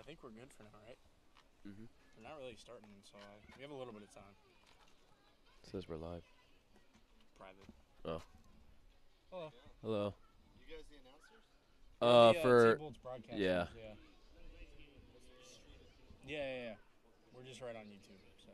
think we're good for now, right? Mm-hmm. We're not really starting, so we have a little bit of time. It says we're live. Private. Oh. Hello. Hello. You guys the announcers? For Thunderbolts broadcast. Yeah. Yeah. We're just right on YouTube, so.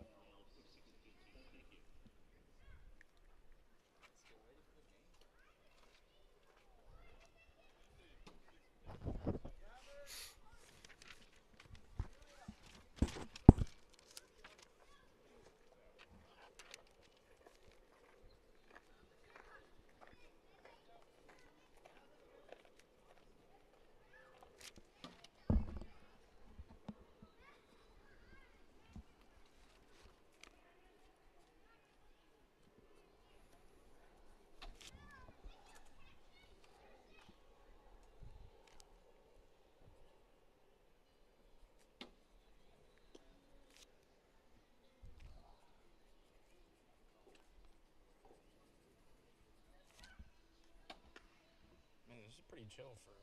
Man, this is pretty chill for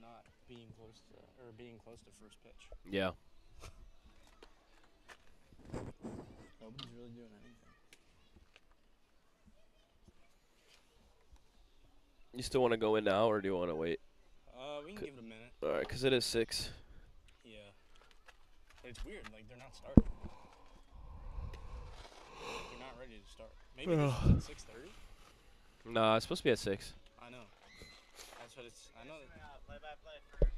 not being close to first pitch. Yeah. Nobody's really doing anything. You still want to go in now, or do you want to wait? We can give it a minute. All right, because it is 6. Yeah. But it's weird, like, they're not starting. They're not ready to start. Maybe this is at 6:30? Nah, it's supposed to be at 6. I know. That's what it's. I know. Play-by-play for.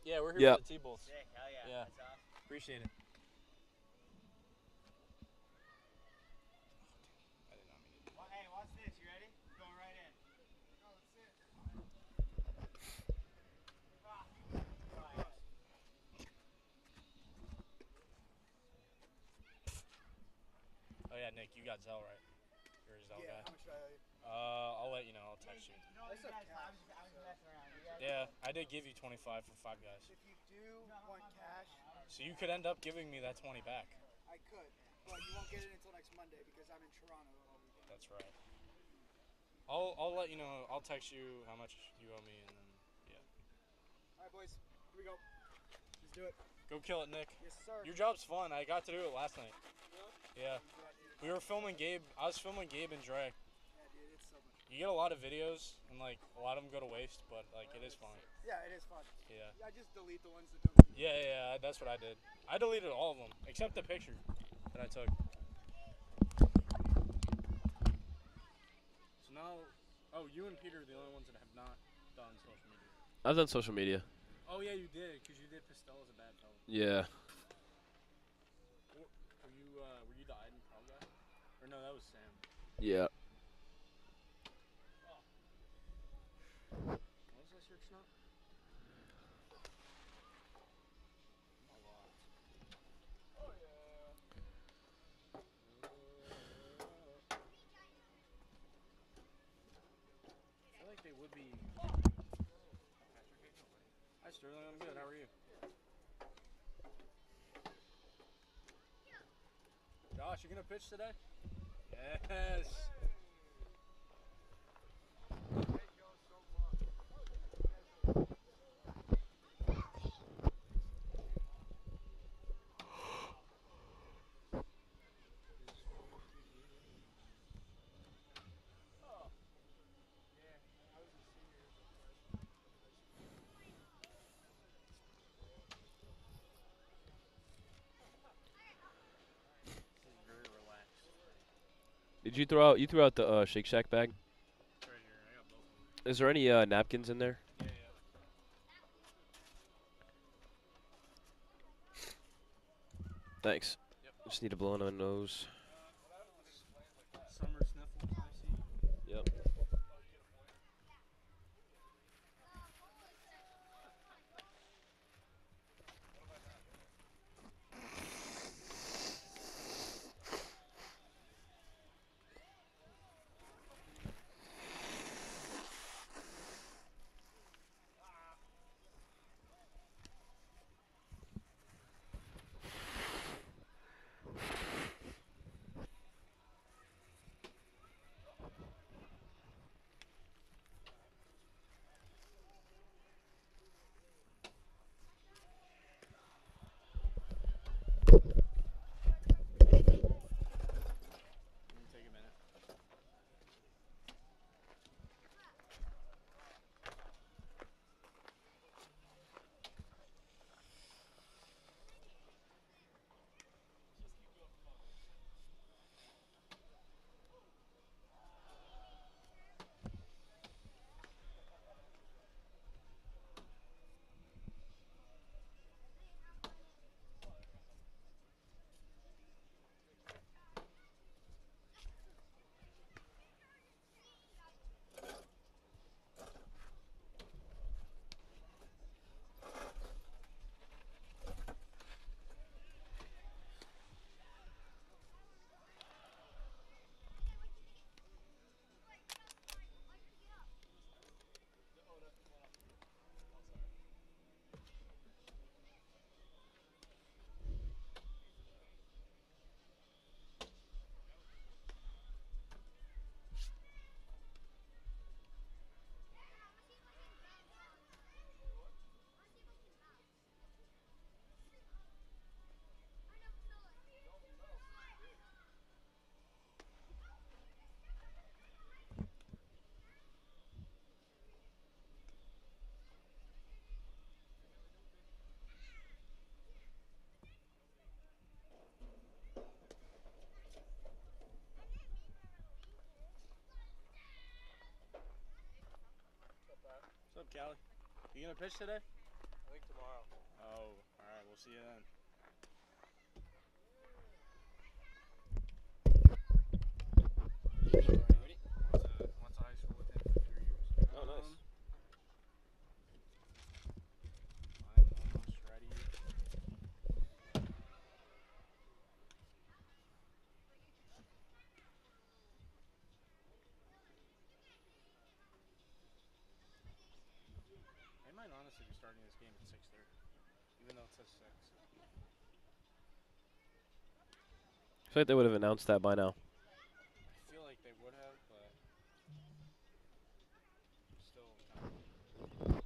Yeah, we're here Yep. for the T-Bulls. Sick, hell yeah. Yeah. That's awesome. Appreciate it. I did not mean to do that. Hey, watch this. You ready? Going right in. Oh yeah, Nick, you got Zell right. You're a Zell guy. How much do I owe you? I'll let you know. I'll text you. I was just messing around. Yeah, I did give you 25 for 5 guys. If you do want cash, So you could end up giving me that 20 back. I could, but you won't get it until next Monday because I'm in Toronto all weekend. That's right. I'll let you know. I'll text you how much you owe me, and then All right, boys, here we go. Let's do it. go kill it, Nick. Yes, sir. Your job's fun. I got to do it last night. Yeah. We were filming Gabe. I was filming Gabe and Dre. Yeah, dude, it's so much. You get a lot of videos, and like a lot of them go to waste, but like it is fun. Yeah, it is fun. Yeah. I just delete the ones that don't. Yeah. That's what I did. I deleted all of them except the picture that I took. So now, you and Peter are the only ones that have not done social media. I've done social media. Oh yeah, you did, because you did Pistol as a bad fellow. Yeah. Were you the Iden Pro guy? Or no, that was Sam. Yeah. What was I searching up? A lot. Oh yeah. I feel like they would be. Hi Sterling, I'm good. How are you? Josh, you gonna pitch today? Yes. Did you throw out the Shake Shack bag? Right here, I got both of them. Is there any napkins in there? Yeah. Thanks. Yep. Just need to blow on my nose. Summer sniffles, I see. Yep. up, Callie? You gonna pitch today? I think tomorrow. Oh, all right. We'll see you then. Ready? Went to high school with him for 3 years. Oh, nice. I'm almost ready. They might honestly be starting this game at 6:30, even though it says 6. I feel like they would have announced that by now. I feel like they would have, but still kind of.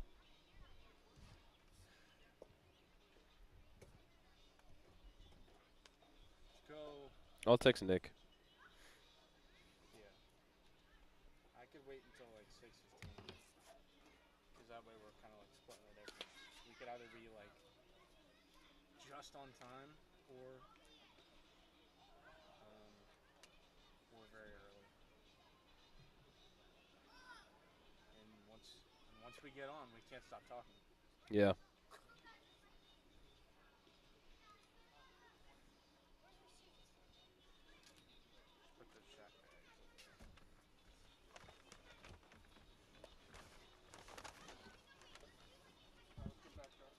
Go. I'll text Nick. Yeah. I could wait until like 6:15, because that way we're kind of like splitting the difference. We could either be like just on time or very early. And once we get on, we can't stop talking. Yeah. Put the shack bags over there. Let's get back up.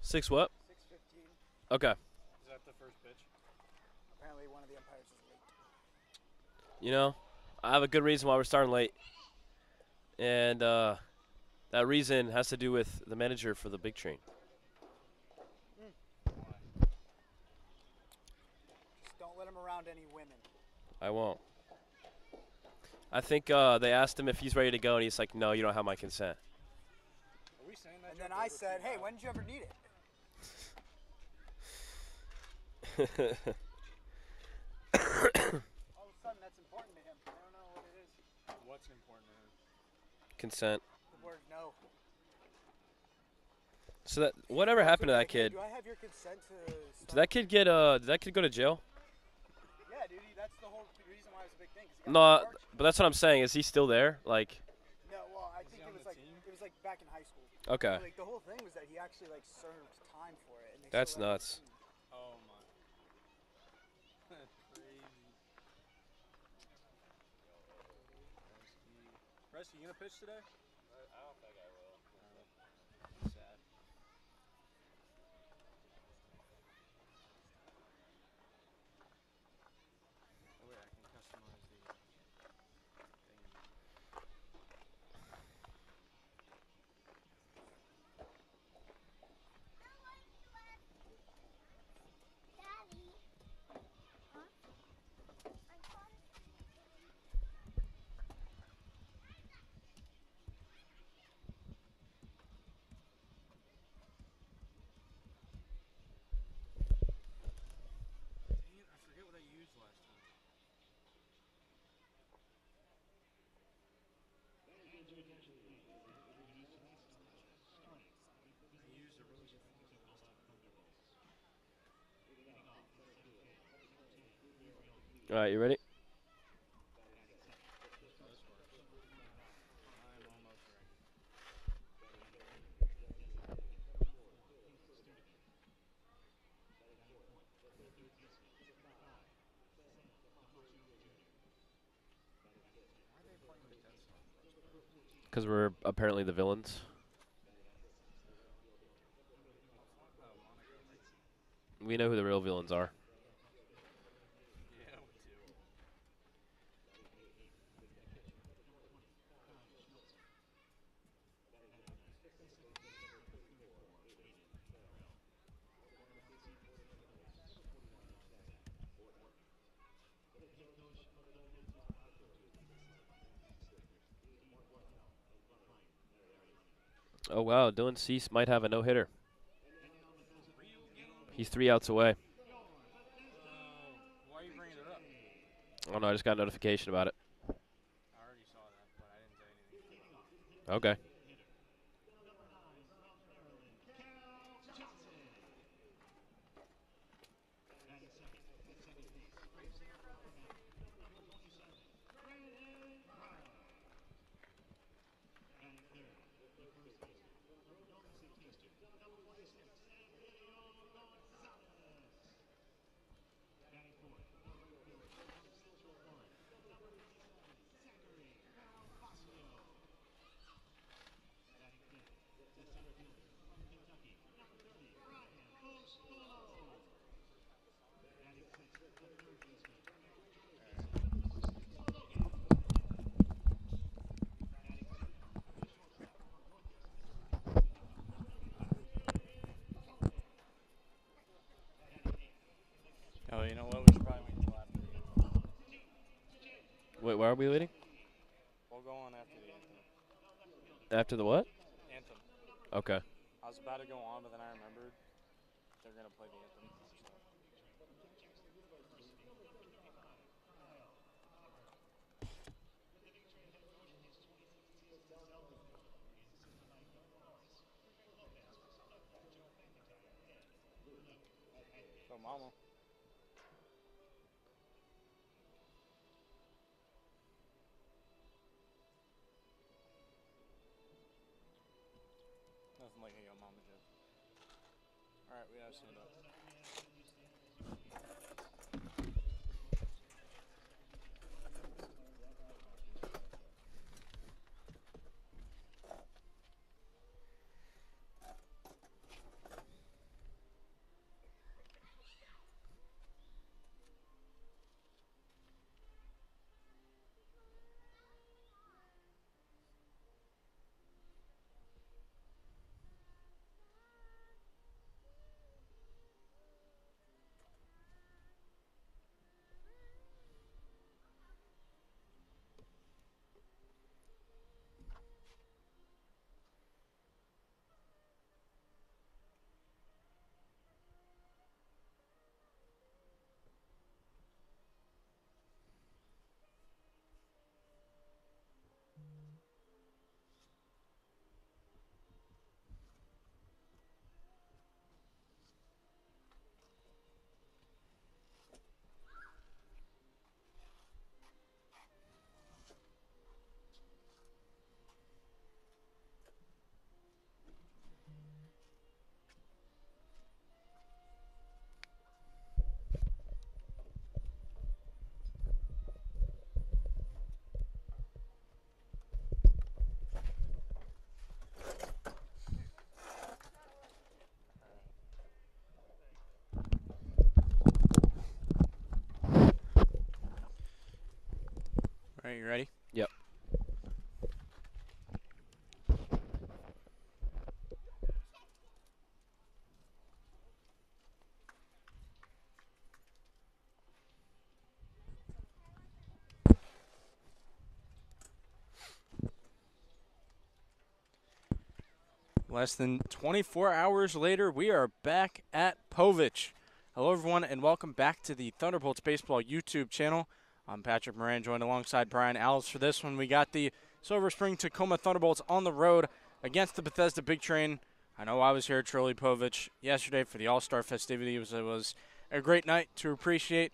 Six what? 6:15. Okay. Is that the first pitch? Apparently, one of the umpires is late. You know, I have a good reason why we're starting late. And that reason has to do with the manager for the big train. Why? Just don't let him around any women. I won't. I think they asked him if he's ready to go, and he's like, no, you don't have my consent. Are we saying that? And joke then I over said, too hey, loud? when did you ever need it? Oh, All of a sudden, that's important to him. I don't know what it is. What's important to him? consent. The word no. So that whatever happened to that Like, hey, kid? do I have your consent to Did that kid get did that kid go to jail? Yeah, dude, that's the whole reason why it was a big thing. 'Cause he got No, charged. but that's what I'm saying. Is he still there? Like, No, well, I Is he think on it was the like team? back in high school. okay, Like the whole thing was that he actually like served time for it. And they That's still let him nuts. continue. Oh my. That's crazy. Presky, you gonna pitch today? I don't think I will. Sad. Oh wait, I can customize the thing. Dang it, I forget what I used last time. I used a rose quarter last time. all right, you ready? This works. I'm almost ready. Why are they playing Bethesda? Because we're apparently the villains. Oh, Monaco. We know who the real villains are. Yeah, we do. Oh wow, Dylan Cease might have a no hitter. He's 3 outs away. Why are you bringing it up? Oh, no, I just got a notification about it. I already saw that, but I didn't say anything. Okay. Oh, you know what? We should probably wait until after the anthem. Wait, where are we waiting? We'll go on after the anthem. After the what? Anthem. Okay. I was about to go on, but then I remembered they're going to play the anthem. So, mama. Nothing like a yo mama joke. Alright, we gotta stand up. Alright, you ready? Yep. Less than 24 hours later, we are back at Povich. Hello, everyone, and welcome back to the Thunderbolts Baseball YouTube channel. I'm Patrick Moran, joined alongside Brian Alves for this one. We got the Silver Spring Tacoma Thunderbolts on the road against the Bethesda Big Train. I know I was here at Shirley Povich yesterday for the All-Star festivities. It was a great night to appreciate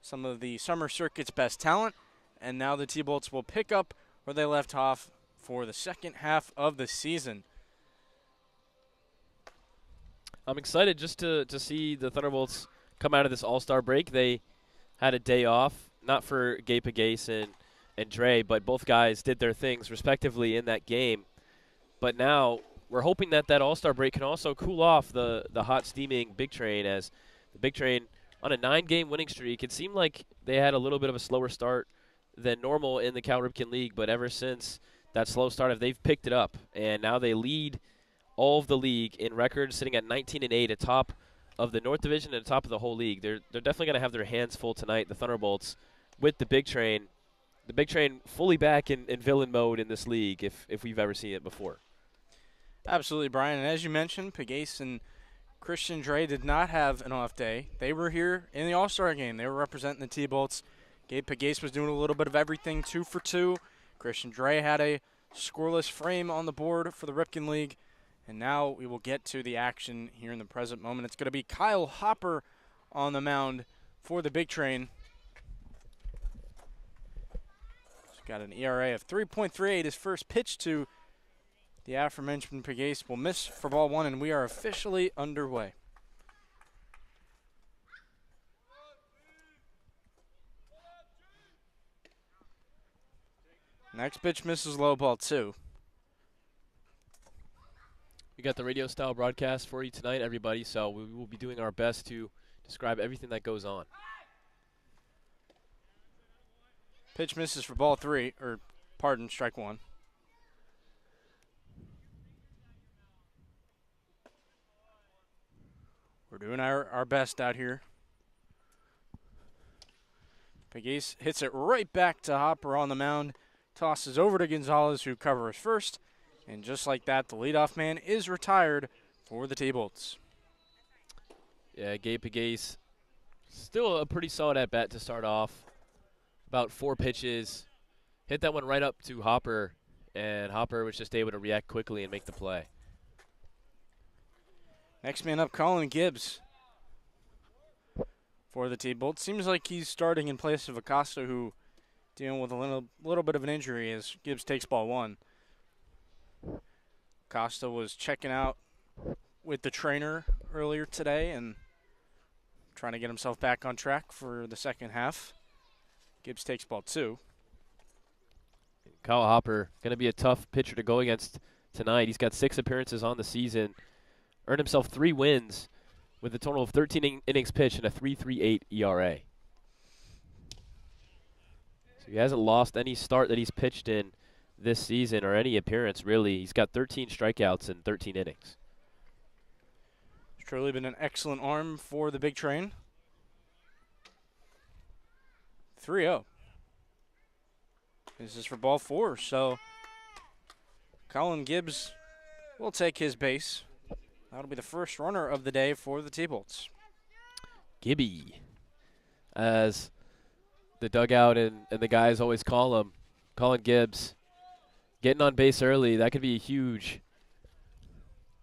some of the summer circuit's best talent, and now the T-Bolts will pick up where they left off for the second half of the season. I'm excited just to see the Thunderbolts come out of this All-Star break. They had a day off, not for Gabe Pagase and Dre, but both guys did their things respectively in that game. But now we're hoping that that All-Star break can also cool off the hot, steaming Big Train, as the Big Train on a 9-game winning streak. It seemed like they had a little bit of a slower start than normal in the Cal Ripken League, but ever since that slow start, they've picked it up, and now they lead all of the league in records, sitting at 19-8 atop of the North Division and atop of the whole league. They're definitely going to have their hands full tonight, the Thunderbolts, with the Big Train. The Big Train fully back in villain mode in this league, if we've ever seen it before. Absolutely, Brian. And as you mentioned, Pagase and Christian Dre did not have an off day. They were here in the All-Star game. They were representing the T-Bolts. Gabe Pegues was doing a little bit of everything, 2 for 2. Christian Dre had a scoreless frame on the board for the Ripken League. And now we will get to the action here in the present moment. It's going to be Kyle Hopper on the mound for the Big Train. He's got an ERA of 3.38. His first pitch to the aforementioned Pegues will miss for ball 1, and we are officially underway. Next pitch misses low, ball 2. We got the radio style broadcast for you tonight, everybody, so we will be doing our best to describe everything that goes on. Pitch misses for ball 3, strike 1. We're doing our best out here. Pegues hits it right back to Hopper on the mound. Tosses over to Gonzalez, who covers first. And just like that, the leadoff man is retired for the T-Bolts. Yeah, Gabe Pegues, still a pretty solid at-bat to start off. About 4 pitches. Hit that one right up to Hopper, and Hopper was just able to react quickly and make the play. Next man up, Colin Gibbs for the T-Bolts. Seems like he's starting in place of Acosta, who dealing with a little bit of an injury as Gibbs takes ball 1. Acosta was checking out with the trainer earlier today and trying to get himself back on track for the second half. Gibbs takes ball 2. Kyle Hopper going to be a tough pitcher to go against tonight. He's got 6 appearances on the season. Earned himself 3 wins with a total of 13 innings pitched and a 3.38 ERA. So he hasn't lost any start that he's pitched in this season or any appearance, really. He's got 13 strikeouts in 13 innings. It's truly been an excellent arm for the Big Train. 3-0. This is for ball 4, so Colin Gibbs will take his base. That'll be the first runner of the day for the T-Bolts. Gibby, as the dugout and the guys always call him, Colin Gibbs. Getting on base early, that could be huge.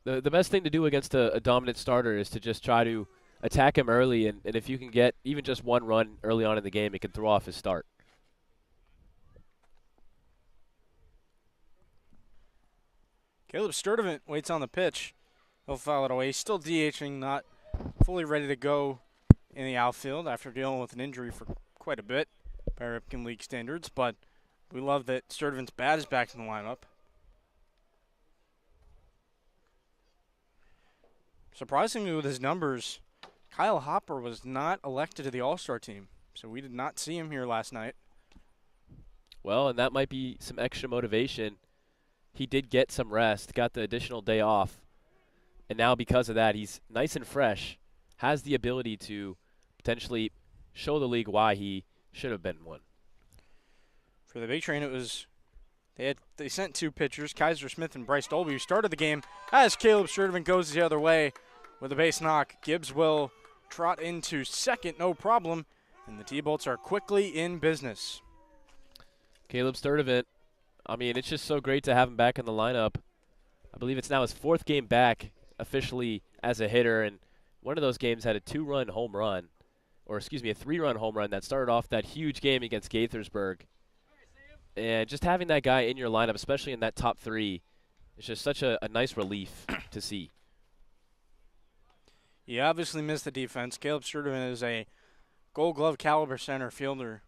The best thing to do against a dominant starter is to just try to attack him early, and if you can get even just 1 run early on in the game, it can throw off his start. Caleb Sturdivant waits on the pitch. He'll foul it away. He's still DHing, not fully ready to go in the outfield after dealing with an injury for quite a bit by Ripken League standards, but we love that Sturdivant's bat is back in the lineup. Surprisingly with his numbers, Kyle Hopper was not elected to the All-Star team, so we did not see him here last night. Well, and that might be some extra motivation. He did get some rest, got the additional day off, and now because of that, he's nice and fresh, has the ability to potentially show the league why he should have been one. For the Big Train, it was they sent 2 pitchers, Kaiser Smith and Bryce Dolby, who started the game. As Caleb Sturdivant goes the other way with a base knock, Gibbs will trot into second, no problem, and the T-Bolts are quickly in business. Caleb Sturdivant, I mean, it's just so great to have him back in the lineup. I believe it's now his 4th game back officially as a hitter, and one of those games had a 2-run home run, or excuse me, a 3-run home run that started off that huge game against Gaithersburg. And just having that guy in your lineup, especially in that top 3, is just such a nice relief to see. He obviously missed the defense. Caleb Sturdivant is a Gold Glove caliber center fielder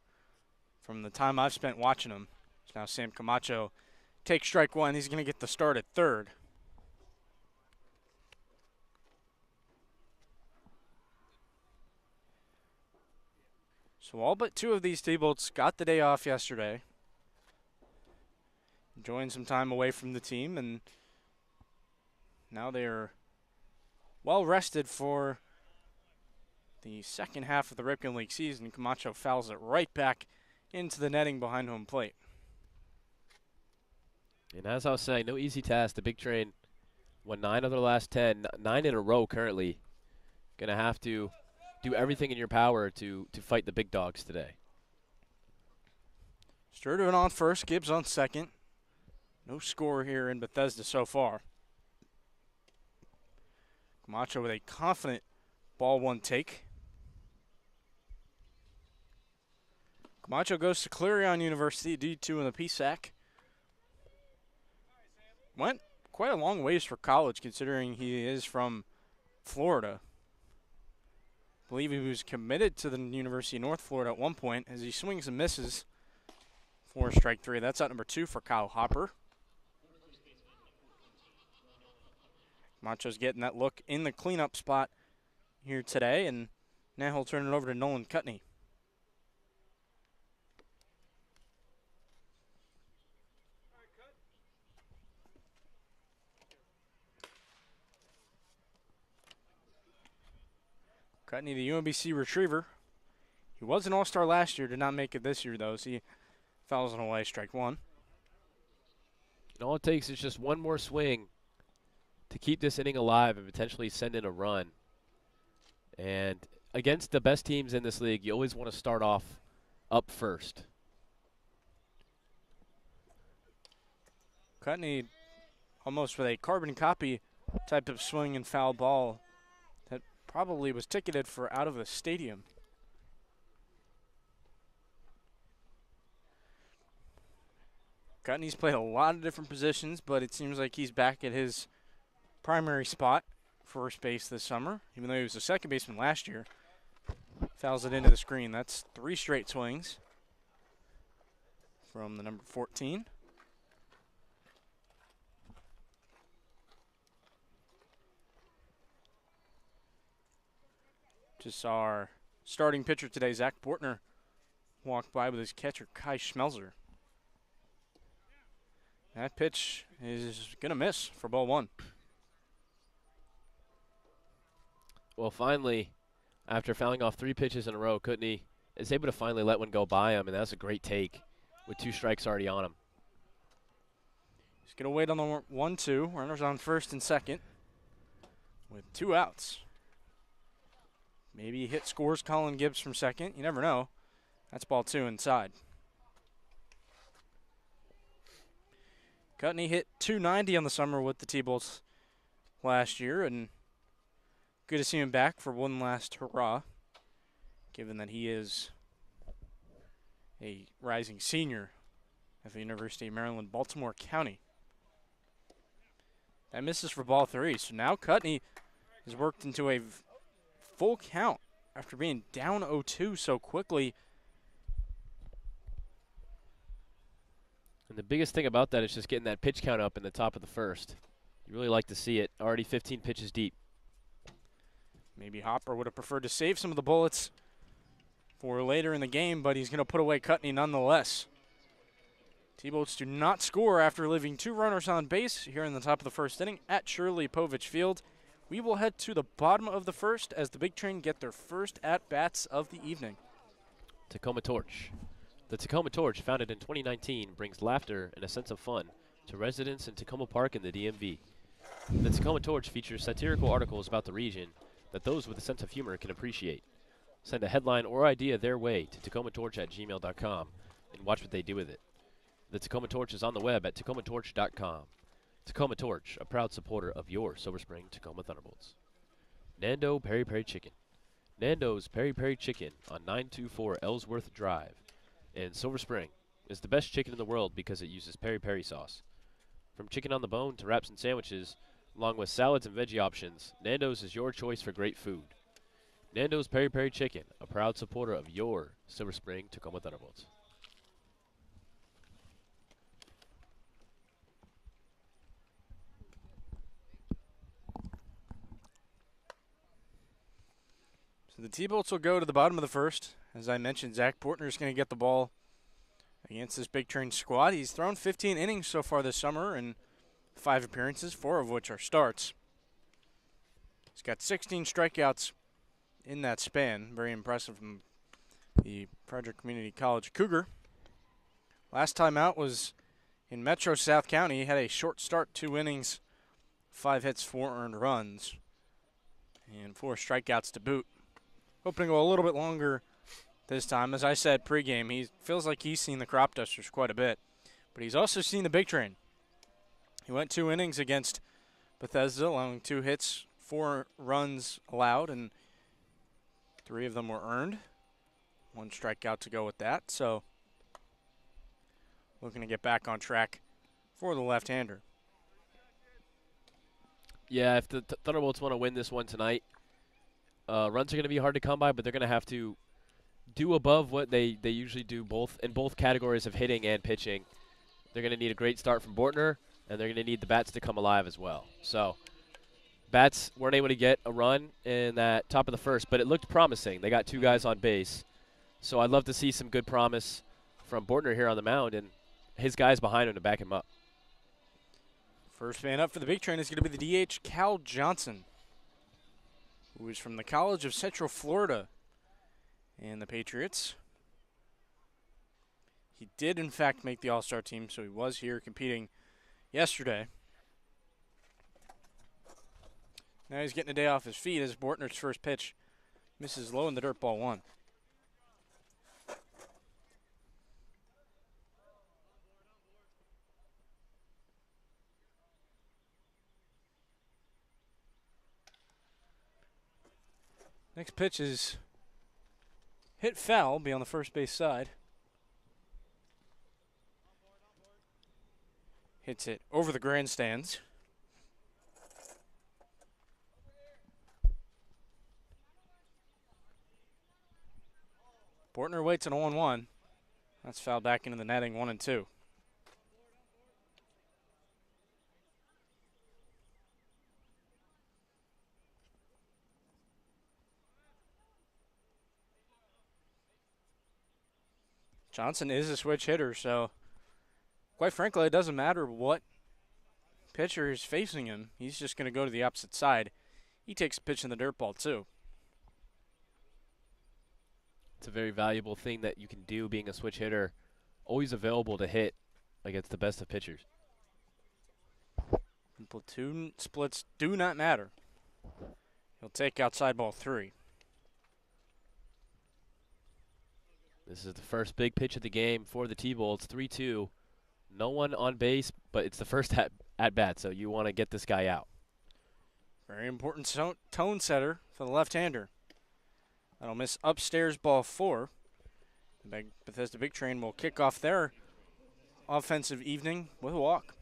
from the time I've spent watching him. Now Sam Camacho takes strike 1. He's going to get the start at third. So all but 2 of these T-Bolts got the day off yesterday. Enjoying some time away from the team, and now they are well rested for the second half of the Ripken League season. Camacho fouls it right back into the netting behind home plate. And as I was saying, no easy task. The Big Train Won 9 of their last 10, 9 in a row currently. Going to have to do everything in your power to fight the big dogs today. Sturtevant on first, Gibbs on second. No score here in Bethesda so far. Camacho with a confident ball one take. Camacho goes to Clarion University, D2 in the PSAC. Went quite a long ways for college considering he is from Florida. I believe he was committed to the University of North Florida at one point as he swings and misses for strike three. That's out number 2 for Kyle Hopper. Camacho's getting that look in the cleanup spot here today, and now he'll turn it over to Nolan Cutney. Cutney, the UMBC retriever. He was an all-star last year, did not make it this year, though, so he fouls it away, strike one. And all it takes is just one more swing to keep this inning alive and potentially send in a run. And against the best teams in this league, you always want to start off up first. Cutney almost with a carbon copy type of swing and foul ball that probably was ticketed for out of the stadium. Cutney's played a lot of different positions, but it seems like he's back at his primary spot, first base this summer, even though he was a second baseman last year. Fouls it into the screen. That's 3 straight swings from the number 14. Just saw our starting pitcher today, Zach Portner, walk by with his catcher, Kai Schmelzer. That pitch is going to miss for ball one. Well, finally, after fouling off 3 pitches in a row, Cutney is able to finally let one go by him, and that's a great take with 2 strikes already on him. He's going to wait on the 1-2. Runners on first and second with 2 outs. Maybe he hit scores Colin Gibbs from second. You never know. That's ball 2 inside. Cutney hit .290 on the summer with the T-Bolts last year, and good to see him back for one last hurrah, given that he is a rising senior at the University of Maryland, Baltimore County. That misses for ball 3, so now Cutney has worked into a full count after being down 0-2 so quickly. And the biggest thing about that is just getting that pitch count up in the top of the first. You really like to see it. Already 15 pitches deep. Maybe Hopper would have preferred to save some of the bullets for later in the game, but he's going to put away Cutney nonetheless. T-Bolts do not score after leaving 2 runners on base here in the top of the first inning at Shirley Povich Field. We will head to the bottom of the first as the Big Train get their first at-bats of the evening. Tacoma Torch. The Tacoma Torch, founded in 2019, brings laughter and a sense of fun to residents in Tacoma Park in the DMV. The Tacoma Torch features satirical articles about the region that those with a sense of humor can appreciate. Send a headline or idea their way to tacomatorch@gmail.com and watch what they do with it. The Tacoma Torch is on the web at tacomatorch.com. Tacoma Torch, a proud supporter of your Silver Spring Tacoma Thunderbolts. Nando Peri Peri Chicken. Nando's Peri Peri Chicken on 924 Ellsworth Drive in Silver Spring is the best chicken in the world because it uses peri peri sauce. From chicken on the bone to wraps and sandwiches, along with salads and veggie options, Nando's is your choice for great food. Nando's Peri Peri Chicken, a proud supporter of your Silver Spring Tacoma Thunderbolts. So the T-Bolts will go to the bottom of the first. As I mentioned, Zach Portner is going to get the ball against this Big Train squad. He's thrown 15 innings so far this summer and 5 appearances, 4 of which are starts. He's got 16 strikeouts in that span. Very impressive from the Frederick Community College Cougar. Last time out was in Metro South County. He had a short start, 2 innings, 5 hits, 4 earned runs, and 4 strikeouts to boot. Hoping to go a little bit longer this time. As I said pregame, he feels like he's seen the crop dusters quite a bit, but he's also seen the big train. He went 2 innings against Bethesda, allowing 2 hits, 4 runs allowed, and 3 of them were earned. 1 strikeout to go with that, so looking to get back on track for the left-hander. Yeah, if the Thunderbolts want to win this one tonight, runs are going to be hard to come by, but they're going to have to do above what they usually do in both categories of hitting and pitching. They're going to need a great start from Bortner, and they're going to need the bats to come alive as well. So bats weren't able to get a run in that top of the first, but it looked promising. They got 2 guys on base. So I'd love to see some good promise from Bortner here on the mound and his guys behind him to back him up. First man up for the big train is going to be the DH, Cal Johnson, who is from the College of Central Florida and the Patriots. He did, in fact, make the All-Star team, so he was here competing yesterday. Now he's getting a day off his feet as Bortner's first pitch misses low in the dirt, ball 1. Next pitch is hit foul, be on the first base side. Hits it over the grandstands. Bortner waits at 0-1. That's fouled back into the netting, 1-2. Johnson is a switch hitter, so quite frankly, it doesn't matter what pitcher is facing him. He's just going to go to the opposite side. He takes a pitch in the dirt ball, too. It's a very valuable thing that you can do being a switch hitter, always available to hit against the best of pitchers. Platoon splits do not matter. He'll take outside ball 3. This is the first big pitch of the game for the T-Bolts, 3-2. No one on base, but it's the first at-bat, so you want to get this guy out. Very important tone setter for the left-hander. That'll miss upstairs ball 4. The Bethesda Big Train will kick off their offensive evening with a walk.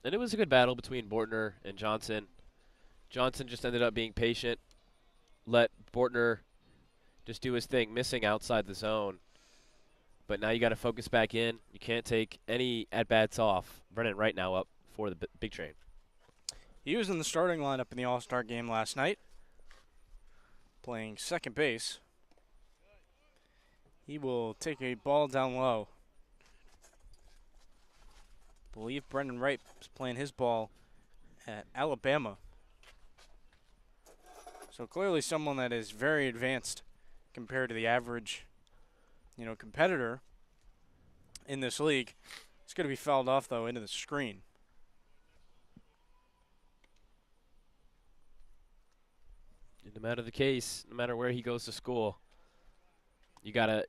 And it was a good battle between Bortner and Johnson. Johnson just ended up being patient, let Bortner just do his thing, missing outside the zone. But now you got to focus back in. You can't take any at-bats off. Brennan Wright now up for the Big Train. He was in the starting lineup in the All-Star game last night, playing second base. He will take a ball down low. I believe Brendan Wright is playing his ball at Alabama. So clearly someone that is very advanced compared to the average, competitor in this league. It's going to be fouled off, though, into the screen. No matter the case, no matter where he goes to school, you gotta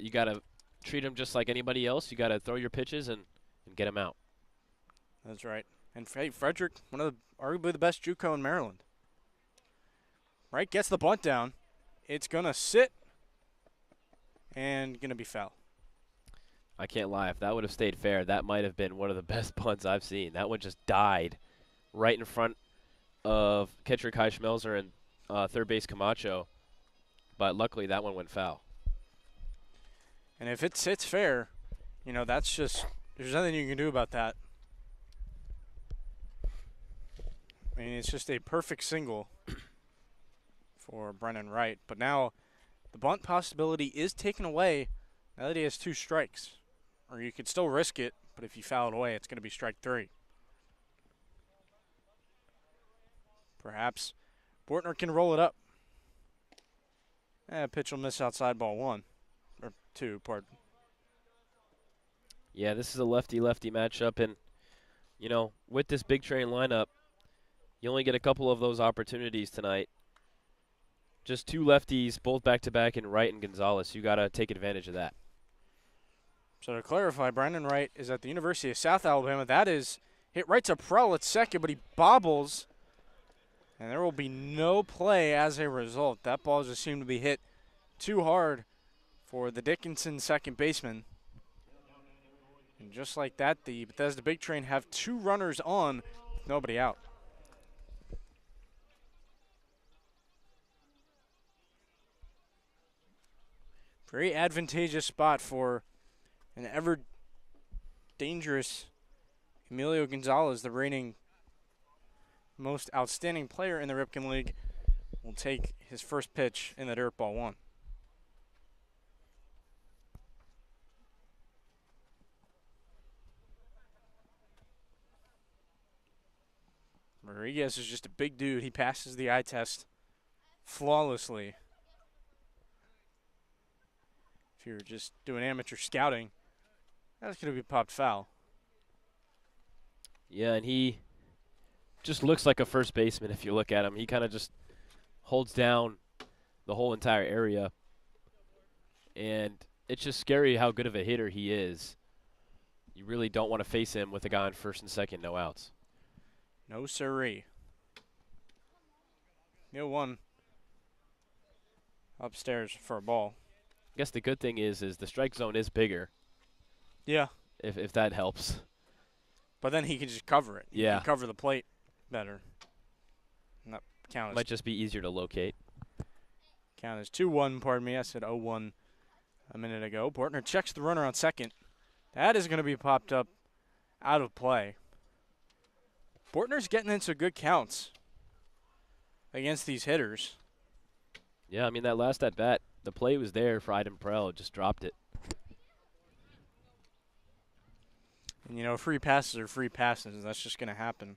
treat him just like anybody else. You gotta throw your pitches and get him out. That's right. And hey, Frederick, arguably the best JUCO in Maryland. Right, gets the bunt down. It's gonna sit and gonna be foul. I can't lie. If that would have stayed fair, that might have been one of the best punts I've seen. That one just died right in front of catcher Kai Schmelzer and third base Camacho. But luckily, that one went foul. And if it sits fair, that's just, there's nothing you can do about that. I mean, it's just a perfect single for Brennan Wright. But now the bunt possibility is taken away now that he has 2 strikes. Or you could still risk it, but if you foul it away, it's going to be strike 3. Perhaps Bortner can roll it up. Pitch will miss outside ball 1. Or 2, pardon. Yeah, this is a lefty-lefty matchup, and, you know, with this big train lineup, you only get a couple of those opportunities tonight. Just two lefties, both back-to-back in Wright and Gonzalez. You got to take advantage of that. So to clarify, Brandon Wright is at the University of South Alabama. That is hit right to Prell at second, but he bobbles, and there will be no play as a result. That ball just seemed to be hit too hard for the Dickinson second baseman. And just like that, the Bethesda Big Train have 2 runners on, with nobody out. Very advantageous spot for an ever dangerous Emilio Gonzalez, the reigning most outstanding player in the Ripken League, will take his first pitch in the dirt, ball 1. Rodriguez is just a big dude. He passes the eye test flawlessly. If you're just doing amateur scouting, that's going to be popped foul. Yeah, and he just looks like a first baseman if you look at him. He kind of just holds down the whole entire area. And it's just scary how good of a hitter he is. You really don't want to face him with a guy on first and second, no outs. No siree. Neil one upstairs for a ball. I guess the good thing is the strike zone is bigger. Yeah. If that helps. But then he can just cover it. Yeah. He can cover the plate better. And that count is Might just be easier to locate. count is 2-1, pardon me. I said 0-1 a minute ago. Bortner checks the runner on second. That is going to be popped up out of play. Bortner's getting into good counts against these hitters. Yeah, I mean, that last at-bat, the play was there for Iden Prell. Just dropped it. And, you know, free passes are free passes. That's just going to happen.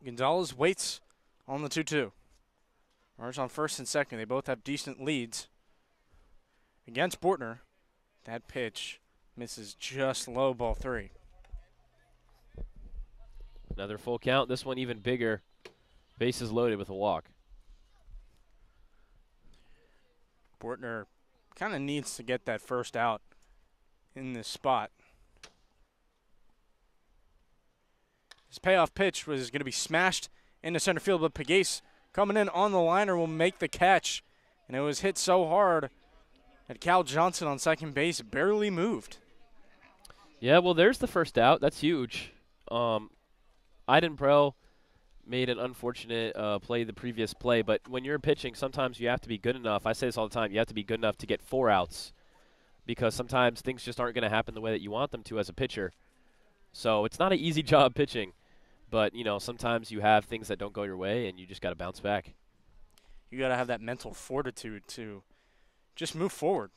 Gonzalez waits on the 2-2. Runners on first and second. They both have decent leads. Against Bortner, that pitch misses just low, ball 3. Another full count. This one even bigger. Bases loaded with a walk. Bortner kind of needs to get that first out in this spot. His payoff pitch was going to be smashed into center field, but Pegues coming in on the liner will make the catch. And it was hit so hard that Cal Johnson on second base barely moved. Yeah, well, there's the first out. That's huge. Iden Prell made an unfortunate play the previous play, but when you're pitching, sometimes you have to be good enough. I say this all the time. You have to be good enough to get 4 outs because sometimes things just aren't going to happen the way that you want them to as a pitcher. So it's not an easy job pitching, but, you know, sometimes you have things that don't go your way, and you just got to bounce back. You got to have that mental fortitude to just move forward.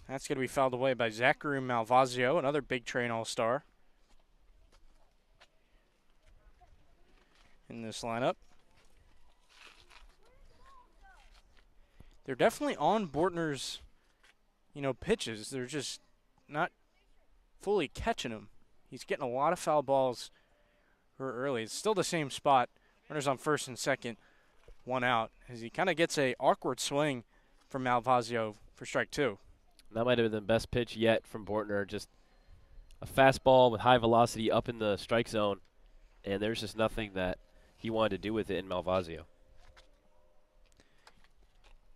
That's going to be fouled away by Zachary Malvazio, another Big Train All-Star in this lineup. They're definitely on Bortner's, you know, pitches. They're just not fully catching him. He's getting a lot of foul balls early. It's still the same spot. Runners on first and second, 1 out, as he kind of gets a awkward swing from Malvazio for strike 2. That might have been the best pitch yet from Bortner. Just a fastball with high velocity up in the strike zone, and there's just nothing that he wanted to do with it in Malvazio.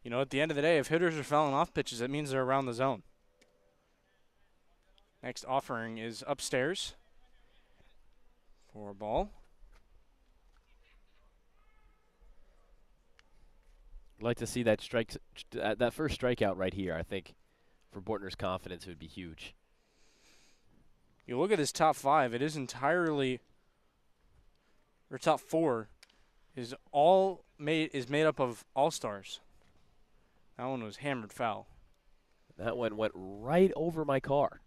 You know, at the end of the day, if hitters are fouling off pitches, that means they're around the zone. Next offering is upstairs for a ball. I'd like to see that that first strikeout right here. I think for Bortner's confidence, it would be huge. You look at his top 5; it is entirely, or top 4, is made up of all-stars. That one was hammered foul. That one went right over my car.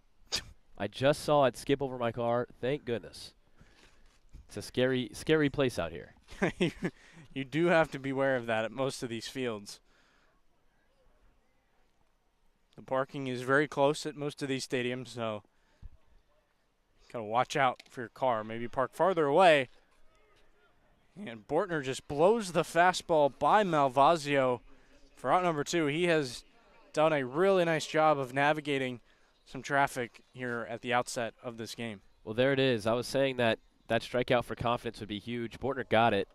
I just saw it skip over my car. Thank goodness. It's a scary, scary place out here. You do have to beware of that at most of these fields. The parking is very close at most of these stadiums, so gotta watch out for your car. Maybe park farther away. And Bortner just blows the fastball by Malvazio for out number 2. He has done a really nice job of navigating some traffic here at the outset of this game. Well, there it is. I was saying that strikeout for confidence would be huge. Bortner got it.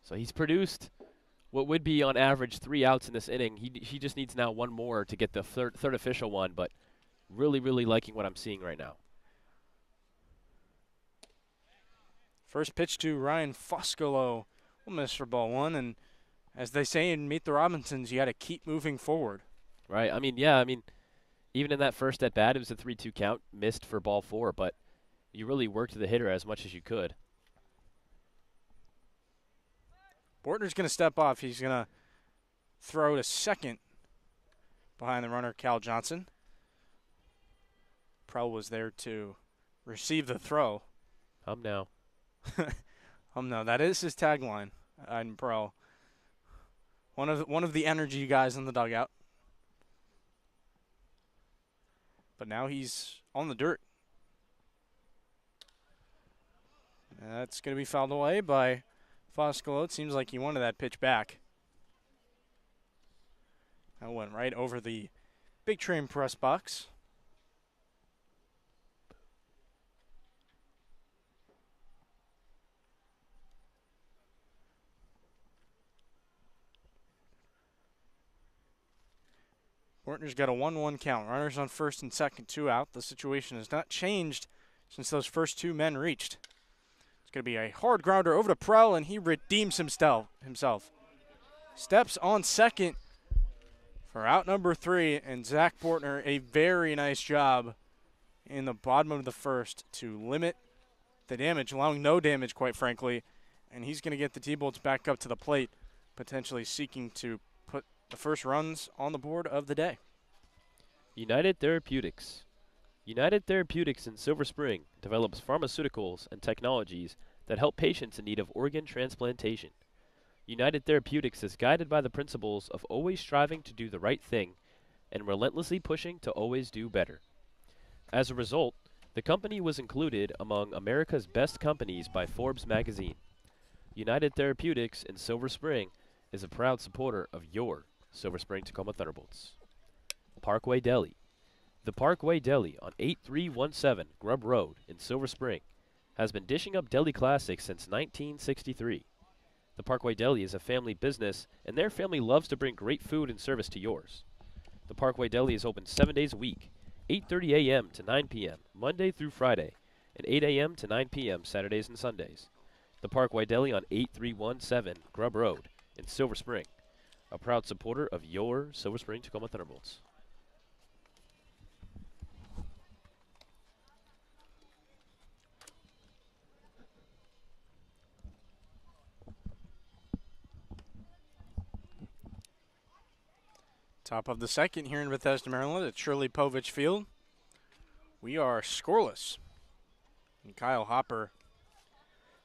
So he's produced what would be on average 3 outs in this inning. He just needs now 1 more to get the third official one, but really, really liking what I'm seeing right now. First pitch to Ryan Foscolo will miss for ball 1, and as they say in Meet the Robinsons, you got to keep moving forward. Right. I mean, yeah, even in that first at bat, it was a 3-2 count, missed for ball 4, but you really worked the hitter as much as you could. Bortner's going to step off. He's going to throw to second behind the runner, Cal Johnson. Prell was there to receive the throw. Now. No, that is his tagline, Aiden Prell. One of the energy guys in the dugout. But now he's on the dirt. That's going to be fouled away by Foscolo. It seems like he wanted that pitch back. That went right over the big train press box. Bortner's got a 1-1 count. Runners on first and second, 2 out. The situation has not changed since those first 2 men reached. It's going to be a hard grounder over to Prell, and he redeems himself. Steps on second for out number 3, and Zach Bortner, a very nice job in the bottom of the first to limit the damage, allowing no damage, quite frankly, and he's going to get the T-Bolts back up to the plate, potentially seeking to put the first runs on the board of the day. United Therapeutics. United Therapeutics in Silver Spring develops pharmaceuticals and technologies that help patients in need of organ transplantation. United Therapeutics is guided by the principles of always striving to do the right thing and relentlessly pushing to always do better. As a result, the company was included among America's best companies by Forbes magazine. United Therapeutics in Silver Spring is a proud supporter of your Silver Spring Tacoma Thunderbolts. Parkway Deli. The Parkway Deli on 8317 Grub Road in Silver Spring has been dishing up deli classics since 1963. The Parkway Deli is a family business, and their family loves to bring great food and service to yours. The Parkway Deli is open 7 days a week, 8:30 a.m. to 9 p.m., Monday through Friday, and 8 a.m. to 9 p.m. Saturdays and Sundays. The Parkway Deli on 8317 Grub Road in Silver Spring, a proud supporter of your Silver Spring Tacoma Thunderbolts. Top of the second here in Bethesda, Maryland at Shirley Povich Field. We are scoreless. And Kyle Hopper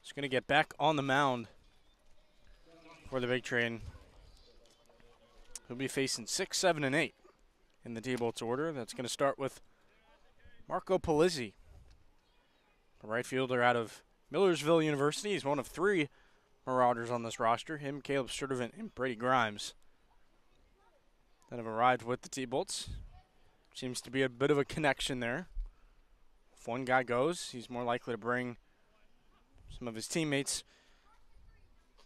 is going to get back on the mound for the Big Train. He'll be facing 6, 7, and 8 in the T-Bolts order. That's going to start with Marco Polizzi, the right fielder out of Millersville University. He's one of 3 Marauders on this roster. Him, Caleb Sturdivant, and Brady Grimes that have arrived with the T-Bolts. Seems to be a bit of a connection there. If one guy goes, he's more likely to bring some of his teammates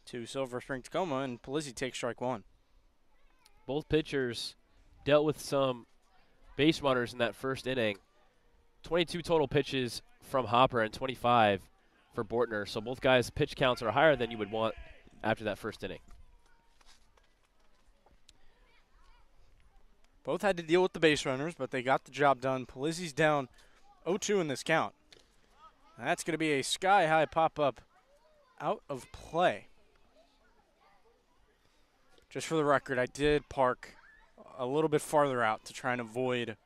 to Silver Spring Tacoma, and Polizzi takes strike 1. Both pitchers dealt with some base runners in that first inning. 22 total pitches from Hopper and 25 for Bortner, so both guys' pitch counts are higher than you would want after that first inning. Both had to deal with the base runners, but they got the job done. Polizzi's down 0-2 in this count. And that's going to be a sky-high pop-up out of play. Just for the record, I did park a little bit farther out to try and avoid,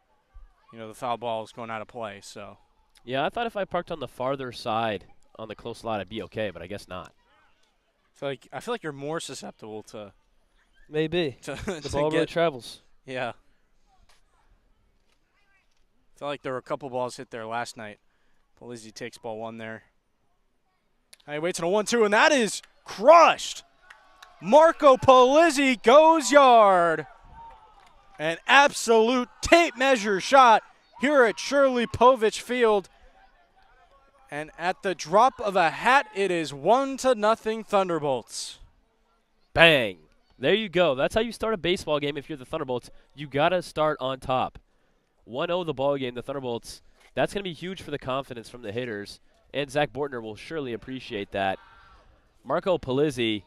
the foul balls going out of play. So, yeah, I thought if I parked on the farther side on the close lot, I'd be okay, but I guess not. I feel like you're more susceptible to maybe to the ball really travels. Yeah. feel like there were a couple balls hit there last night. Polizzi takes ball 1 there. He waits on a 1-2, and that is crushed. Marco Polizzi goes yard. An absolute tape measure shot here at Shirley Povich Field. And at the drop of a hat, it is 1-0 Thunderbolts. Bang. There you go. That's how you start a baseball game if you're the Thunderbolts. You got to start on top. 1-0 the ball game, the Thunderbolts. That's going to be huge for the confidence from the hitters. And Zach Bortner will surely appreciate that. Marco Polizzi,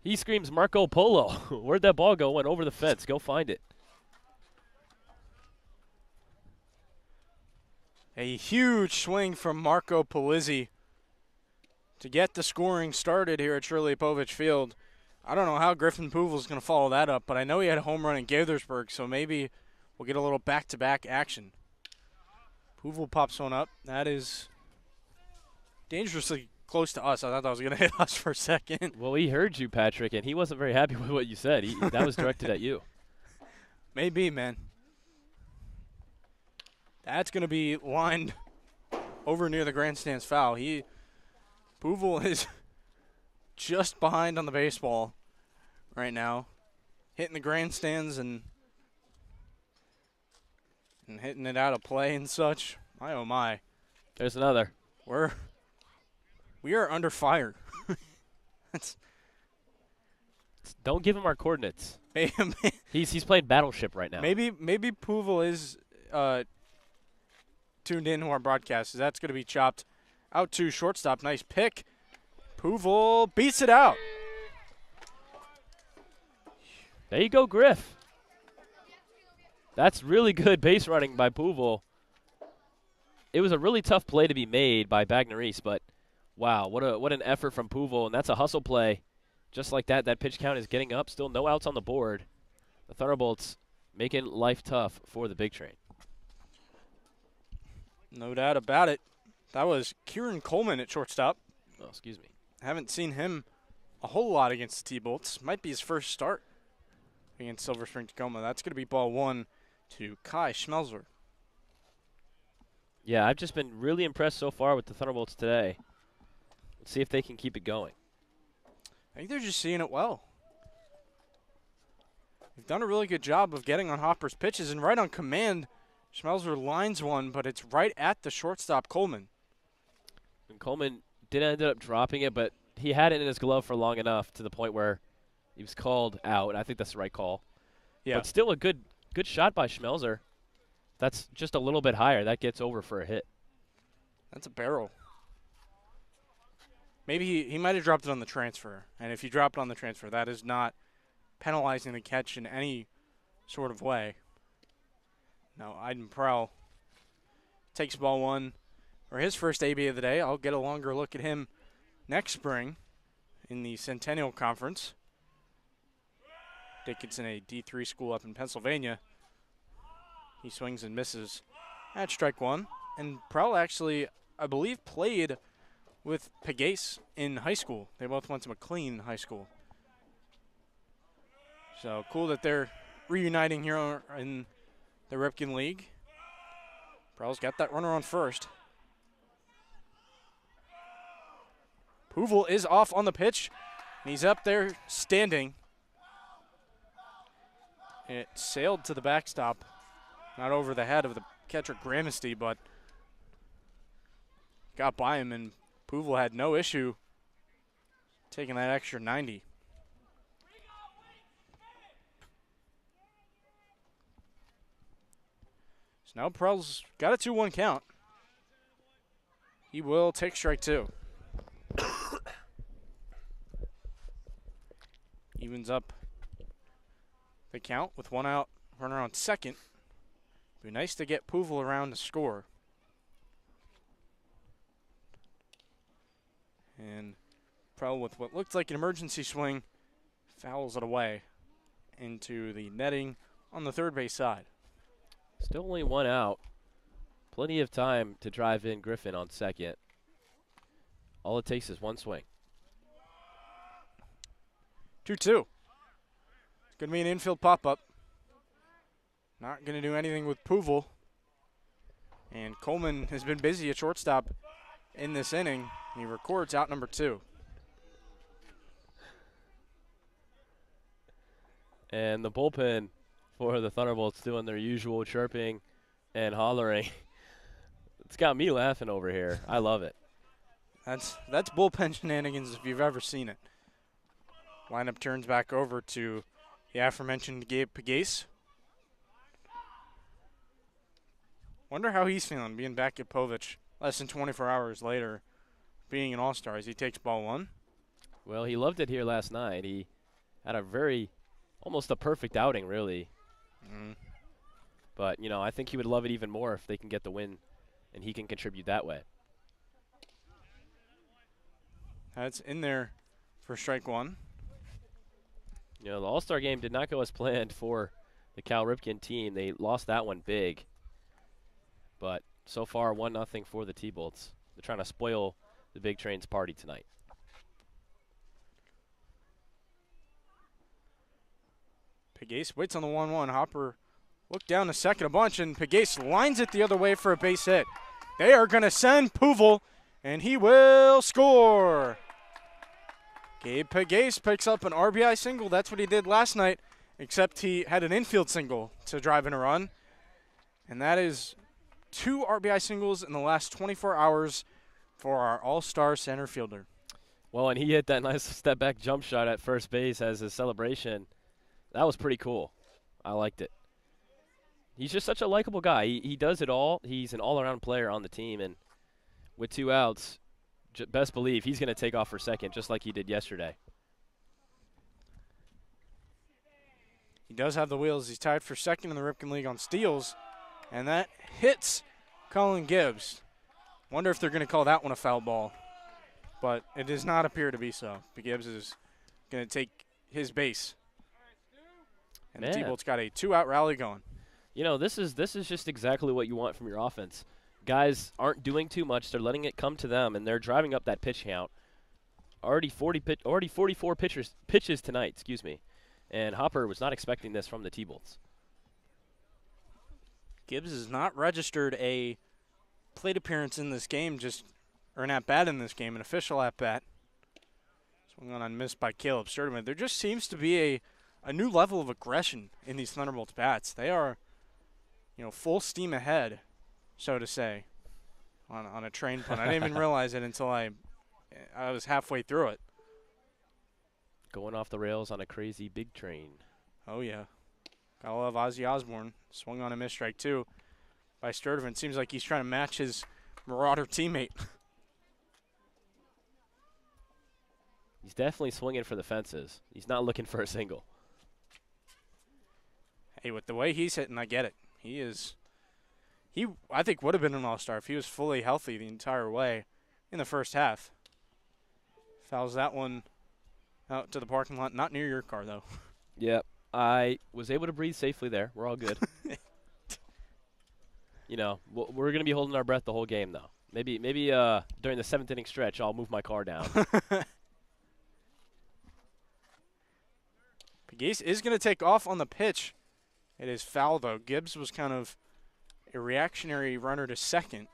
he screams Marco Polo. Where'd that ball go? Went over the fence. Go find it. A huge swing from Marco Polizzi to get the scoring started here at Shirley Povich Field. I don't know how Griffin Puvel's going to follow that up, but I know he had a home run in Gaithersburg, so maybe we'll get a little back-to-back action. Puvel pops one up. That is dangerously close to us. I thought that was going to hit us for a second. Well, he heard you, Patrick, and he wasn't very happy with what you said. That was directed at you. Maybe, man. That's going to be lined over near the grandstand's foul. Puvel is just behind on the baseball right now, hitting the grandstands and hitting it out of play and such. My oh my. There's another. We are under fire. Don't give him our coordinates. He's playing Battleship right now. Maybe Puvel is tuned in to our broadcast. That's going to be chopped out to shortstop. Nice pick. Puvel beats it out. There you go, Griff. That's really good base running by Puvel. It was a really tough play to be made by Bagneris, but wow, what an effort from Puvel, and that's a hustle play. Just like that pitch count is getting up. Still no outs on the board. The Thunderbolts making life tough for the Big Train. No doubt about it. That was Kieran Coleman at shortstop. Oh, excuse me. Haven't seen him a whole lot against the T-Bolts. Might be his first start against Silver Spring Tacoma. That's going to be ball 1 to Kai Schmelzer. Yeah, I've just been really impressed so far with the Thunderbolts today. Let's see if they can keep it going. I think they're just seeing it well. They've done a really good job of getting on Hopper's pitches, and right on command, Schmelzer lines one, but it's right at the shortstop, Coleman. And Coleman did end up dropping it, but he had it in his glove for long enough to the point where he was called out. I think that's the right call. Yeah. But still a good shot by Schmelzer. That's just a little bit higher. That gets over for a hit. That's a barrel. Maybe he might have dropped it on the transfer. And if you drop it on the transfer, that is not penalizing the catch in any sort of way. No, Aiden Prowl takes ball 1 for his first AB of the day. I'll get a longer look at him next spring in the Centennial Conference. Dickinson, a D3 school up in Pennsylvania. He swings and misses at strike 1. And Prowl actually, I believe, played with Pegace in high school. They both went to McLean High School. So cool that they're reuniting here in the Ripken League. Prowl's got that runner on first. Puvel is off on the pitch, and he's up there standing. It sailed to the backstop, not over the head of the catcher Gramesty, but got by him, and Puvel had no issue taking that extra 90. So now Prell's got a 2-1 count. He will take strike 2. Evens up the count with 1 out, runner on second. Be nice to get Puvel around to score. And Prell, with what looked like an emergency swing, fouls it away into the netting on the third base side. Still only 1 out. Plenty of time to drive in Griffin on second. All it takes is 1 swing. 2-2. It's going to be an infield pop-up. Not going to do anything with Puvel. And Coleman has been busy at shortstop in this inning. He records out number 2. And the bullpen for the Thunderbolts doing their usual chirping and hollering. It's got me laughing over here. I love it. That's bullpen shenanigans if you've ever seen it. Lineup turns back over to the aforementioned Gabe Pegues. Wonder how he's feeling being back at Povich less than 24 hours later, being an all-star as he takes ball 1. Well, he loved it here last night. He had almost a perfect outing, really. But, I think he would love it even more if they can get the win and he can contribute that way. That's in there for strike 1. The All-Star game did not go as planned for the Cal Ripken team. They lost that one big. But so far, 1-0 for the T-Bolts. They're trying to spoil the Big Train's party tonight. Pegues waits on the 1-1. Hopper looked down to second a bunch, and Pegues lines it the other way for a base hit. They are going to send Puvel, and he will score. Gabe Pegues picks up an RBI single. That's what he did last night, except he had an infield single to drive in a run. And that is 2 RBI singles in the last 24 hours for our all-star center fielder. Well, and he hit that nice step-back jump shot at first base as his celebration. That was pretty cool. I liked it. He's just such a likable guy. He does it all. He's an all-around player on the team, and with 2 outs, best believe he's going to take off for second just like he did yesterday. He does have the wheels. He's tied for second in the Ripken League on steals, and that hits Colin Gibbs. Wonder if they're going to call that one a foul ball, but it does not appear to be so. Gibbs is going to take his base, and the T-Bolts got a 2-out rally going. This is just exactly what you want from your offense. Guys aren't doing too much. They're letting it come to them, and they're driving up that pitch count. Already 44 pitches tonight, excuse me. And Hopper was not expecting this from the T-Bolts. Gibbs has not registered a plate appearance in this game, or an at-bat in this game, an official at-bat. Swung on missed by Caleb Sturdivant. There just seems to be a new level of aggression in these Thunderbolts bats. They are, full steam ahead, so to say, on a train pun. I didn't even realize it until I was halfway through it. Going off the rails on a crazy big train. Oh, yeah. Gotta love Ozzy Osbourne. Swung on a missed strike, too, by Sturdivant. Seems like he's trying to match his Marauder teammate. He's definitely swinging for the fences. He's not looking for a single. Hey, with the way he's hitting, I get it. He I think would have been an all-star if he was fully healthy the entire way in the first half. Fouls that one out to the parking lot. Not near your car, though. Yep. I was able to breathe safely there. We're all good. We're going to be holding our breath the whole game, though. Maybe during the 7th inning stretch, I'll move my car down. Pegues is going to take off on the pitch. It is foul, though. Gibbs was kind of a reactionary runner to second.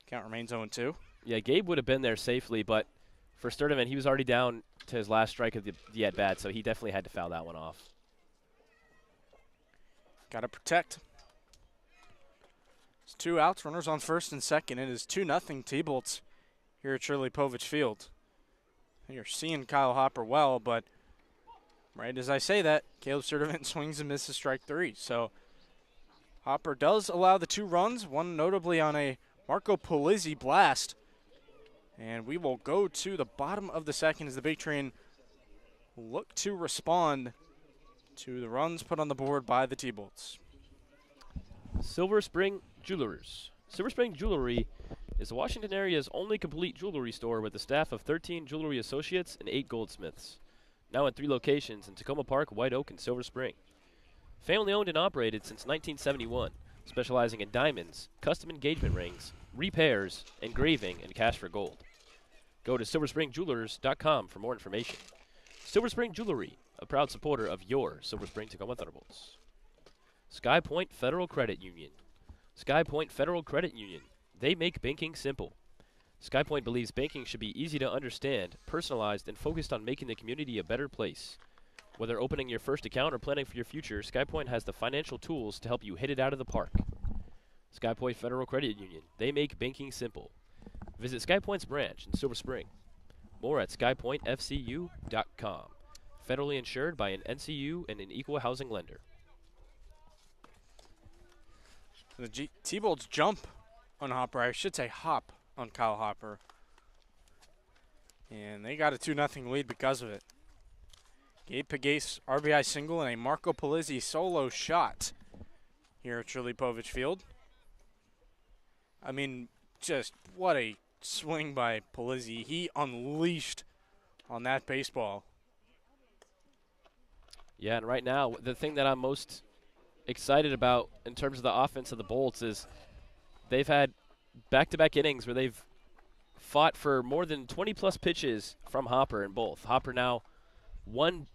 Count remains 0-2. Yeah, Gabe would have been there safely, but for Sturdivant, he was already down to his last strike of the at-bat, so he definitely had to foul that one off. Got to protect. It's 2 outs, runners on first and second. It is 2-0 T-Bolts here at Shirley Povich Field. You're seeing Kyle Hopper well, but right as I say that, Caleb Sturdivant swings and misses strike 3. So Hopper does allow the 2 runs, one notably on a Marco Polizzi blast. And we will go to the bottom of the second as the Big Train look to respond to the runs put on the board by the T-Bolts. Silver Spring Jewelers. Silver Spring Jewelry is the Washington area's only complete jewelry store with a staff of 13 jewelry associates and 8 goldsmiths. Now in 3 locations in Tacoma Park, White Oak, and Silver Spring. Family owned and operated since 1971, specializing in diamonds, custom engagement rings, repairs, engraving, and cash for gold. Go to silverspringjewelers.com for more information. Silver Spring Jewelry, a proud supporter of your Silver Spring Tacoma Thunderbolts. Sky Point Federal Credit Union. SkyPoint Federal Credit Union. They make banking simple. SkyPoint believes banking should be easy to understand, personalized, and focused on making the community a better place. Whether opening your first account or planning for your future, SkyPoint has the financial tools to help you hit it out of the park. SkyPoint Federal Credit Union. They make banking simple. Visit SkyPoint's branch in Silver Spring. More at skypointfcu.com. Federally insured by an NCU and an equal housing lender. The T-Bolts jump on Hopper. I should say hop on Kyle Hopper. And they got a 2-0 lead because of it. Gabe Pagase RBI single and a Marco Polizzi solo shot here at Shirley Povich Field. I mean, just what a swing by Polizzi. He unleashed on that baseball. Yeah, and right now, the thing that I'm most excited about in terms of the offense of the Bolts is they've had back-to-back innings where they've fought for more than 20-plus pitches from Hopper in both. Hopper now one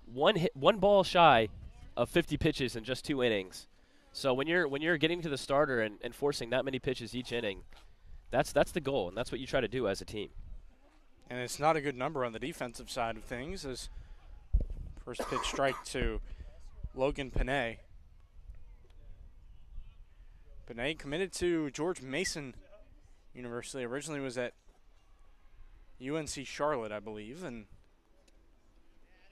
ball shy of 50 pitches in just 2 innings. So when you're getting to the starter and forcing that many pitches each inning, that's the goal, and that's what you try to do as a team. And it's not a good number on the defensive side of things, as first pitch strike to Logan Panay. Panay committed to George Mason University. Originally was at UNC Charlotte, I believe, and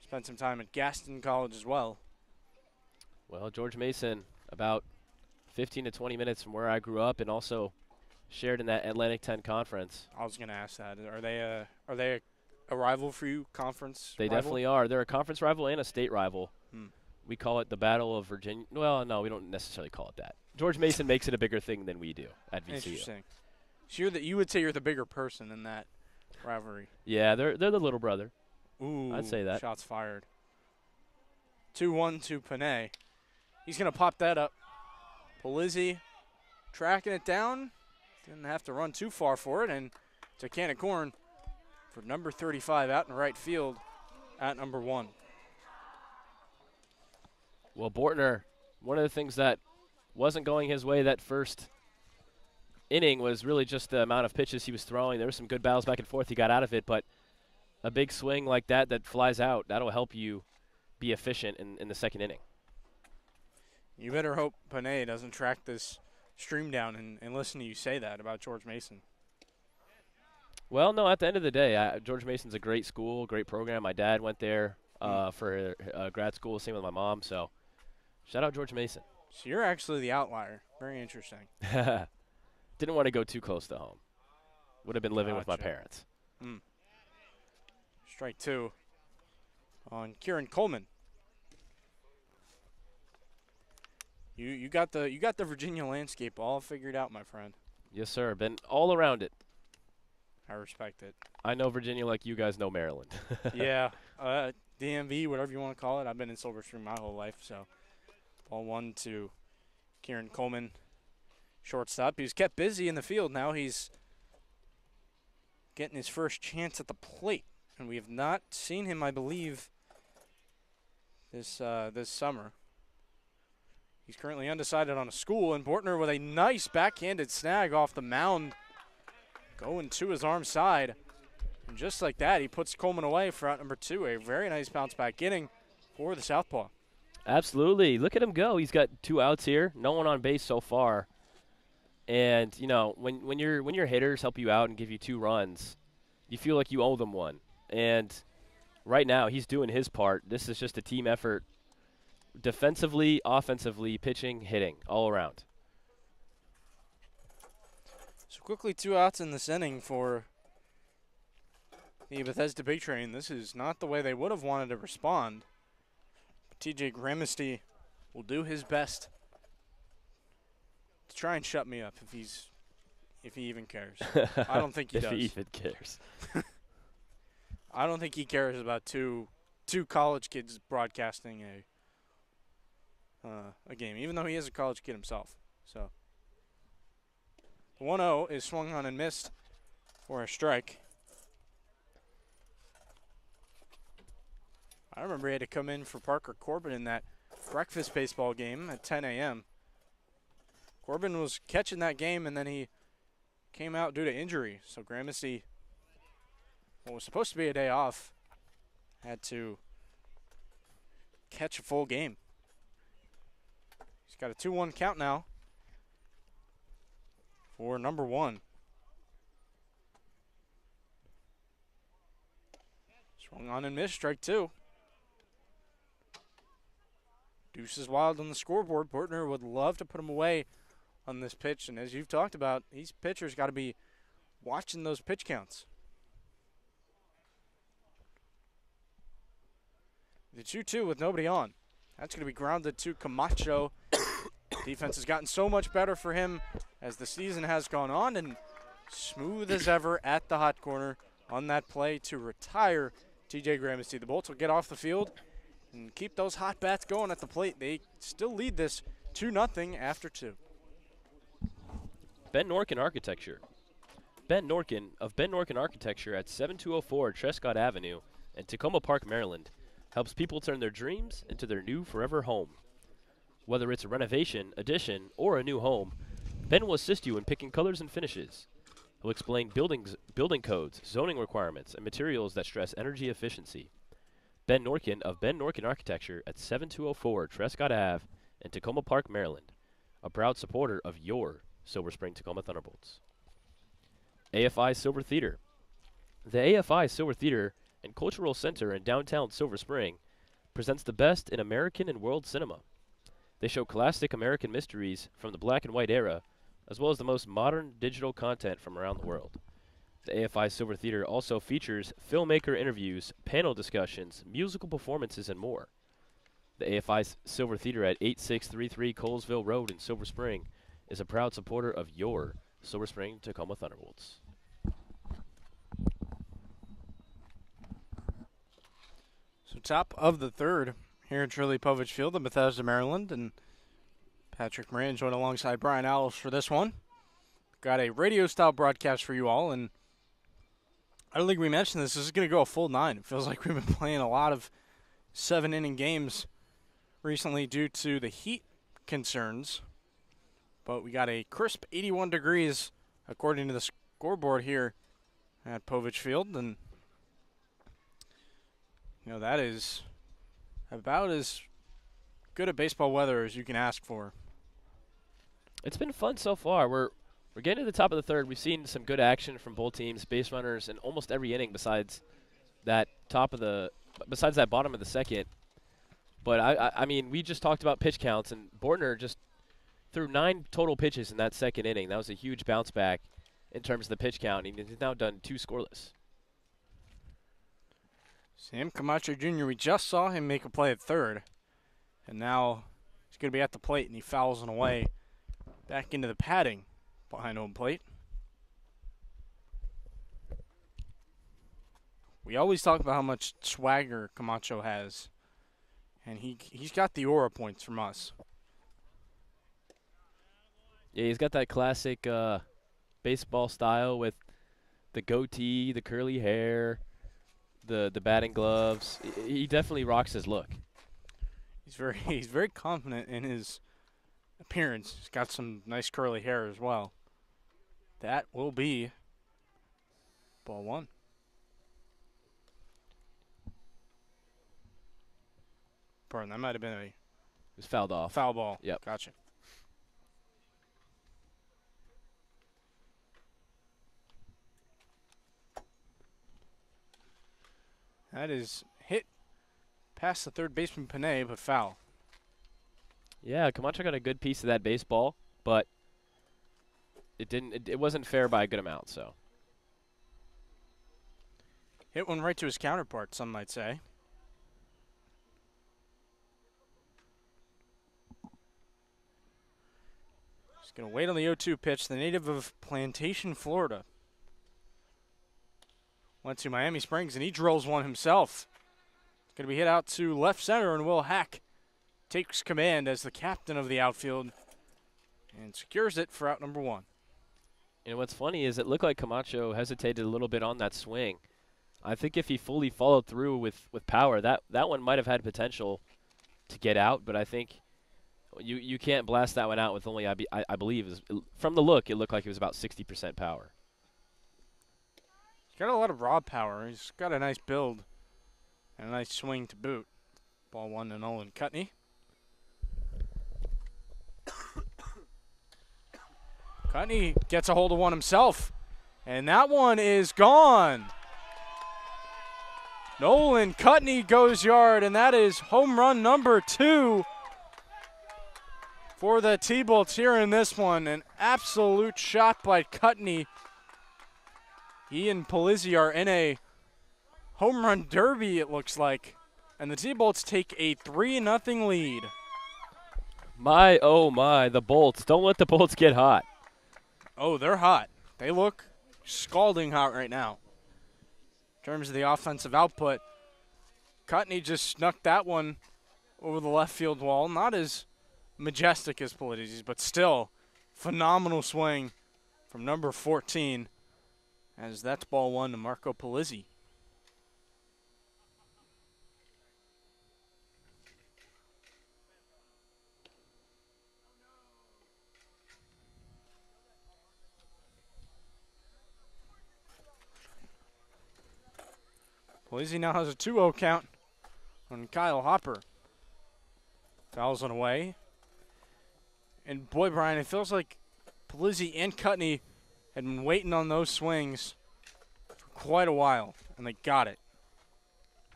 spent some time at Gaston College as well. Well, George Mason, about 15 to 20 minutes from where I grew up, and also shared in that Atlantic 10 conference. I was going to ask that. Are they a rival for you, conference They rival? definitely are. They're a conference rival and a state rival. Hmm. We call it the Battle of Virginia. Well, no, we don't necessarily call it that. George Mason makes it a bigger thing than we do at VCU. Interesting. So you would say you're the bigger person in that rivalry. Yeah, they're the little brother. Ooh, I'd say that. Shots fired. 2-1 to Panay. He's going to pop that up. Polizzi tracking it down. Didn't have to run too far for it. And it's a can of corn for number 35 out in right field at number 1. Well, Bortner, one of the things that wasn't going his way that first inning was really just the amount of pitches he was throwing. There were some good battles back and forth. He got out of it, but a big swing like that flies out, that'll help you be efficient in the second inning. You better hope Panay doesn't track this stream down and listen to you say that about George Mason. Well, no, at the end of the day, George Mason's a great school, great program. My dad went there for grad school, same with my mom, so shout out George Mason. So you're actually the outlier. Very interesting. Didn't want to go too close to home. Would have been living with my Gotcha. parents. Strike 2 on Kieran Coleman. You got the Virginia landscape all figured out, my friend. Yes, sir. Been all around it. I respect it. I know Virginia like you guys know Maryland. Yeah, DMV, whatever you want to call it. I've been in Silver Spring my whole life. So, ball 1 to Kieran Coleman, shortstop. He's kept busy in the field. Now he's getting his first chance at the plate, and we have not seen him, I believe, this summer. He's currently undecided on a school, and Bortner with a nice backhanded snag off the mound, going to his arm side. And just like that, he puts Coleman away for out number 2. A very nice bounce back inning for the southpaw. Absolutely. Look at him go. He's got 2 outs here. No one on base so far. And, you know, when your hitters help you out and give you 2 runs, you feel like you owe them one. And right now he's doing his part. This is just a team effort. Defensively, offensively, pitching, hitting, all around. So quickly 2 outs in this inning for the Bethesda Big Train. This is not the way they would have wanted to respond. But TJ Gramesty will do his best to try and shut me up if he even cares. I don't think he does. If he even cares. I don't think he cares about two college kids broadcasting a game, even though he is a college kid himself. So the 1-0 is swung on and missed for a strike. I remember he had to come in for Parker Corbin in that breakfast baseball game at 10 a.m. Corbin was catching that game, and then he came out due to injury. So Gramercy, what was supposed to be a day off, had to catch a full game. He's got a 2-1 count now for number 1. Swung on and missed, strike 2. Deuce is wild on the scoreboard. Bortner would love to put him away on this pitch, and as you've talked about, these pitchers got to be watching those pitch counts. The 2-2 with nobody on. That's going to be grounded to Camacho. Defense has gotten so much better for him as the season has gone on, and smooth as ever at the hot corner on that play to retire TJ Gramercy. The Bolts will get off the field and keep those hot bats going at the plate. They still lead this 2-0 after 2. Ben Norkin Architecture. Ben Norkin of Ben Norkin Architecture at 7204 Trescott Avenue in Tacoma Park, Maryland, helps people turn their dreams into their new forever home. Whether it's a renovation, addition, or a new home, Ben will assist you in picking colors and finishes. He'll explain building codes, zoning requirements, and materials that stress energy efficiency. Ben Norkin of Ben Norkin Architecture at 7204 Trescott Ave in Tacoma Park, Maryland, a proud supporter of your Silver Spring Tacoma Thunderbolts. AFI Silver Theater. The AFI Silver Theater and Cultural Center in downtown Silver Spring presents the best in American and world cinema. They show classic American mysteries from the black and white era, as well as the most modern digital content from around the world. The AFI Silver Theater also features filmmaker interviews, panel discussions, musical performances, and more. The AFI Silver Theater at 8633 Colesville Road in Silver Spring is a proud supporter of your Silver Spring Tacoma Thunderbolts. So top of the third here at Shirley Povich Field in Bethesda, Maryland, and Patrick Moran joined alongside Brian Alves for this one. Got a radio-style broadcast for you all, and I don't think we mentioned this. This is going to go a full 9. It feels like we've been playing a lot of 7-inning games recently due to the heat concerns, but we got a crisp 81 degrees according to the scoreboard here at Povich Field, and you know that is about as good a baseball weather as you can ask for. It's been fun so far. We're getting to the top of the third. We've seen some good action from both teams, base runners in almost every inning besides that bottom of the second. But I mean, we just talked about pitch counts, and Bortner just threw 9 total pitches in that second inning. That was a huge bounce back in terms of the pitch count. He's now done 2 scoreless. Sam Camacho Jr., we just saw him make a play at third, and now he's going to be at the plate, and he fouls it away back into the padding behind home plate. We always talk about how much swagger Camacho has, and he's got the aura points from us. Yeah, he's got that classic baseball style with the goatee, the curly hair, the batting gloves. He definitely rocks his look. He's very confident in his appearance. He's got some nice curly hair as well. That will be ball 1. Pardon, that might have been It was fouled off. foul ball. Yep. Gotcha. That is hit past the third baseman Panay, but foul. Yeah, Camacho got a good piece of that baseball, but it wasn't fair by a good amount, so. Hit one right to his counterpart, some might say. He's going to wait on the 0-2 pitch, the native of Plantation, Florida. Went to Miami Springs, and he drills one himself. It's going to be hit out to left center, and Will Hack takes command as the captain of the outfield and secures it for out number 1. And what's funny is it looked like Camacho hesitated a little bit on that swing. I think if he fully followed through with power, that one might have had potential to get out, but I think You can't blast that one out with only, I believe, from the look, it looked like it was about 60% power. He's got a lot of raw power. He's got a nice build and a nice swing to boot. Ball 1 to Nolan Cutney. Cutney gets a hold of one himself, and that one is gone. Nolan Cutney goes yard, and that is home run number 2 for the T-Bolts here in this one. An absolute shot by Cutney. He and Polizzi are in a home run derby, it looks like. And the T-Bolts take a 3-0 lead. My, oh my, the Bolts. Don't let the Bolts get hot. Oh, they're hot. They look scalding hot right now. In terms of the offensive output, Cutney just snuck that one over the left field wall. Not as majestic as Polizzi's, but still phenomenal swing from number 14, as that's ball 1 to Marco Polizzi. Polizzi now has a 2-0 count on Kyle Hopper. Fouls it away. And boy, Brian, it feels like Polizzi and Cutney had been waiting on those swings for quite a while, and they got it.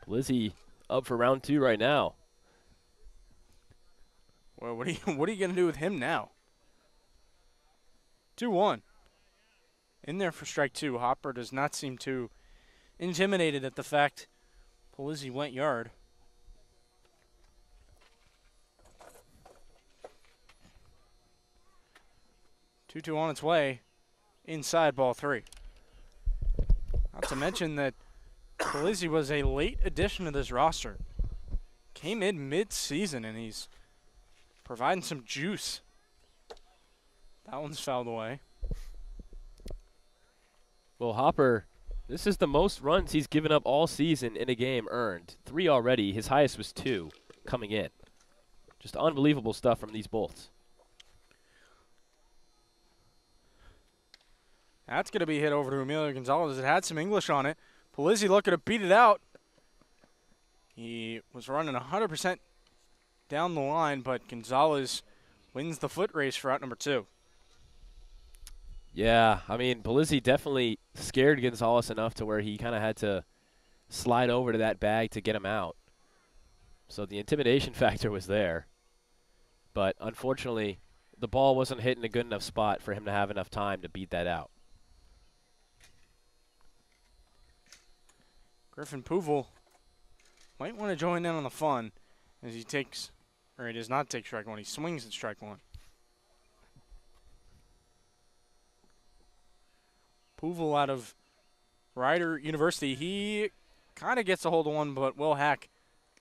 Polizzi up for round 2 right now. Well, what are you going to do with him now? 2-1. In there for strike 2. Hopper does not seem too intimidated at the fact Polizzi went yard. Two on its way inside ball 3. Not to mention that Polizzi was a late addition to this roster. Came in mid-season and he's providing some juice. That one's fouled away. Well, Hopper, this is the most runs he's given up all season in a game earned. 3 already. His highest was 2 coming in. Just unbelievable stuff from these Bolts. That's going to be hit over to Emilio Gonzalez. It had some English on it. Polizzi looking to beat it out. He was running 100% down the line, but Gonzalez wins the foot race for out number 2. Yeah, I mean, Polizzi definitely scared Gonzalez enough to where he kind of had to slide over to that bag to get him out. So the intimidation factor was there. But unfortunately, the ball wasn't hitting a good enough spot for him to have enough time to beat that out. Griffin Pouvel might want to join in on the fun as he takes, or he does not take strike 1. He swings at strike 1. Pouvel out of Rider University. He kind of gets a hold of one, but Will Hack,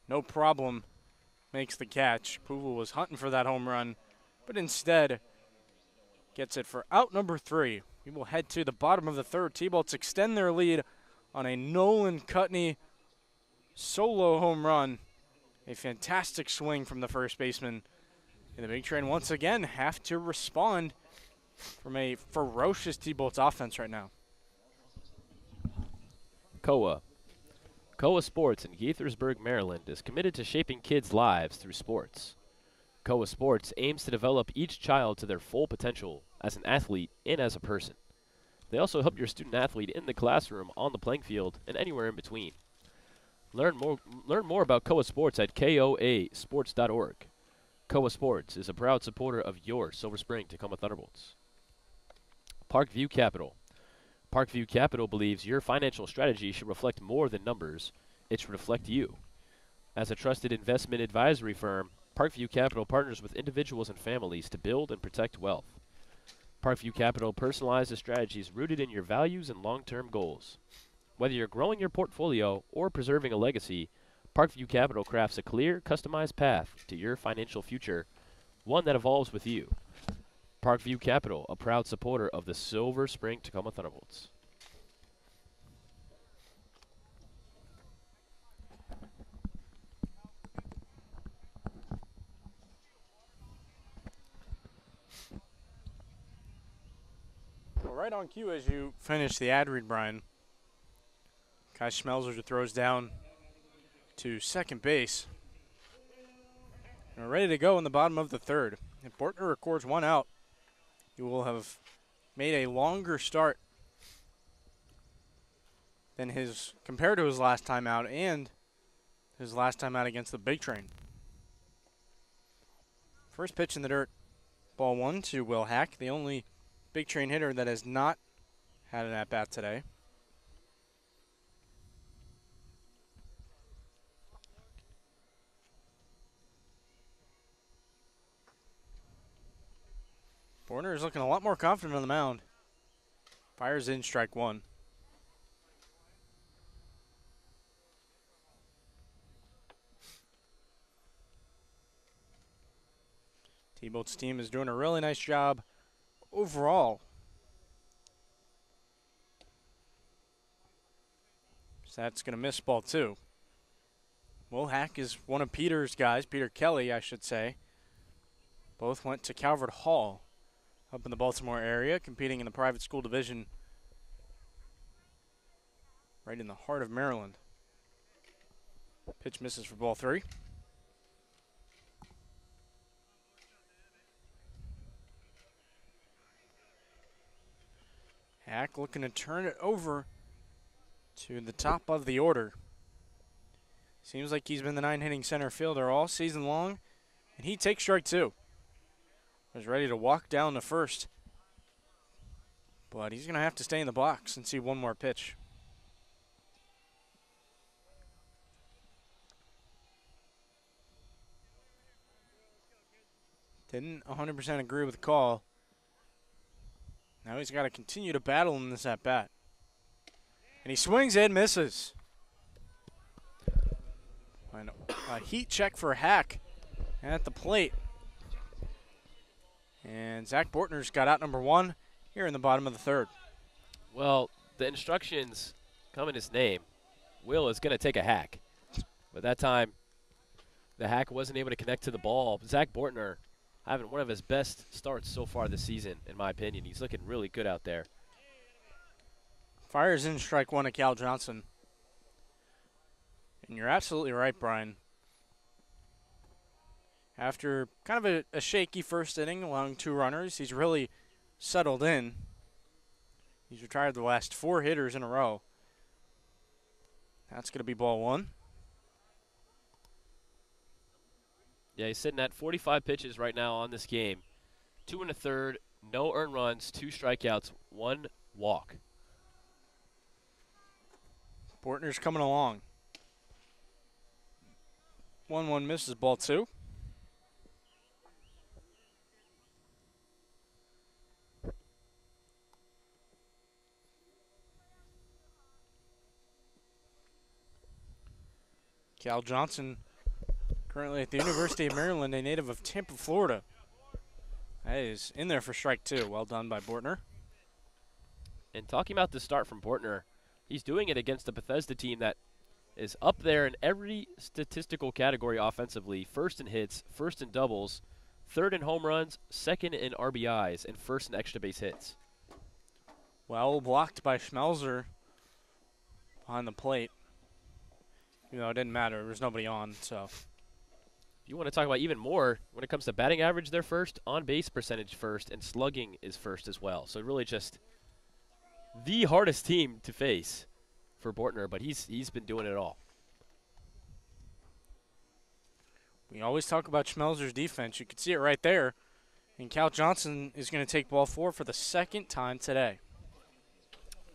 no problem, makes the catch. Pouvel was hunting for that home run, but instead gets it for out number 3. We will head to the bottom of the 3rd. T-Bolts extend their lead on a Nolan Cutney solo home run. A fantastic swing from the first baseman. And the Big Train once again have to respond from a ferocious T-Bolts offense right now. Koa. Koa Sports in Gaithersburg, Maryland is committed to shaping kids' lives through sports. Koa Sports aims to develop each child to their full potential as an athlete and as a person. They also help your student athlete in the classroom, on the playing field, and anywhere in between. Learn more about Koa Sports at koasports.org. Koa Sports is a proud supporter of your Silver Spring Tacoma Thunderbolts. Parkview Capital. Parkview Capital believes your financial strategy should reflect more than numbers. It should reflect you. As a trusted investment advisory firm, Parkview Capital partners with individuals and families to build and protect wealth. Parkview Capital personalizes strategies rooted in your values and long-term goals. Whether you're growing your portfolio or preserving a legacy, Parkview Capital crafts a clear, customized path to your financial future, one that evolves with you. Parkview Capital, a proud supporter of the Silver Spring Tacoma Thunderbolts. right on cue as you finish the ad read, Brian. Kai Schmelzer throws down to second base. And we're ready to go in the bottom of the third. If Bortner records one out, he will have made a longer start than compared to his last time out and his last time out against the Big Train. First pitch in the dirt, ball one to Will Hack, the only Big Train hitter that has not had an at-bat today. Bortner is looking a lot more confident on the mound. Fires in strike one. T-Bolt's team is doing a really nice job overall. So that's going to miss ball two. Will Hack is one of Peter's guys, Peter Kelly, I should say. Both went to Calvert Hall up in the Baltimore area, competing in the private school division right in the heart of Maryland. Pitch misses for ball three. Hack looking to turn it over to the top of the order. Seems like he's been the 9-hitting center fielder all season long, and he takes strike two. Was ready to walk down to first, but he's going to have to stay in the box and see one more pitch. Didn't 100% agree with the call. Now he's got to continue to battle in this at-bat. And he swings and misses. And a heat check for Hack at the plate. And Zach Bortner's got out number one here in the bottom of the third. Well, the instructions come in his name. Will is going to take a hack. But that time, the hack wasn't able to connect to the ball. Zach Bortner having one of his best starts so far this season, in my opinion. He's looking really good out there. Fires in strike one to Cal Johnson. And you're absolutely right, Brian. After kind of a shaky first inning, allowing two runners, he's really settled in. He's retired the last four hitters in a row. That's going to be ball one. Yeah, he's sitting at 45 pitches right now on this game. 2 1/3, no earned runs, 2 strikeouts, 1 walk. Bortner's coming along. 1-1 misses ball two. Cal Johnson, currently at the University of Maryland, a native of Tampa, Florida. That is in there for strike two. Well done by Bortner. And talking about the start from Bortner, he's doing it against a Bethesda team that is up there in every statistical category offensively. First in hits, first in doubles, third in home runs, second in RBIs, and first in extra base hits. Well blocked by Schmelzer behind the plate. You know, it didn't matter. There was nobody on, so. If you want to talk about even more, when it comes to batting average, they're first, on-base percentage first, and slugging is first as well. So really just the hardest team to face for Bortner, but he's been doing it all. We always talk about Schmelzer's defense. You can see it right there. And Cal Johnson is going to take ball four for the second time today.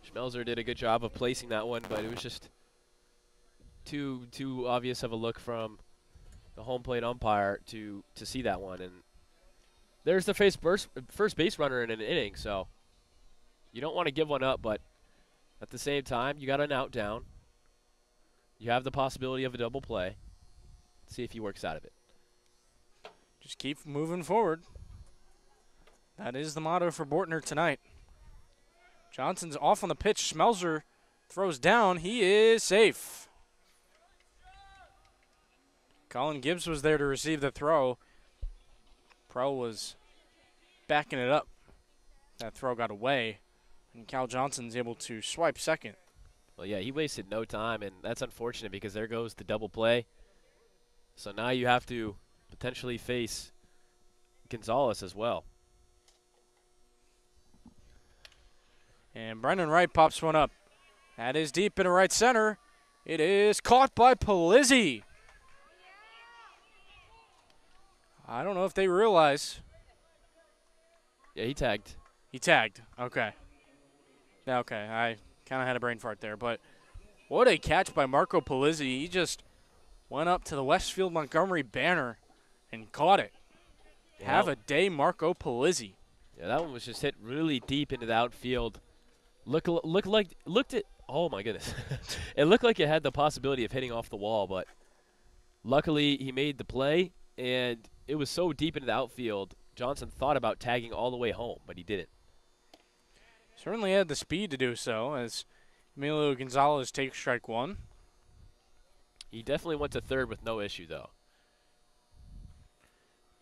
Schmelzer did a good job of placing that one, but it was just too obvious of a look from the home plate umpire to see that one. And there's the first base runner in an inning, so you don't want to give one up, but at the same time, you got an out down. You have the possibility of a double play. See if he works out of it. Just keep moving forward. That is the motto for Bortner tonight. Johnson's off on the pitch. Schmelzer throws down. He is safe. Colin Gibbs was there to receive the throw. Pro was backing it up. That throw got away And Cal Johnson's able to swipe second. Well, yeah, he wasted no time, and that's unfortunate because there goes the double play. So now you have to potentially face Gonzalez as well. And Brendan Wright pops one up. That is deep into right center. It is caught by Palizzi. I don't know if they realize. Yeah, he tagged. He tagged. Okay. Yeah, okay. I kind of had a brain fart there. But what a catch by Marco Palizzi. He just went up to the Westfield Montgomery banner and caught it. Yeah. Have a day, Marco Palizzi. Yeah, that one was just hit really deep into the outfield. Looked at. Oh my goodness, it looked like it had the possibility of hitting off the wall, but luckily he made the play, and it was so deep into the outfield. Johnson thought about tagging all the way home, but he didn't. Certainly had the speed to do so as Emilio Gonzalez takes strike one. He definitely went to third with no issue, though.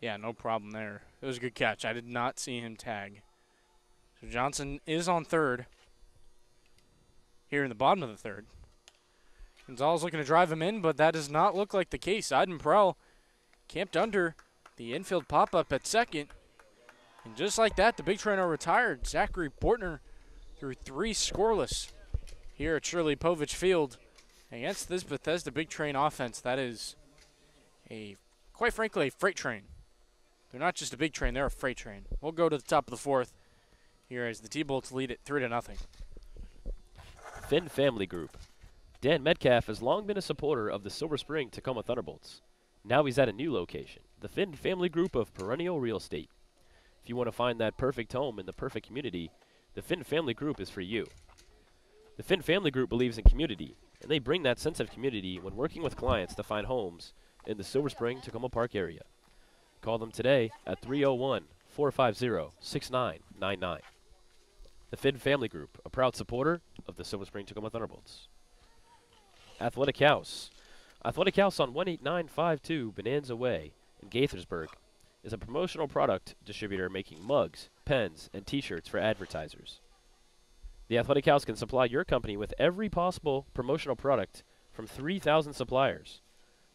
Yeah, no problem there. It was a good catch. I did not see him tag. So Johnson is on third here in the bottom of the third. Gonzalez looking to drive him in, but that does not look like the case. Iden Prell camped under the infield pop-up at second. And just like that, the big trainer retired. Zachary Bortner threw 3 scoreless here at Shirley Povich Field against this Bethesda big train offense. That is quite frankly, a freight train. They're not just a big train, they're a freight train. We'll go to the top of the fourth here as the T-Bolts lead it 3-0. Finn Family Group. Dan Metcalf has long been a supporter of the Silver Spring Tacoma Thunderbolts. Now he's at a new location, the Finn Family Group of Perennial Real Estate. If you want to find that perfect home in the perfect community, the Finn Family Group is for you. The Finn Family Group believes in community, and they bring that sense of community when working with clients to find homes in the Silver Spring Tacoma Park area. Call them today at 301-450-6999. The Finn Family Group, a proud supporter of the Silver Spring Tacoma Thunderbolts. Athletic House. Athletic House on 18952 Bonanza Way in Gaithersburg is a promotional product distributor making mugs, pens, and T-shirts for advertisers. The Athletic House can supply your company with every possible promotional product from 3,000 suppliers.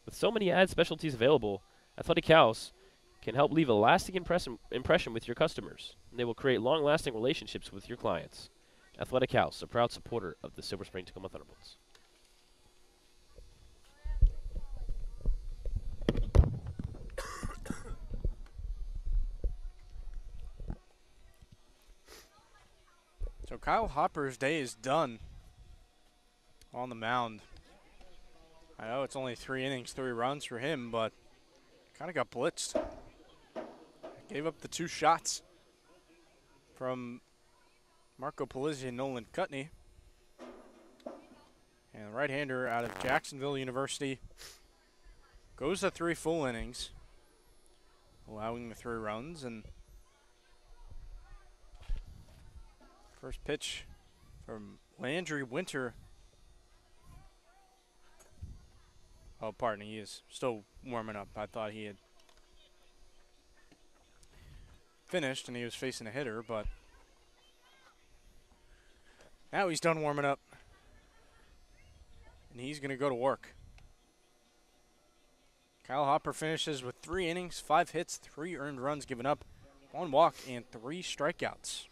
With so many ad specialties available, Athletic House can help leave a lasting impression with your customers, and they will create long-lasting relationships with your clients. Athletic House, a proud supporter of the Silver Spring Tacoma Thunderbolts. So Kyle Hopper's day is done on the mound. I know it's only 3 innings, 3 runs for him, but kind of got blitzed. Gave up the 2 shots from Marco Palizzi and Nolan Cutney. And the right-hander out of Jacksonville University goes to 3 full innings, allowing the 3 runs. And first pitch from Landry Winter. Oh, pardon, he is still warming up. I thought he had finished and he was facing a hitter, but now he's done warming up and he's going to go to work. Kyle Hopper finishes with 3 innings, 5 hits, 3 earned runs given up, 1 walk, and 3 strikeouts.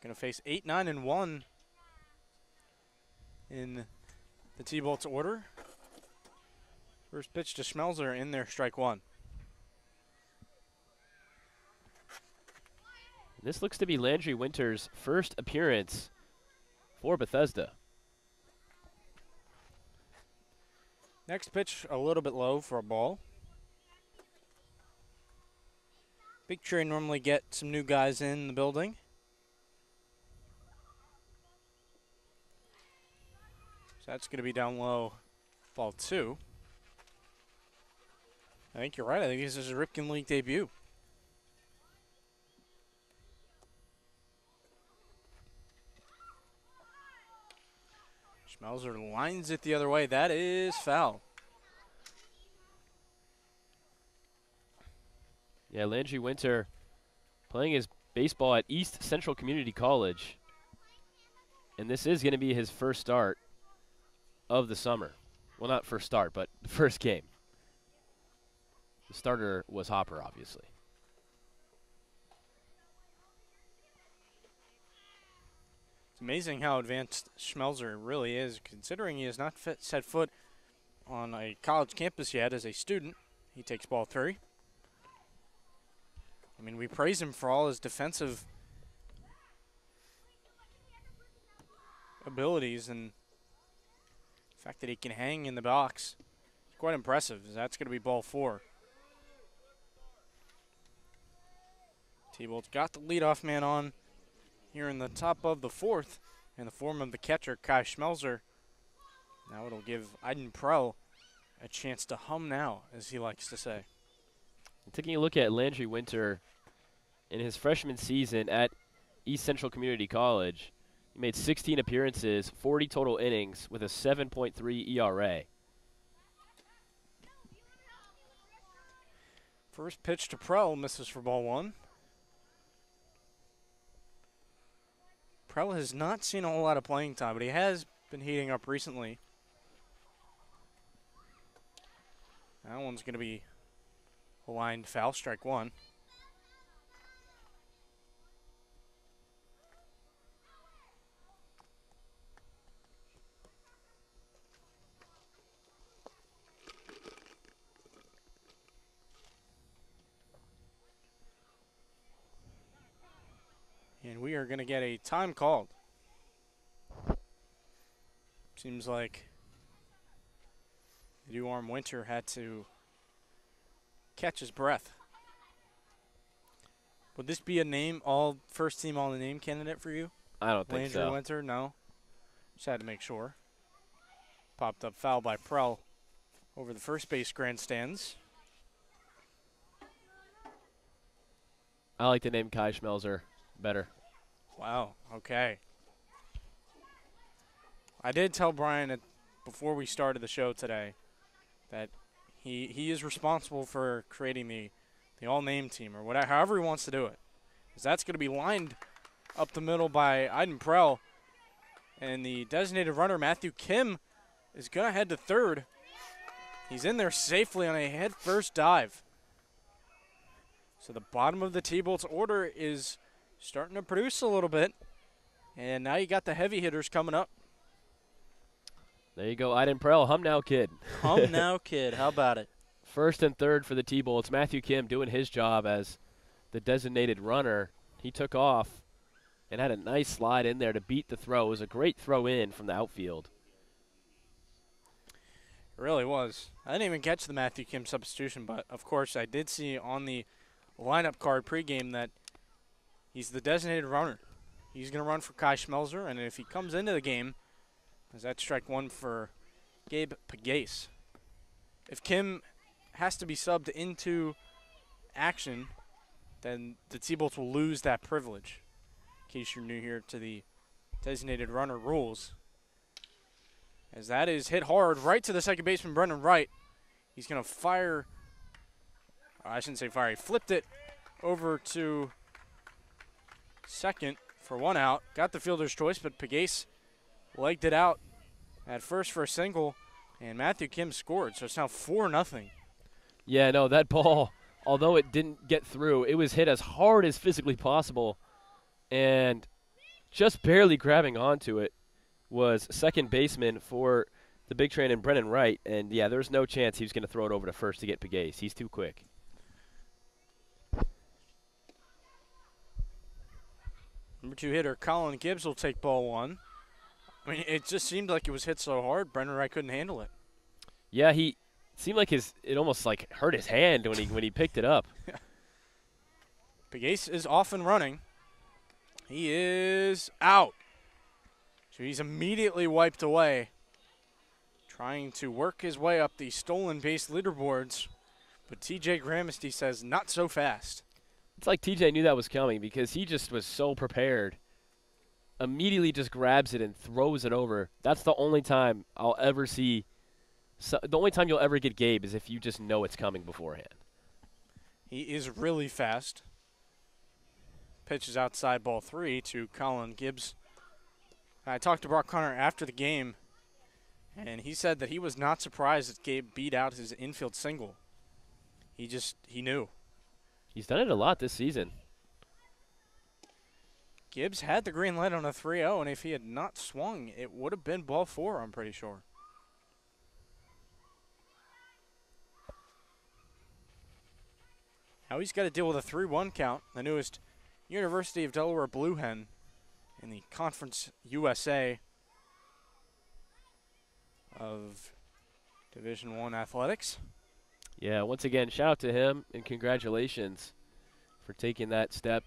Going to face 8, 9, and 1 in the T-Bolts order. First pitch to Schmelzer in there, strike 1. This looks to be Landry Winter's first appearance for Bethesda. Next pitch, a little bit low for a ball. Big Tree normally get some new guys in the building. So that's going to be down low, ball 2. I think you're right. I think this is a Ripken League debut. Schmelzer lines it the other way. That is foul. Yeah, Landry Winter playing his baseball at East Central Community College. And this is going to be his first start of the summer. Well, not first start, but the first game. The starter was Hopper, obviously. It's amazing how advanced Schmelzer really is, considering he has not set foot on a college campus yet as a student. He takes ball 3. I mean, we praise him for all his defensive abilities, and the fact that he can hang in the box is quite impressive. That's going to be ball 4. T-Bolt's got the leadoff man on here in the top of the 4th in the form of the catcher, Kai Schmelzer. Now it'll give Aiden Pro a chance to hum now, as he likes to say. Taking a look at Landry Winter in his freshman season at East Central Community College, he made 16 appearances, 40 total innings with a 7.3 ERA. First pitch to Prell, misses for ball 1. Prell has not seen a whole lot of playing time, but he has been heating up recently. That one's going to be a lined foul, strike 1. And we are going to get a time called. Seems like the arm Winter had to catch his breath. Would this be a name, all first team all the name candidate for you? I don't think Landry so. Winter, no. Just had to make sure. Popped up foul by Prell over the first base grandstands. I like the name Kai Schmelzer better. Wow, okay. I did tell Brian before we started the show today that he is responsible for creating the all-name team, or whatever, however he wants to do it. Because that's going to be lined up the middle by Aiden Prell. And the designated runner, Matthew Kim, is going to head to third. He's in there safely on a head-first dive. So the bottom of the T-Bolts order is starting to produce a little bit. And now you got the heavy hitters coming up. There you go, Aiden Prell, hum now, kid. Hum now, kid. How about it? First and third for the T-Bolts. Matthew Kim doing his job as the designated runner. He took off and had a nice slide in there to beat the throw. It was a great throw in from the outfield. It really was. I didn't even catch the Matthew Kim substitution, but of course I did see on the lineup card pregame that he's the designated runner. He's going to run for Kai Schmelzer, and if he comes into the game, as that strike 1 for Gabe Pagase. If Kim has to be subbed into action, then the T-Bolts will lose that privilege. In case you're new here to the designated runner rules. As that is hit hard right to the second baseman, Brendan Wright. He's going to fire, I shouldn't say fire, he flipped it over to second for 1 out. Got the fielder's choice, but Pagase legged it out at first for a single, and Matthew Kim scored, so it's now 4-0. Yeah, no, that ball, although it didn't get through, it was hit as hard as physically possible, and just barely grabbing onto it was second baseman for the Big Train and Brennan Wright, and yeah, there's no chance he was going to throw it over to first to get Pagase. He's too quick. Number 2 hitter Colin Gibbs will take ball 1. I mean, it just seemed like it was hit so hard, Brendan Wright couldn't handle it. Yeah, it seemed like it almost like hurt his hand when he picked it up. Pagase is off and running. He is out. So he's immediately wiped away, trying to work his way up the stolen base leaderboards. But TJ Gramesty says not so fast. It's like TJ knew that was coming because he just was so prepared. Immediately just grabs it and throws it over. That's the only time I'll ever see. The only time you'll ever get Gabe is if you just know it's coming beforehand. He is really fast. Pitches outside ball 3 to Colin Gibbs. I talked to Brock Connor after the game, and he said that he was not surprised that Gabe beat out his infield single. He knew. He's done it a lot this season. Gibbs had the green light on a 3-0, and if he had not swung, it would have been ball 4, I'm pretty sure. Now he's got to deal with a 3-1 count, the newest University of Delaware Blue Hen in the Conference USA of Division I Athletics. Yeah, once again, shout out to him and congratulations for taking that step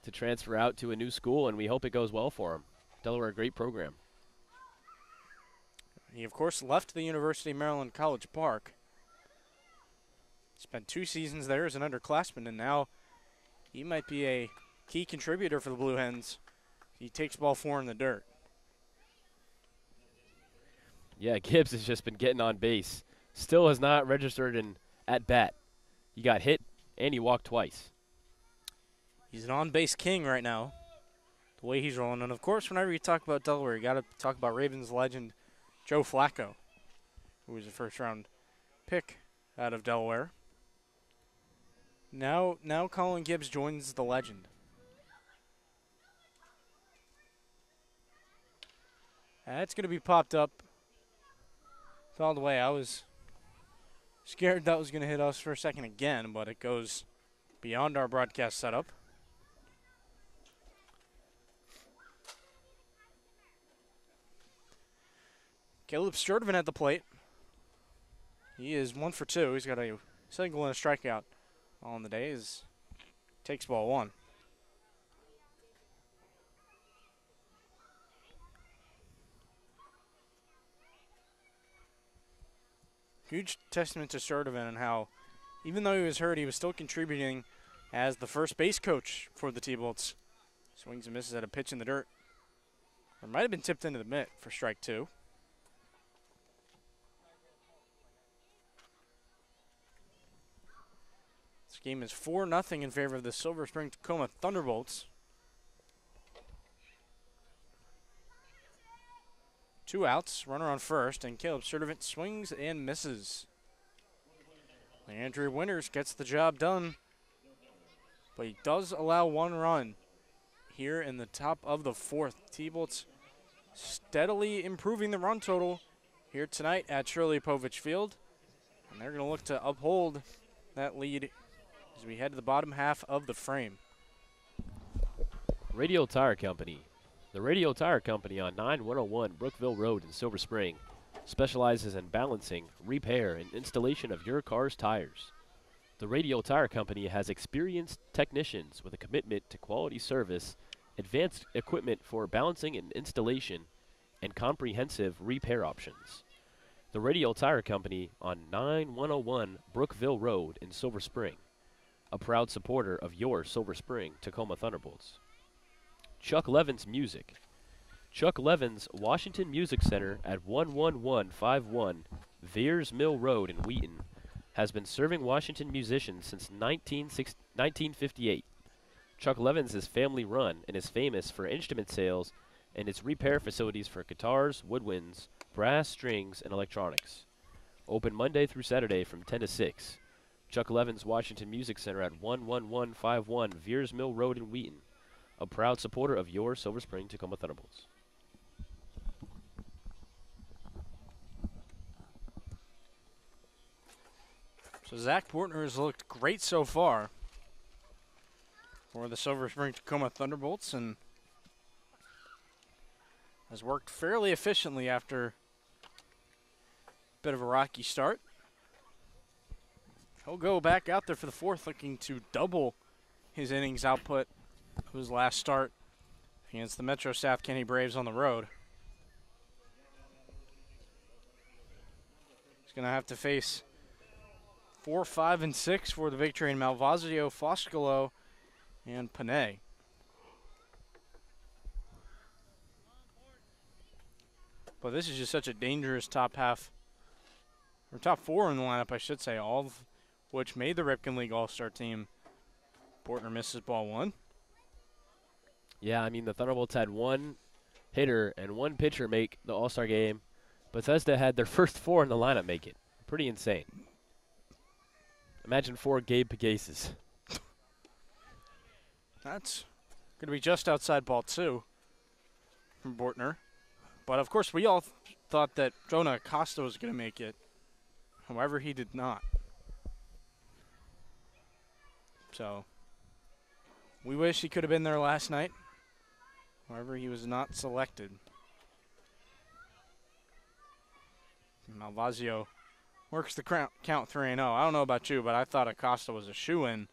to transfer out to a new school, and we hope it goes well for him. Delaware, a great program. He, of course, left the University of Maryland College Park. Spent 2 seasons there as an underclassman, and now he might be a key contributor for the Blue Hens. He takes ball 4 in the dirt. Yeah, Gibbs has just been getting on base. Still has not registered an at-bat. He got hit, and he walked twice. He's an on-base king right now, the way he's rolling. And, of course, whenever you talk about Delaware, you got to talk about Ravens legend Joe Flacco, who was a first-round pick out of Delaware. Now Colin Gibbs joins the legend. That's going to be popped up. Fouled away. I was scared that was going to hit us for a second again, but it goes beyond our broadcast setup. Caleb Sturdivant at the plate. He is 1 for 2. He's got a single and a strikeout on the day. Takes ball 1. Huge testament to Sturdivant and how, even though he was hurt, he was still contributing as the first base coach for the T-Bolts. Swings and misses at a pitch in the dirt. Or might have been tipped into the mitt for strike 2. This game is 4-0 in favor of the Silver Spring Tacoma Thunderbolts. 2 outs, runner on first, and Caleb Sturdivant swings and misses. Andrew Winters gets the job done, but he does allow 1 run here in the top of the 4th. T-Bolts steadily improving the run total here tonight at Shirley Povich Field, and they're going to look to uphold that lead as we head to the bottom half of the frame. Radial Tire Company. The Radial Tire Company on 9101 Brookville Road in Silver Spring specializes in balancing, repair, and installation of your car's tires. The Radial Tire Company has experienced technicians with a commitment to quality service, advanced equipment for balancing and installation, and comprehensive repair options. The Radial Tire Company on 9101 Brookville Road in Silver Spring, a proud supporter of your Silver Spring Tacoma Thunderbolts. Chuck Levin's Music. Chuck Levin's Washington Music Center at 11151 Veers Mill Road in Wheaton has been serving Washington musicians since 1958. Chuck Levin's is family run and is famous for instrument sales and its repair facilities for guitars, woodwinds, brass, strings, and electronics. Open Monday through Saturday from 10 to 6. Chuck Levin's Washington Music Center at 11151 Veers Mill Road in Wheaton, a proud supporter of your Silver Spring Tacoma Thunderbolts. So Zach Portner has looked great so far for the Silver Spring Tacoma Thunderbolts and has worked fairly efficiently after a bit of a rocky start. He'll go back out there for the 4th, looking to double his innings output of his last start against the Metro South County Braves on the road. He's going to have to face 4, 5, and 6 for the victory in Malvasio, Foscolo, and Panay. But this is just such a dangerous top half, or top 4 in the lineup, I should say. All of which made the Ripken League All-Star team. Bortner misses ball 1. Yeah, I mean, the Thunderbolts had one hitter and one pitcher make the All-Star game. Bethesda had their first 4 in the lineup make it. Pretty insane. Imagine 4 Gabe Pegases. That's going to be just outside ball 2 from Bortner. But, of course, we all thought that Jonah Acosta was going to make it. However, he did not. So, we wish he could have been there last night. However, he was not selected. Malvazio works the count 3-0. I don't know about you, but I thought Acosta was a shoo-in.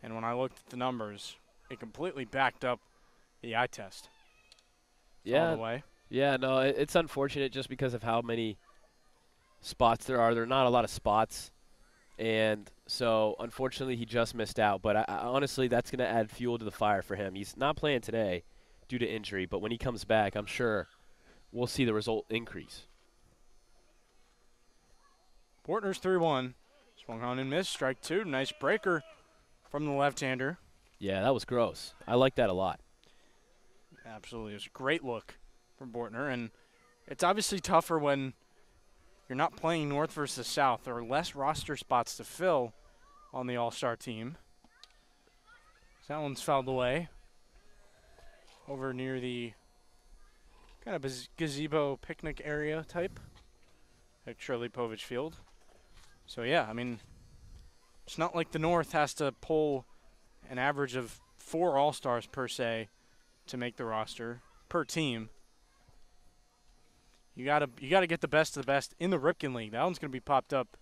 And when I looked at the numbers, it completely backed up the eye test. Yeah. All the way. Yeah, no, it's unfortunate just because of how many spots there are. There are not a lot of spots. And so, unfortunately, he just missed out. But I honestly, that's going to add fuel to the fire for him. He's not playing today due to injury, but when he comes back, I'm sure we'll see the result increase. Bortner's 3-1. Swung on and missed. Strike 2. Nice breaker from the left-hander. Yeah, that was gross. I like that a lot. Absolutely. It was a great look from Bortner. And it's obviously tougher when you're not playing North versus South. There are less roster spots to fill on the All-Star team. So that one's fouled away. Over near the kind of gazebo picnic area type at Shirley Povich Field. So, yeah, I mean, it's not like the North has to pull an average of 4 All-Stars per se to make the roster per team. You gotta get the best of the best in the Ripken League. That one's gonna be popped up.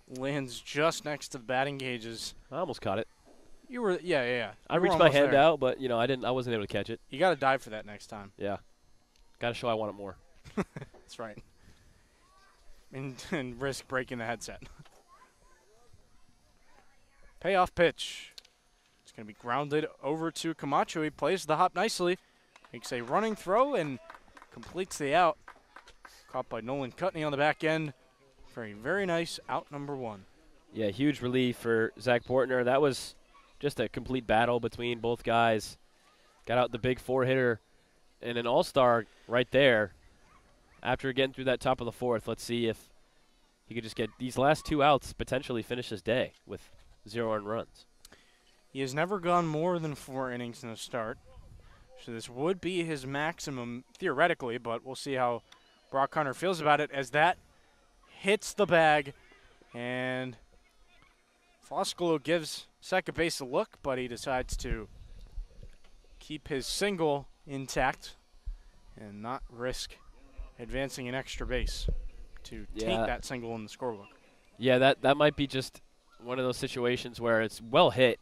Lands just next to the batting cages. I almost caught it. You were, yeah. I You were reached my almost hand there. out, but I wasn't able to catch it. You gotta dive for that next time. Yeah, got to show I want it more. That's right. And risk breaking the headset. Payoff pitch. It's going to be grounded over to Camacho. He plays the hop nicely. Makes a running throw and completes the out. Caught by Nolan Cutney on the back end for a very nice out number 1. Yeah, huge relief for Zach Bortner. That was just a complete battle between both guys. Got out the big 4-hitter and an all-star right there. After getting through that top of the 4th, let's see if he could just get these last 2 outs, potentially finish his day with 0 earned runs. He has never gone more than 4 innings in a start. So this would be his maximum theoretically, but we'll see how Brock Hunter feels about it as that hits the bag. And Foscolo gives second base a look, but he decides to keep his single intact and not risk advancing an extra base to take that single in the scorebook. Yeah, that might be just one of those situations where it's well hit,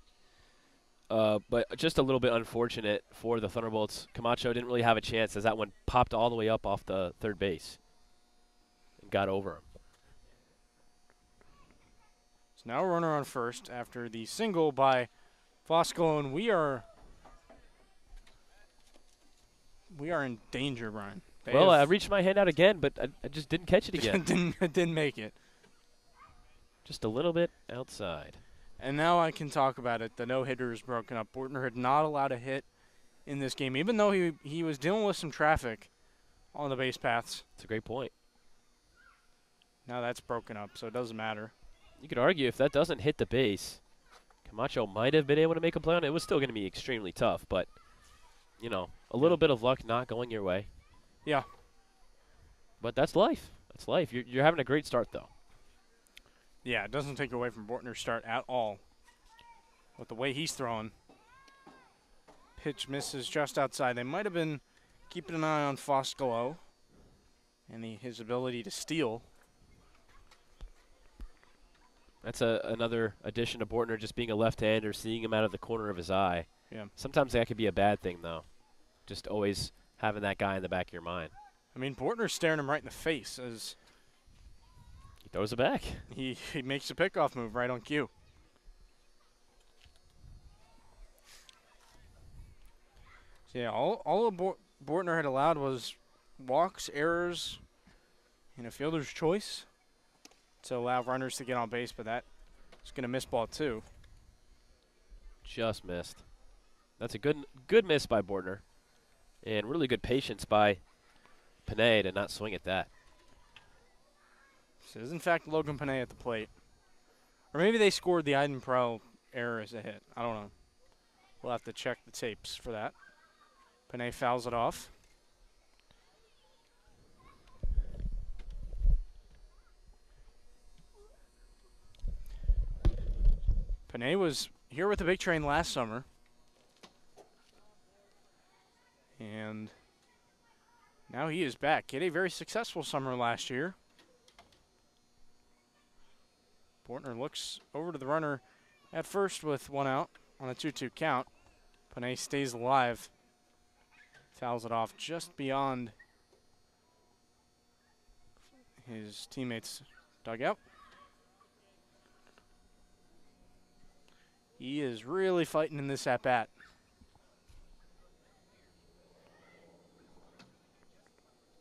but just a little bit unfortunate for the Thunderbolts. Camacho didn't really have a chance as that one popped all the way up off the third base and got over him. So now a runner on first after the single by Foscolo, and we are in danger, Brian. Well, I reached my hand out again, but I just didn't catch it again. didn't make it. Just a little bit outside. And now I can talk about it. The no-hitter is broken up. Bortner had not allowed a hit in this game, even though he was dealing with some traffic on the base paths. That's a great point. Now that's broken up, so it doesn't matter. You could argue if that doesn't hit the base, Camacho might have been able to make a play on it. It was still going to be extremely tough, but, a little bit of luck not going your way. Yeah. But that's life. That's life. You're having a great start, though. Yeah, it doesn't take away from Bortner's start at all. With the way he's throwing. Pitch misses just outside. They might have been keeping an eye on Foscolo and his ability to steal. That's another addition to Bortner, just being a left-hander, seeing him out of the corner of his eye. Yeah. Sometimes that could be a bad thing, though. Just always having that guy in the back of your mind. I mean, Bortner's staring him right in the face as He throws it back. he makes a pickoff move right on cue. So yeah, all Bortner had allowed was walks, errors, and a fielder's choice. to allow runners to get on base, but that is going to miss ball 2. Just missed. That's a good miss by Bortner. And really good patience by Panay to not swing at that. So it is, in fact, Logan Panay at the plate. Or maybe they scored the Iden Pro error as a hit. I don't know. We'll have to check the tapes for that. Panay fouls it off. Panay was here with the big train last summer. And now he is back. He had a very successful summer last year. Bortner looks over to the runner at first with 1 out on a 2-2 count. Panay stays alive. Fouls it off just beyond his teammates' dugout. He is really fighting in this at-bat.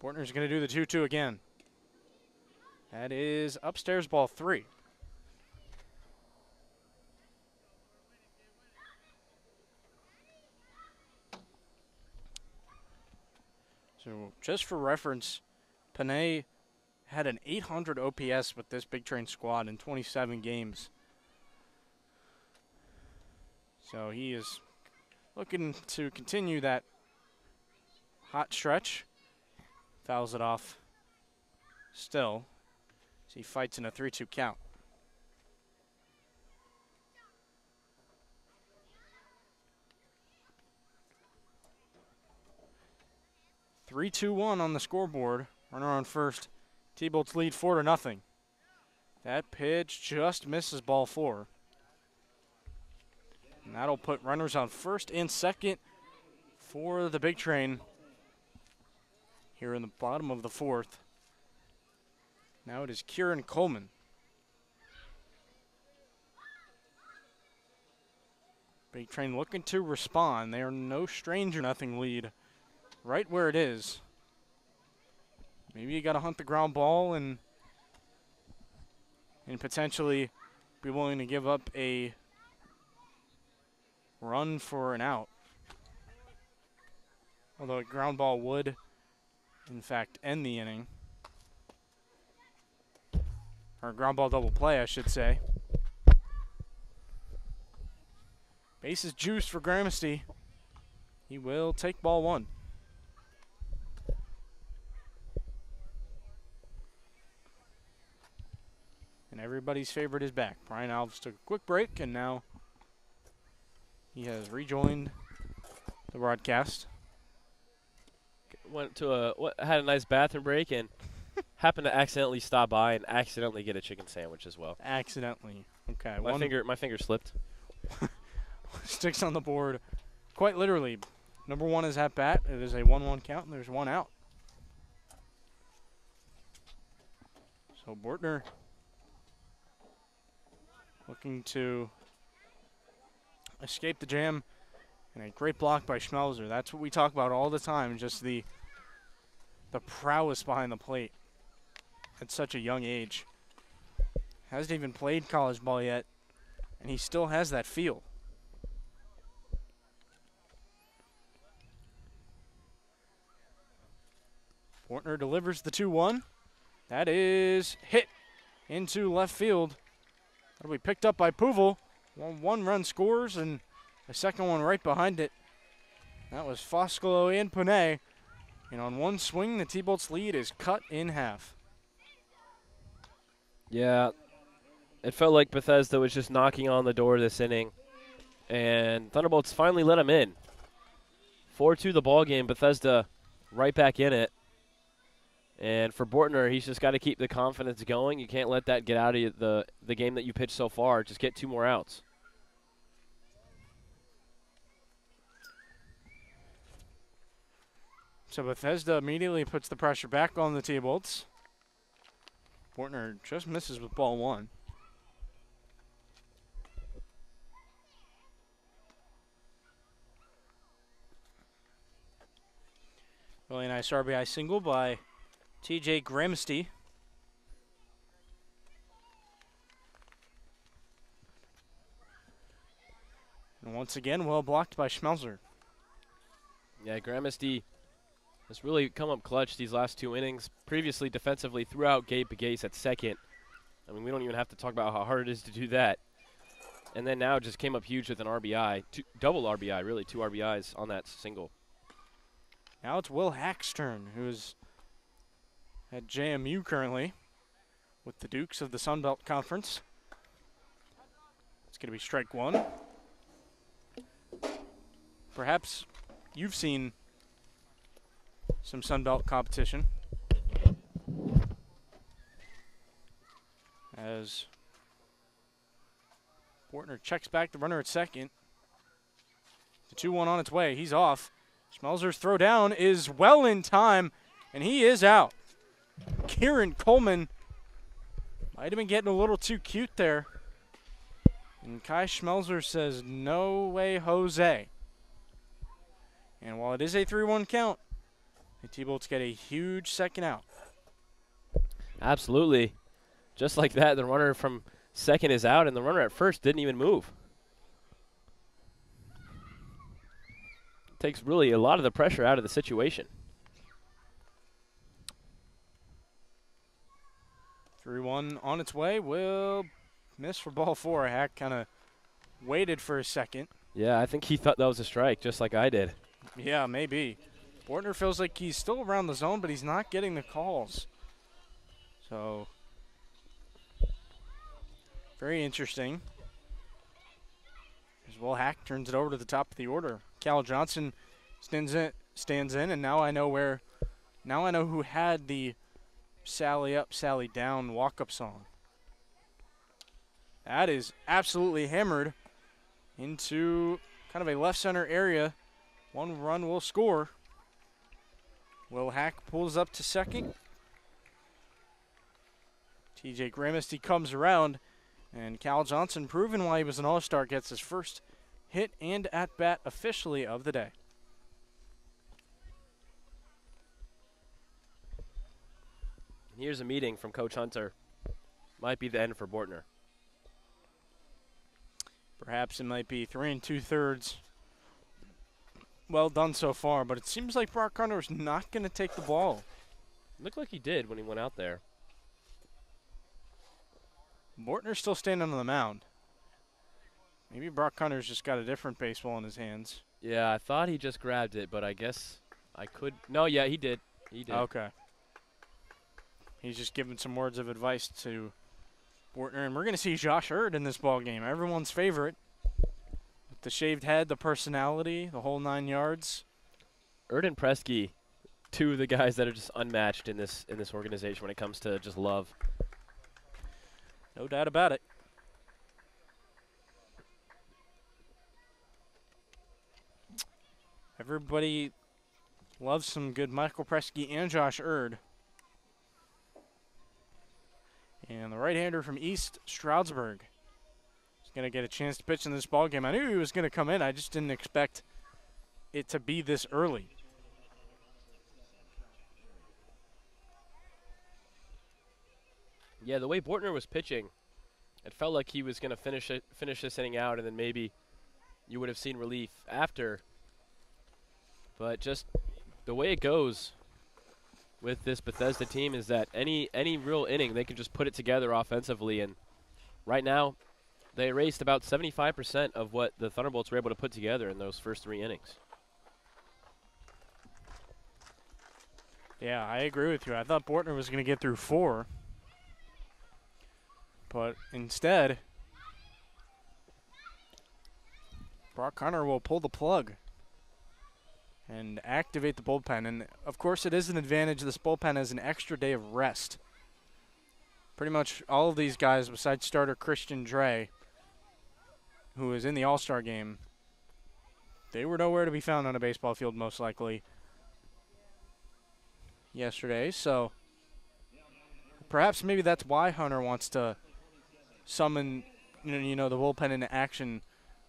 Bortner's going to do the 2-2 again. That is upstairs ball 3. So just for reference, Panay had an 800 OPS with this big train squad in 27 games. So he is looking to continue that hot stretch. Fouls it off still as he fights in a 3-2 count. Three, 2-1 on the scoreboard. Runner on first. T-Bolts lead 4-0. That pitch just misses ball 4. And that'll put runners on first and second for the big train here in the bottom of the 4th. Now it is Kieran Coleman. Big train looking to respond. They are no stranger nothing lead right where it is. Maybe you got to hunt the ground ball and potentially be willing to give up a run for an out. Although a ground ball would, in fact, end the inning. Or a ground ball double play, I should say. Base is juiced for Gramercy. He will take ball 1. And everybody's favorite is back. Brian Alves took a quick break, and now he has rejoined the broadcast. Went to had a nice bathroom break and happened to accidentally stop by and accidentally get a chicken sandwich as well. Accidentally. Okay. My finger slipped. Sticks on the board. Quite literally. Number 1 is at bat. It is a 1-1 count, and there's 1 out. So Bortner looking to escape the jam, and a great block by Schmelzer. That's what we talk about all the time, just the prowess behind the plate at such a young age. Hasn't even played college ball yet, and he still has that feel. Bortner delivers the 2-1. That is hit into left field. That'll be picked up by Puvel. One run scores, and a second one right behind it. That was Foscolo and Panay. And on one swing, the T-Bolts lead is cut in half. Yeah, it felt like Bethesda was just knocking on the door this inning. And Thunderbolts finally let him in. 4-2 the ball game. Bethesda right back in it. And for Bortner, he's just got to keep the confidence going. You can't let that get out of the game that you pitched so far. Just get 2 more outs. So Bethesda immediately puts the pressure back on the T-Bolts. Bortner just misses with ball 1. Really nice RBI single by TJ Gramsty. And once again, well blocked by Schmelzer. Yeah, Gramesty has really come up clutch these last 2 innings. Previously, defensively, threw out Gabe Begase at second. I mean, we don't even have to talk about how hard it is to do that. And then now just came up huge with an RBI, double RBI, really, 2 RBIs on that single. Now it's Will Hack's turn, who's at JMU currently with the Dukes of the Sun Belt Conference. It's going to be strike 1. Perhaps you've seen some Sun Belt competition as Bortner checks back the runner at second. The 2-1 on its way. He's off. Schmelzer's throw down is well in time, and he is out. Kieran Coleman might have been getting a little too cute there. And Kai Schmelzer says, no way, Jose. And while it is a 3-1 count, the T-Bolts get a huge second out. Absolutely. Just like that, the runner from second is out, and the runner at first didn't even move. Takes really a lot of the pressure out of the situation. 3-1 on its way. Will miss for ball 4. Hack kind of waited for a second. Yeah, I think he thought that was a strike, just like I did. Yeah, maybe. Bortner feels like he's still around the zone, but he's not getting the calls. So, very interesting. As Will Hack turns it over to the top of the order. Cal Johnson stands in, and now I know who had the Sally Up, Sally Down walk-up song. That is absolutely hammered into kind of a left center area. 1 run will score. Will Hack pulls up to second. TJ Gramesty comes around, and Cal Johnson, proven why he was an all-star, gets his first hit and at-bat officially of the day. Here's a meeting from Coach Hunter. Might be the end for Bortner. Perhaps it might be 3 2/3. Well done so far, but it seems like Brock Hunter is not going to take the ball. Looked like he did when he went out there. Bortner's still standing on the mound. Maybe Brock Hunter's just got a different baseball in his hands. Yeah, I thought he just grabbed it, but I guess I could. No, yeah, he did. He did. Okay. He's just giving some words of advice to Bortner, and we're going to see Josh Erd in this ball game, everyone's favorite. With the shaved head, the personality, the whole 9 yards. Erd and Presky, 2 of the guys that are just unmatched in this organization when it comes to just love. No doubt about it. Everybody loves some good Michael Presky and Josh Erd. And the right-hander from East Stroudsburg is going to get a chance to pitch in this ballgame. I knew he was going to come in. I just didn't expect it to be this early. Yeah, the way Bortner was pitching, it felt like he was going to finish this inning out, and then maybe you would have seen relief after. But just the way it goes with this Bethesda team is that any real inning, they can just put it together offensively. And right now, they erased about 75% of what the Thunderbolts were able to put together in those first 3 innings. Yeah, I agree with you. I thought Bortner was going to get through 4. But instead, Brock Hunter will pull the plug and activate the bullpen. And, of course, it is an advantage. This bullpen has an extra day of rest. Pretty much all of these guys, besides starter Christian Dre, who is in the All-Star game, they were nowhere to be found on a baseball field, most likely, yesterday. So perhaps maybe that's why Hunter wants to summon the bullpen into action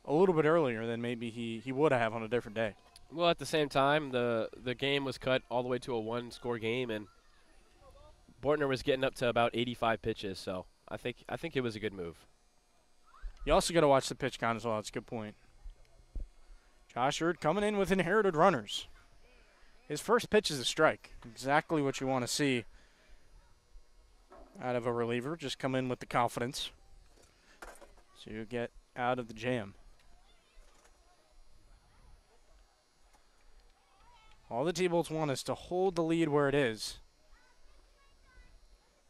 a little bit earlier than maybe he would have on a different day. Well, at the same time, the game was cut all the way to a 1-score game, and Bortner was getting up to about 85 pitches, so I think it was a good move. You also got to watch the pitch count as well. That's a good point. Josh Hurd coming in with inherited runners. His first pitch is a strike. Exactly what you want to see out of a reliever. Just come in with the confidence to get out of the jam. All the T-Bolts want is to hold the lead where it is.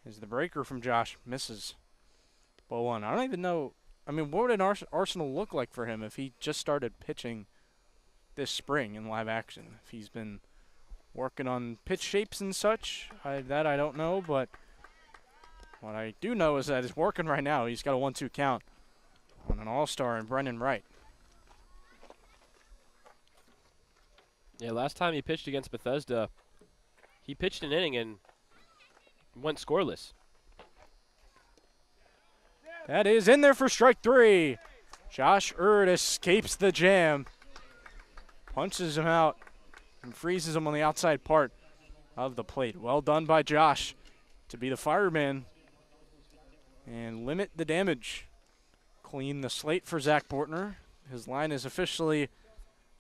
As the breaker from Josh misses. Ball one. I don't even know. I mean, what would an Arsenal look like for him if he just started pitching this spring in live action? If he's been working on pitch shapes and such, that I don't know. But what I do know is that he's working right now. He's got a 1-2 count on an all-star in Brendan Wright. Yeah, last time he pitched against Bethesda, he pitched an inning and went scoreless. That is in there for strike three. Josh Hurd escapes the jam, punches him out, and freezes him on the outside part of the plate. Well done by Josh to be the fireman and limit the damage. Clean the slate for Zach Bortner. His line is officially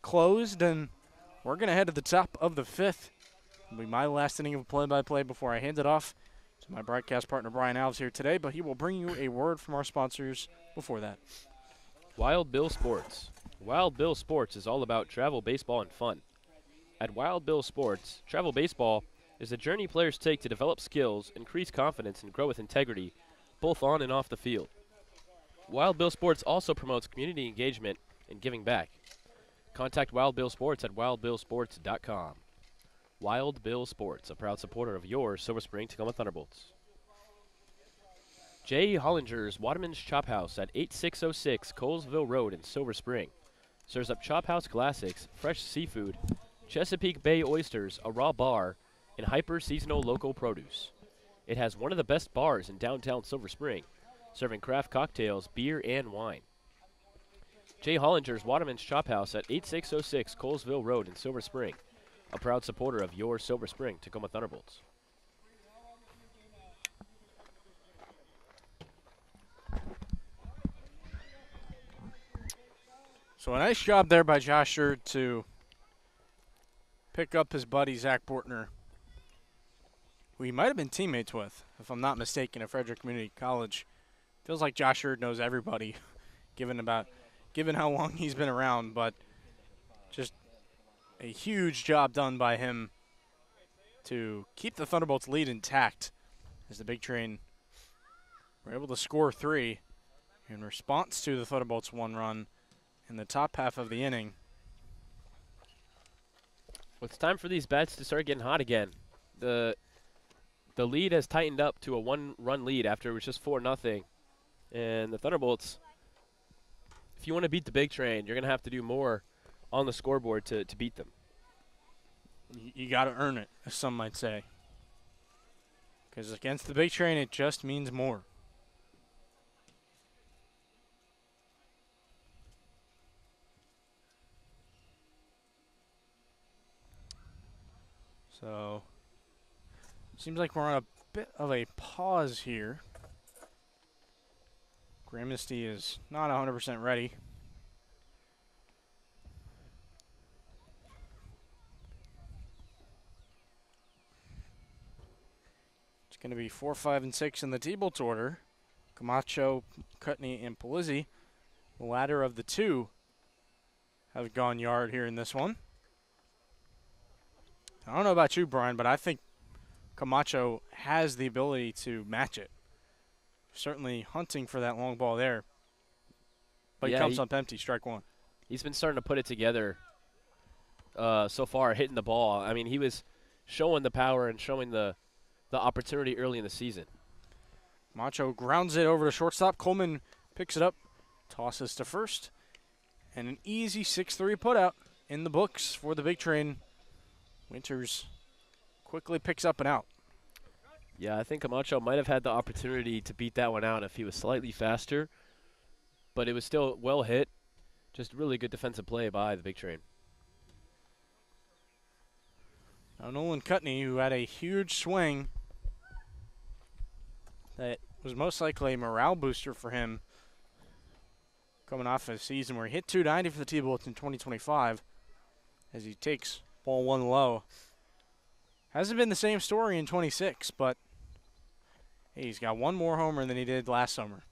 closed, and we're going to head to the top of the fifth. It'll be my last inning of play-by-play before I hand it off to my broadcast partner, Brian Alves, here today, but he will bring you a word from our sponsors before that. Wild Bill Sports. Wild Bill Sports is all about travel, baseball, and fun. At Wild Bill Sports, travel baseball is a journey players take to develop skills, increase confidence, and grow with integrity, both on and off the field. Wild Bill Sports also promotes community engagement and giving back. Contact Wild Bill Sports at wildbillsports.com. Wild Bill Sports, a proud supporter of your Silver Spring Tacoma Thunderbolts. Jay Hollinger's Waterman's Chop House at 8606 Colesville Road in Silver Spring serves up Chop House classics, fresh seafood, Chesapeake Bay oysters, a raw bar, and hyper-seasonal local produce. It has one of the best bars in downtown Silver Spring, serving craft cocktails, beer, and wine. Jay Hollinger's Waterman's Chop House at 8606 Colesville Road in Silver Spring, a proud supporter of your Silver Spring Tacoma Thunderbolts. So a nice job there by Josh Hurd to pick up his buddy Zach Bortner, who he might have been teammates with, if I'm not mistaken, at Frederick Community College. Feels like Josh Hurd knows everybody, given how long he's been around, but just a huge job done by him to keep the Thunderbolts' lead intact as the Big Train were able to score 3 in response to the Thunderbolts' 1 run in the top half of the inning. Well, it's time for these bats to start getting hot again. The lead has tightened up to a 1-run lead after it was just 4-0. And the Thunderbolts, if you want to beat the Big Train, you're going to have to do more on the scoreboard to beat them. You got to earn it, as some might say. Because against the Big Train, it just means more. So, seems like we're on a bit of a pause here. Gramnesty is not 100% ready. It's going to be 4, 5, and 6 in the T-Bolts order. Camacho, Cutney, and Polizzi, the latter of the two, have gone yard here in this one. I don't know about you, Brian, but I think Camacho has the ability to match it. Certainly hunting for that long ball there. But he comes up empty, strike one. He's been starting to put it together so far, hitting the ball. I mean, he was showing the power and showing the opportunity early in the season. Camacho grounds it over to shortstop. Coleman picks it up, tosses to first. And an easy 6-3 putout in the books for the Big Train. Winters quickly picks up and out. Yeah, I think Camacho might have had the opportunity to beat that one out if he was slightly faster, but it was still well hit. Just really good defensive play by the Big Train. Now Nolan Cutney, who had a huge swing that was most likely a morale booster for him coming off a season where he hit 290 for the T-Bolts in 2025 as he takes ball one low. Hasn't been the same story in 26, but hey, he's got one more homer than he did last summer.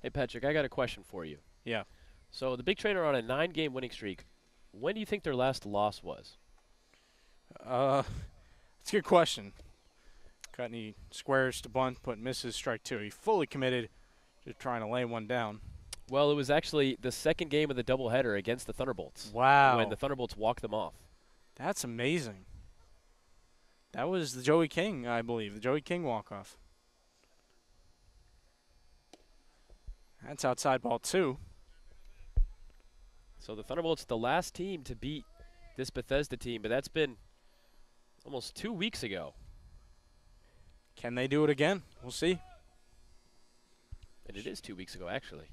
Hey, Patrick, I got a question for you. Yeah. So the Big Train are on a 9-game winning streak. When do you think their last loss was? It's a good question. Cutney squares to bunt, but misses strike two. He fully committed to trying to lay one down. Well, it was actually the second game of the doubleheader against the Thunderbolts. Wow. When the Thunderbolts walked them off. That's amazing. That was the Joey King, I believe, the Joey King walk-off. That's outside ball two. So the Thunderbolts, the last team to beat this Bethesda team, but that's been almost 2 weeks ago. Can they do it again? We'll see. And it is 2 weeks ago, actually.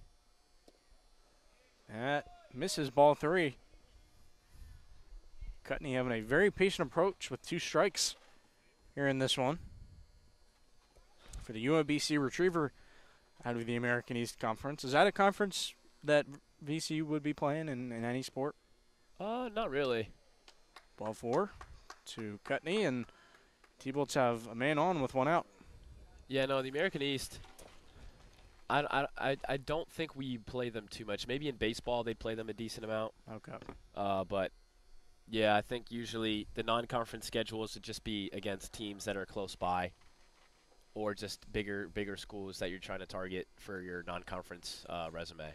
That misses ball three. Cutney having a very patient approach with 2 strikes here in this one. For the UMBC Retriever out of the American East Conference. Is that a conference that VCU would be playing in any sport? Not really. Ball four to Cutney, and T-Bolts have a man on with one out. Yeah, no, the American East, I don't think we play them too much. Maybe in baseball they play them a decent amount. Okay. But, yeah, I think usually the non-conference schedules would just be against teams that are close by or just bigger schools that you're trying to target for your non-conference resume.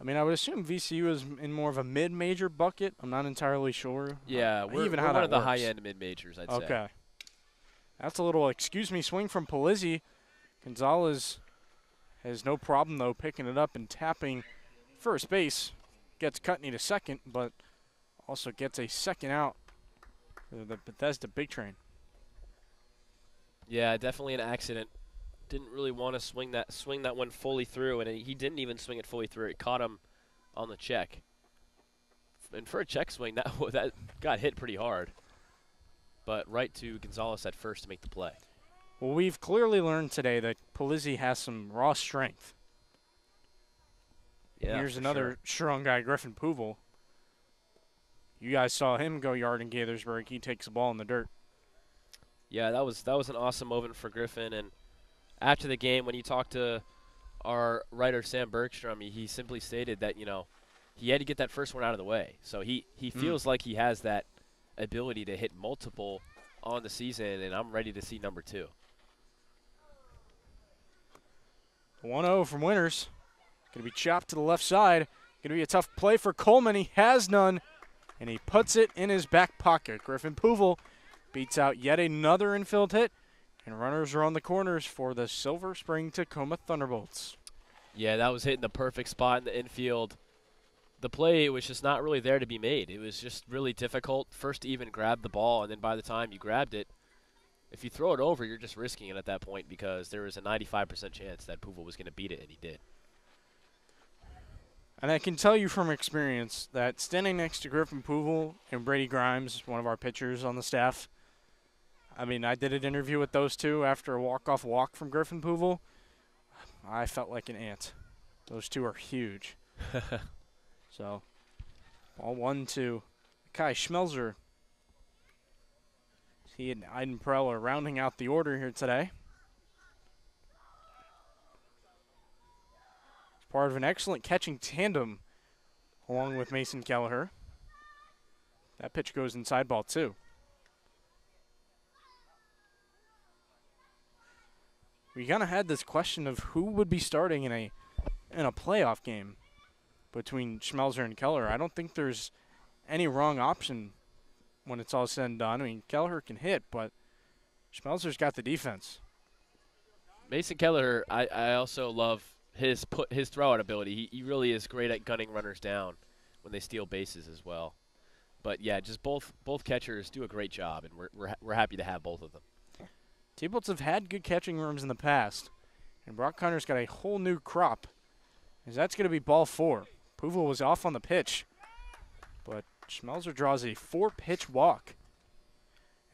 I mean, I would assume VCU is in more of a mid-major bucket. I'm not entirely sure. Yeah, we're how one that of the works. high-end mid-majors, I'd say. Okay. That's a little excuse-me swing from Polizzi. Gonzalez has no problem, though, picking it up and tapping first base. Gets Cutney to second, but also gets a second out for the Bethesda Big Train. Yeah, definitely an accident. Didn't really want to swing that one fully through, and he didn't even swing it fully through. It caught him on the check. And for a check swing, that got hit pretty hard. But right to Gonzalez at first to make the play. Well, we've clearly learned today that Polizzi has some raw strength. Yeah, here's another strong guy, Griffin Pouvel. You guys saw him go yard in Gaithersburg. He takes the ball in the dirt. Yeah, that was an awesome moment for Griffin. And after the game, when you talked to our writer Sam Bergstrom, he simply stated that he had to get that first one out of the way. So he feels like he has that ability to hit multiple on the season, and I'm ready to see number 2. 1-0 from Winters. Going to be chopped to the left side. Going to be a tough play for Coleman. He has none, and he puts it in his back pocket. Griffin Pouvel beats out yet another infield hit, and runners are on the corners for the Silver Spring Tacoma Thunderbolts. Yeah, that was hitting the perfect spot in the infield. The play was just not really there to be made. It was just really difficult first to even grab the ball, and then by the time you grabbed it, if you throw it over, you're just risking it at that point because there was a 95% chance that Pouvel was going to beat it, and he did. And I can tell you from experience that standing next to Griffin Pouvel and Brady Grimes, one of our pitchers on the staff, I mean, I did an interview with those two after a walk-off walk from Griffin Pouvel. I felt like an ant. Those two are huge. So, ball 1-2. Kai Schmelzer. He and Aiden Perel are rounding out the order here today. It's part of an excellent catching tandem along with Mason Kelleher. That pitch goes inside ball 2. We kind of had this question of who would be starting in a playoff game between Schmelzer and Keller. I don't think there's any wrong option when it's all said and done. I mean, Kelleher can hit, but Schmelzer's got the defense. Mason Keller, I also love his throw-out ability. He really is great at gunning runners down when they steal bases as well. But yeah, just both catchers do a great job, and we're happy to have both of them. T-Bolts have had good catching rooms in the past, and Brock Connor's got a whole new crop. As that's going to be ball 4. Pouvel was off on the pitch, but Schmelzer draws a 4-pitch walk.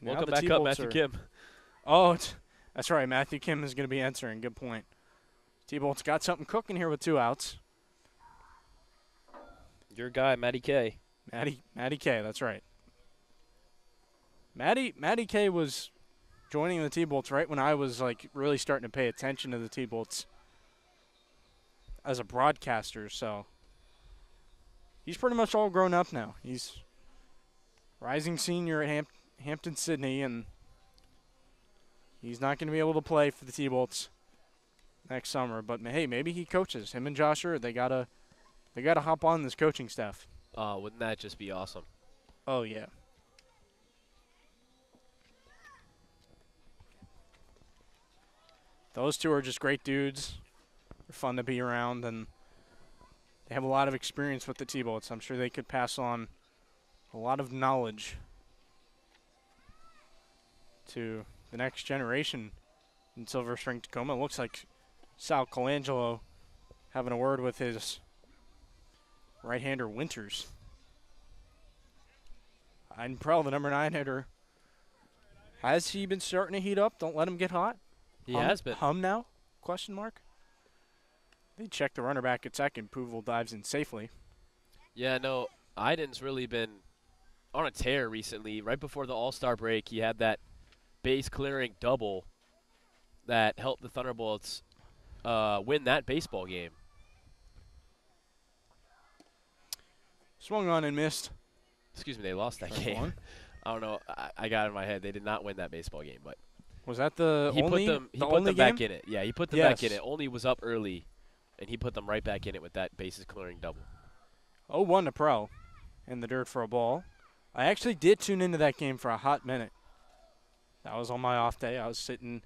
And welcome back up, Matthew Kim. Oh, that's right. Matthew Kim is going to be answering. Good point. T-Bolt's got something cooking here with 2 outs. Your guy, Matty K. Matty K, that's right. Matty K was joining the T-Bolts right when I was like really starting to pay attention to the T-Bolts as a broadcaster, so he's pretty much all grown up now. He's rising senior at Hampton Sydney, and he's not going to be able to play for the T-Bolts next summer. But hey, maybe he coaches. Him and Joshua, they gotta hop on this coaching staff. Wouldn't that just be awesome? Oh yeah. Those two are just great dudes. They're fun to be around, and they have a lot of experience with the T-Bolts. I'm sure they could pass on a lot of knowledge to the next generation in Silver Spring, Tacoma. It looks like Sal Colangelo having a word with his right-hander Winters. And Prell, the number 9 hitter, has he been starting to heat up? Don't let him get hot. He has been. Hum now? Question mark. They check the runner back at second. Puvel dives in safely. Yeah, no, Iden's really been on a tear recently. Right before the All-Star break, he had that base-clearing double that helped the Thunderbolts win that baseball game. Swung on and missed. Excuse me, they lost that game. I don't know. I got it in my head. They did not win that baseball game, but was that the he only? He put them back in it. Yeah, he put them back in Yes. it. Only was up early, and he put them right back in it with that bases clearing double. 0-1 to Pro in the dirt for a ball. I actually did tune into that game for a hot minute. That was on my off day. I was sitting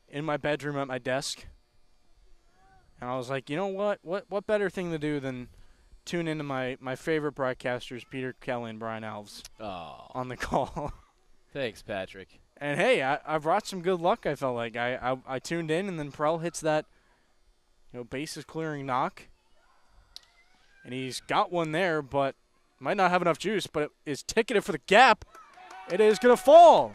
in my bedroom at my desk, and I was like, you know what? What better thing to do than tune into my favorite broadcasters, Peter Kelly and Brian Alves, on the call. Thanks, Patrick. And hey, I brought some good luck. I felt like I tuned in, and then Prell hits that, bases clearing knock, and he's got one there, but might not have enough juice. But it is ticketed for the gap. It is gonna fall.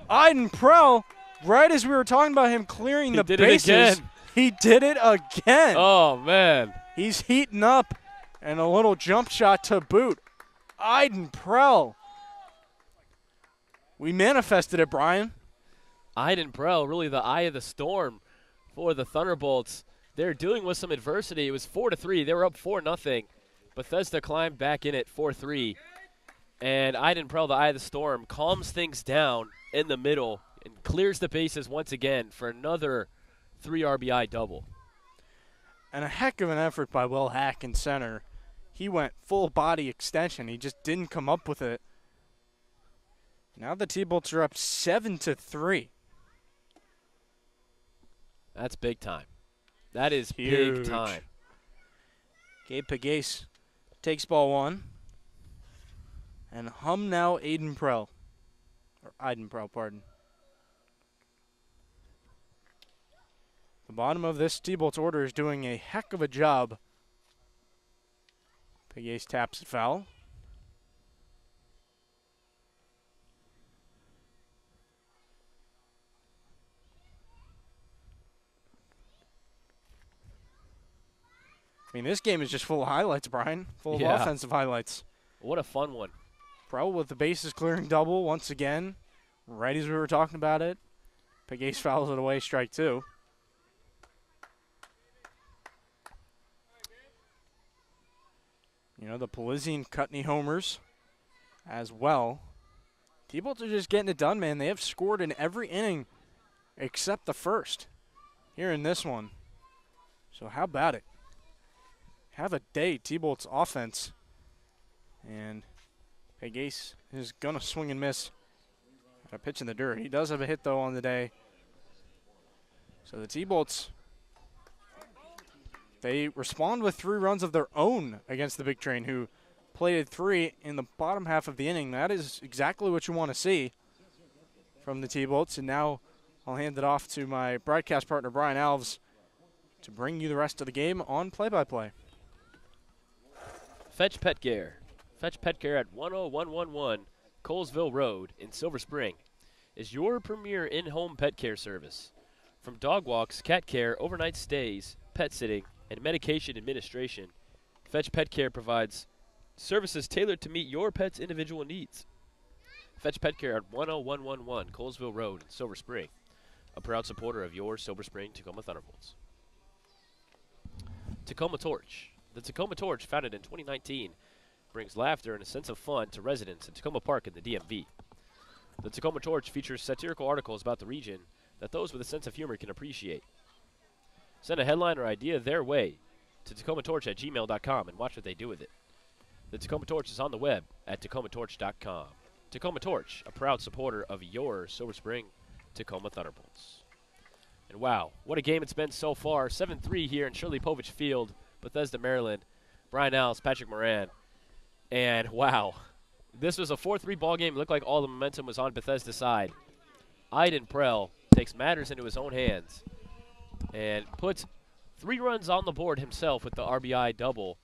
Iden Prell, right as we were talking about him clearing the bases, he did it again. Oh man, he's heating up, and a little jump shot to boot. Iden Prell. We manifested it, Brian. Iden Prell, really the eye of the storm for the Thunderbolts. They're dealing with some adversity. It was 4-3. They were up 4-0. Bethesda climbed back in at 4-3. And Iden Prell, the eye of the storm, calms things down in the middle and clears the bases once again for another 3 RBI double. And a heck of an effort by Will Hack in center. He went full body extension. He just didn't come up with it. Now the T-Bolts are up 7-3. That's big time. That is Huge. big time. Gabe Pegues takes ball 1. And hum now Iden Prell. Or Iden Prell, pardon. The bottom of this T-Bolts order is doing a heck of a job. Pegues taps it foul. I mean, this game is just full of highlights, Brian. Full of offensive highlights. What a fun one. Pro with the bases clearing double once again. Right as we were talking about it. Pegues fouls it away, strike 2. The Polizzi and Cutney homers as well. T-Bolts are just getting it done, man. They have scored in every inning except the first here in this one. So how about it? Have a day, T-Bolts offense. And Pegues is going to swing and miss at a pitch in the dirt. He does have a hit, though, on the day. So the T-Bolts, they respond with 3 runs of their own against the Big Train, who plated 3 in the bottom half of the inning. That is exactly what you want to see from the T-Bolts. And now I'll hand it off to my broadcast partner, Brian Alves, to bring you the rest of the game on play-by-play. Fetch Pet Care. Fetch Pet Care at 10111 Colesville Road in Silver Spring is your premier in-home pet care service. From dog walks, cat care, overnight stays, pet sitting, and medication administration, Fetch Pet Care provides services tailored to meet your pet's individual needs. Fetch Pet Care at 10111 Colesville Road in Silver Spring, a proud supporter of your Silver Spring Tacoma Thunderbolts. Tacoma Torch. The Tacoma Torch, founded in 2019, brings laughter and a sense of fun to residents in Tacoma Park in the DMV. The Tacoma Torch features satirical articles about the region that those with a sense of humor can appreciate. Send a headline or idea their way to tacomatorch@gmail.com and watch what they do with it. The Tacoma Torch is on the web at tacomatorch.com. Tacoma Torch, a proud supporter of your Silver Spring Tacoma Thunderbolts. And wow, what a game it's been so far. 7-3 here in Shirley Povich Field, Bethesda, Maryland. Brian Alves, Patrick Moran. And wow, this was a 4-3 ball game. It looked like all the momentum was on Bethesda's side. Aiden Prell takes matters into his own hands and puts 3 runs on the board himself with the RBI double.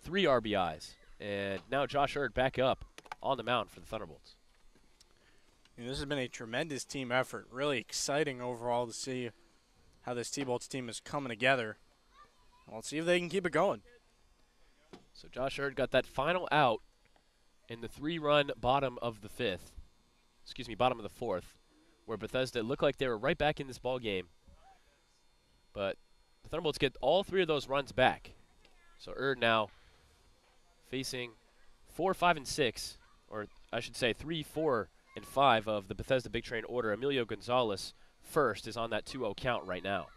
3 RBIs. And now Josh Hurd back up on the mound for the Thunderbolts. This has been a tremendous team effort. Really exciting overall to see how this T-Bolts team is coming together. Let's see if they can keep it going. So Josh Hurd got that final out in the 3-run bottom of the 4th, where Bethesda looked like they were right back in this ball game. But the Thunderbolts get all 3 of those runs back. So Hurd now facing 4, 5, and 6, or I should say 3, 4, and 5 of the Bethesda Big Train order. Emilio Gonzalez first is on that 2-0 count right now.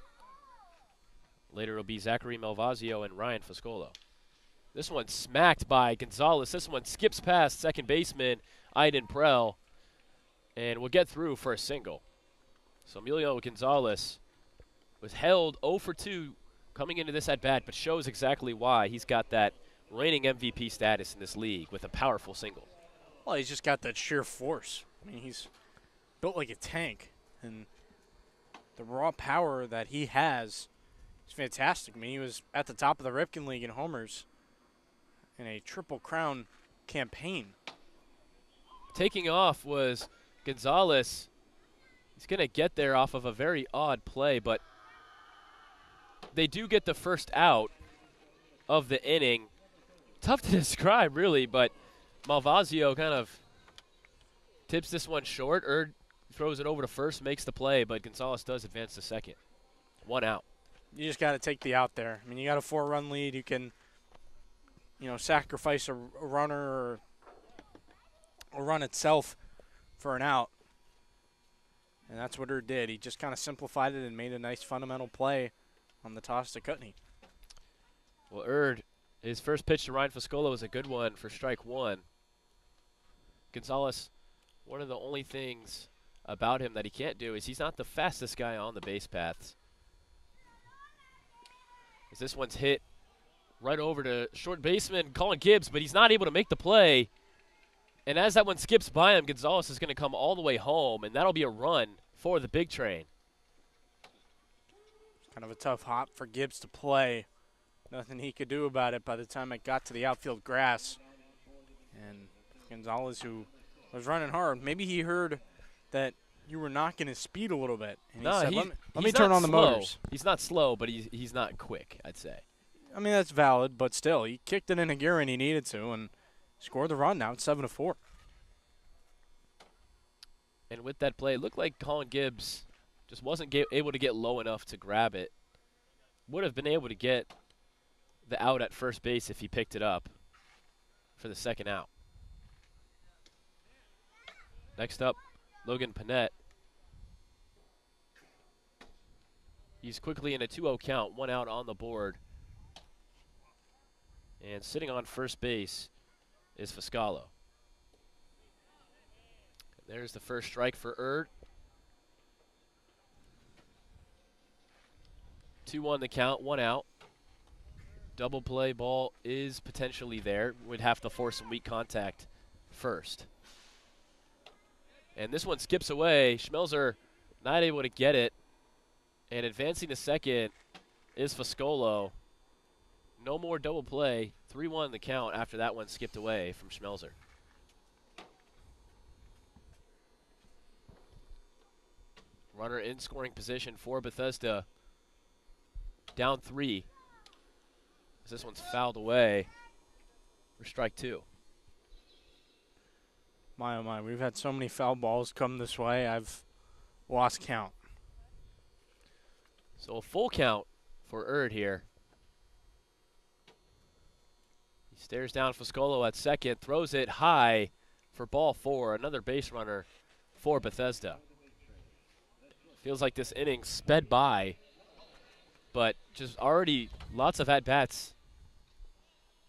Later it'll be Zachary Malvazio and Ryan Foscolo. This one smacked by Gonzalez. This one skips past second baseman Aiden Prell and will get through for a single. So Emilio Gonzalez was held 0 for 2 coming into this at-bat, but shows exactly why he's got that reigning MVP status in this league with a powerful single. Well, he's just got that sheer force. I mean, he's built like a tank, and the raw power that he has is fantastic. I mean, he was at the top of the Ripken League in homers in a Triple Crown campaign. Taking off was Gonzalez. He's going to get there off of a very odd play, but they do get the first out of the inning. Tough to describe, really, but Malvazio kind of tips this one short. Hurd throws it over to first, makes the play, but Gonzalez does advance to second. 1 out. You just got to take the out there. I mean, you got a 4-run lead. You can, sacrifice a runner or a run itself for an out. And that's what Hurd did. He just kind of simplified it and made a nice fundamental play on the toss to Kutney. Well, Hurd, his first pitch to Ryan Foscolo was a good one for strike 1. Gonzalez, one of the only things about him that he can't do is he's not the fastest guy on the base paths. As this one's hit right over to short baseman Colin Gibbs, but he's not able to make the play. And as that one skips by him, Gonzalez is going to come all the way home, and that'll be a run for the Big Train. Kind of a tough hop for Gibbs to play. Nothing he could do about it by the time it got to the outfield grass. And Gonzalez, who was running hard, maybe he heard that you were knocking his speed a little bit. And he said, let me turn on the motors. He's not slow, but he's not quick, I'd say. I mean, that's valid, but still, he kicked it into gear when he needed to and scored the run. Now it's 7-4. And with that play, it looked like Colin Gibbs just wasn't able to get low enough to grab it. Would have been able to get the out at first base if he picked it up for the second out. Next up, Logan Panett. He's quickly in a 2-0 count, 1 out on the board. And sitting on first base is Foscolo. There's the first strike for Hurd. 2-1 the count, 1 out. Double play ball is potentially there. Would have to force some weak contact first. And this one skips away. Schmelzer not able to get it. And advancing to second is Foscolo. No more double play. 3-1 the count after that one skipped away from Schmelzer. Runner in scoring position for Bethesda. Down 3. As this one's fouled away for strike 2. My, oh my, we've had so many foul balls come this way, I've lost count. So a full count for Erd here. He stares down Foscolo at second, throws it high for ball 4. Another base runner for Bethesda. Feels like this inning sped by, but just already lots of at-bats.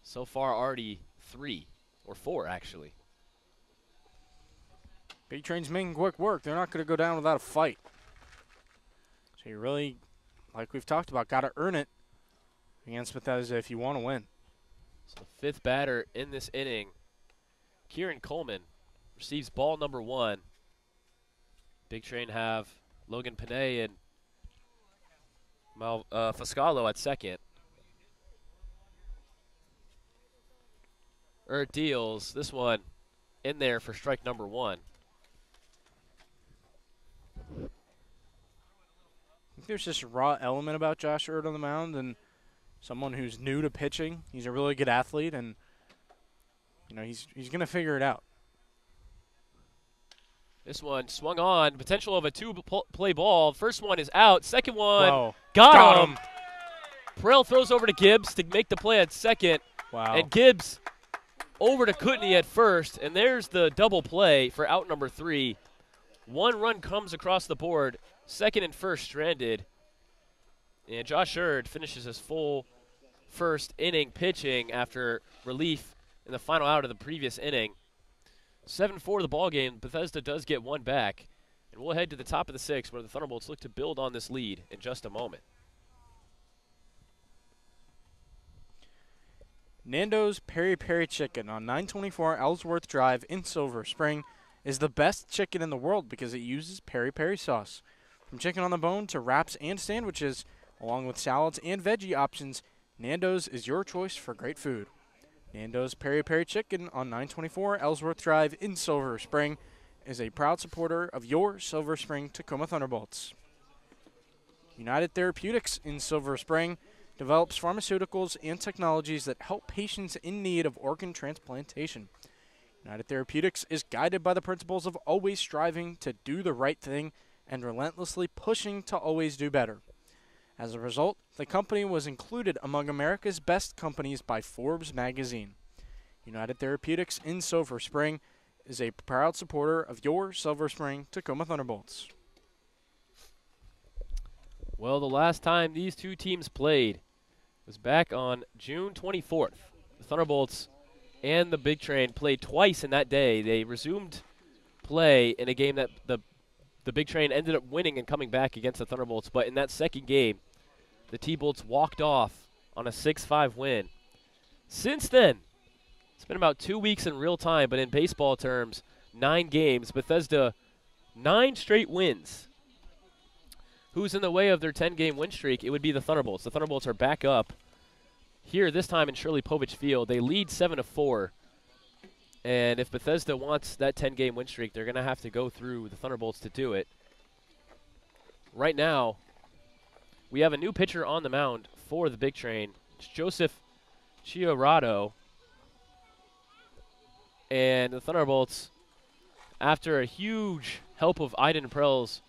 So far already 3, or 4 actually. Big Train's making quick work. They're not going to go down without a fight. So you really, like we've talked about, got to earn it against Bethesda if you want to win. So the 5th batter in this inning, Kieran Coleman, receives ball number 1. Big Train have Logan Panay and Foscolo at second. Deals this one in there for strike number 1. I think there's this raw element about Josh Erd on the mound, and someone who's new to pitching. He's a really good athlete, and he's going to figure it out. This one swung on, potential of a 2-play ball. First one is out. Second one Whoa. got him. Perel throws over to Gibbs to make the play at second. Wow. And Gibbs over to Kutney at first, and there's the double play for out number 3. 1 run comes across the board. Second and first stranded. And Josh Erd finishes his full first inning pitching after relief in the final out of the previous inning. 7-4 the ball game. Bethesda does get 1 back. And we'll head to the top of the 6th where the Thunderbolts look to build on this lead in just a moment. Nando's Peri Peri Chicken on 924 Ellsworth Drive in Silver Spring is the best chicken in the world because it uses peri peri sauce. From chicken on the bone to wraps and sandwiches, along with salads and veggie options, Nando's is your choice for great food. Nando's Peri Peri Chicken on 924 Ellsworth Drive in Silver Spring is a proud supporter of your Silver Spring Tacoma Thunderbolts. United Therapeutics in Silver Spring develops pharmaceuticals and technologies that help patients in need of organ transplantation. United Therapeutics is guided by the principles of always striving to do the right thing and relentlessly pushing to always do better. As a result, the company was included among America's best companies by Forbes magazine. United Therapeutics in Silver Spring is a proud supporter of your Silver Spring Tacoma Thunderbolts. Well, the last time these two teams played was back on June 24th. The Thunderbolts and the Big Train played twice in that day. They resumed play in a game that the Big Train ended up winning and coming back against the Thunderbolts. But in that second game, the T-Bolts walked off on a 6-5 win. Since then, it's been about 2 weeks in real time, but in baseball terms, 9 games. Bethesda, 9 straight wins. Who's in the way of their 10-game win streak? It would be the Thunderbolts. The Thunderbolts are back up here this time in Shirley Povich Field. They lead 7-4. And if Bethesda wants that 10-game win streak, they're going to have to go through the Thunderbolts to do it. Right now, we have a new pitcher on the mound for the Big Train. It's Joseph Chiarado. And the Thunderbolts, after a huge help of Aiden Prell's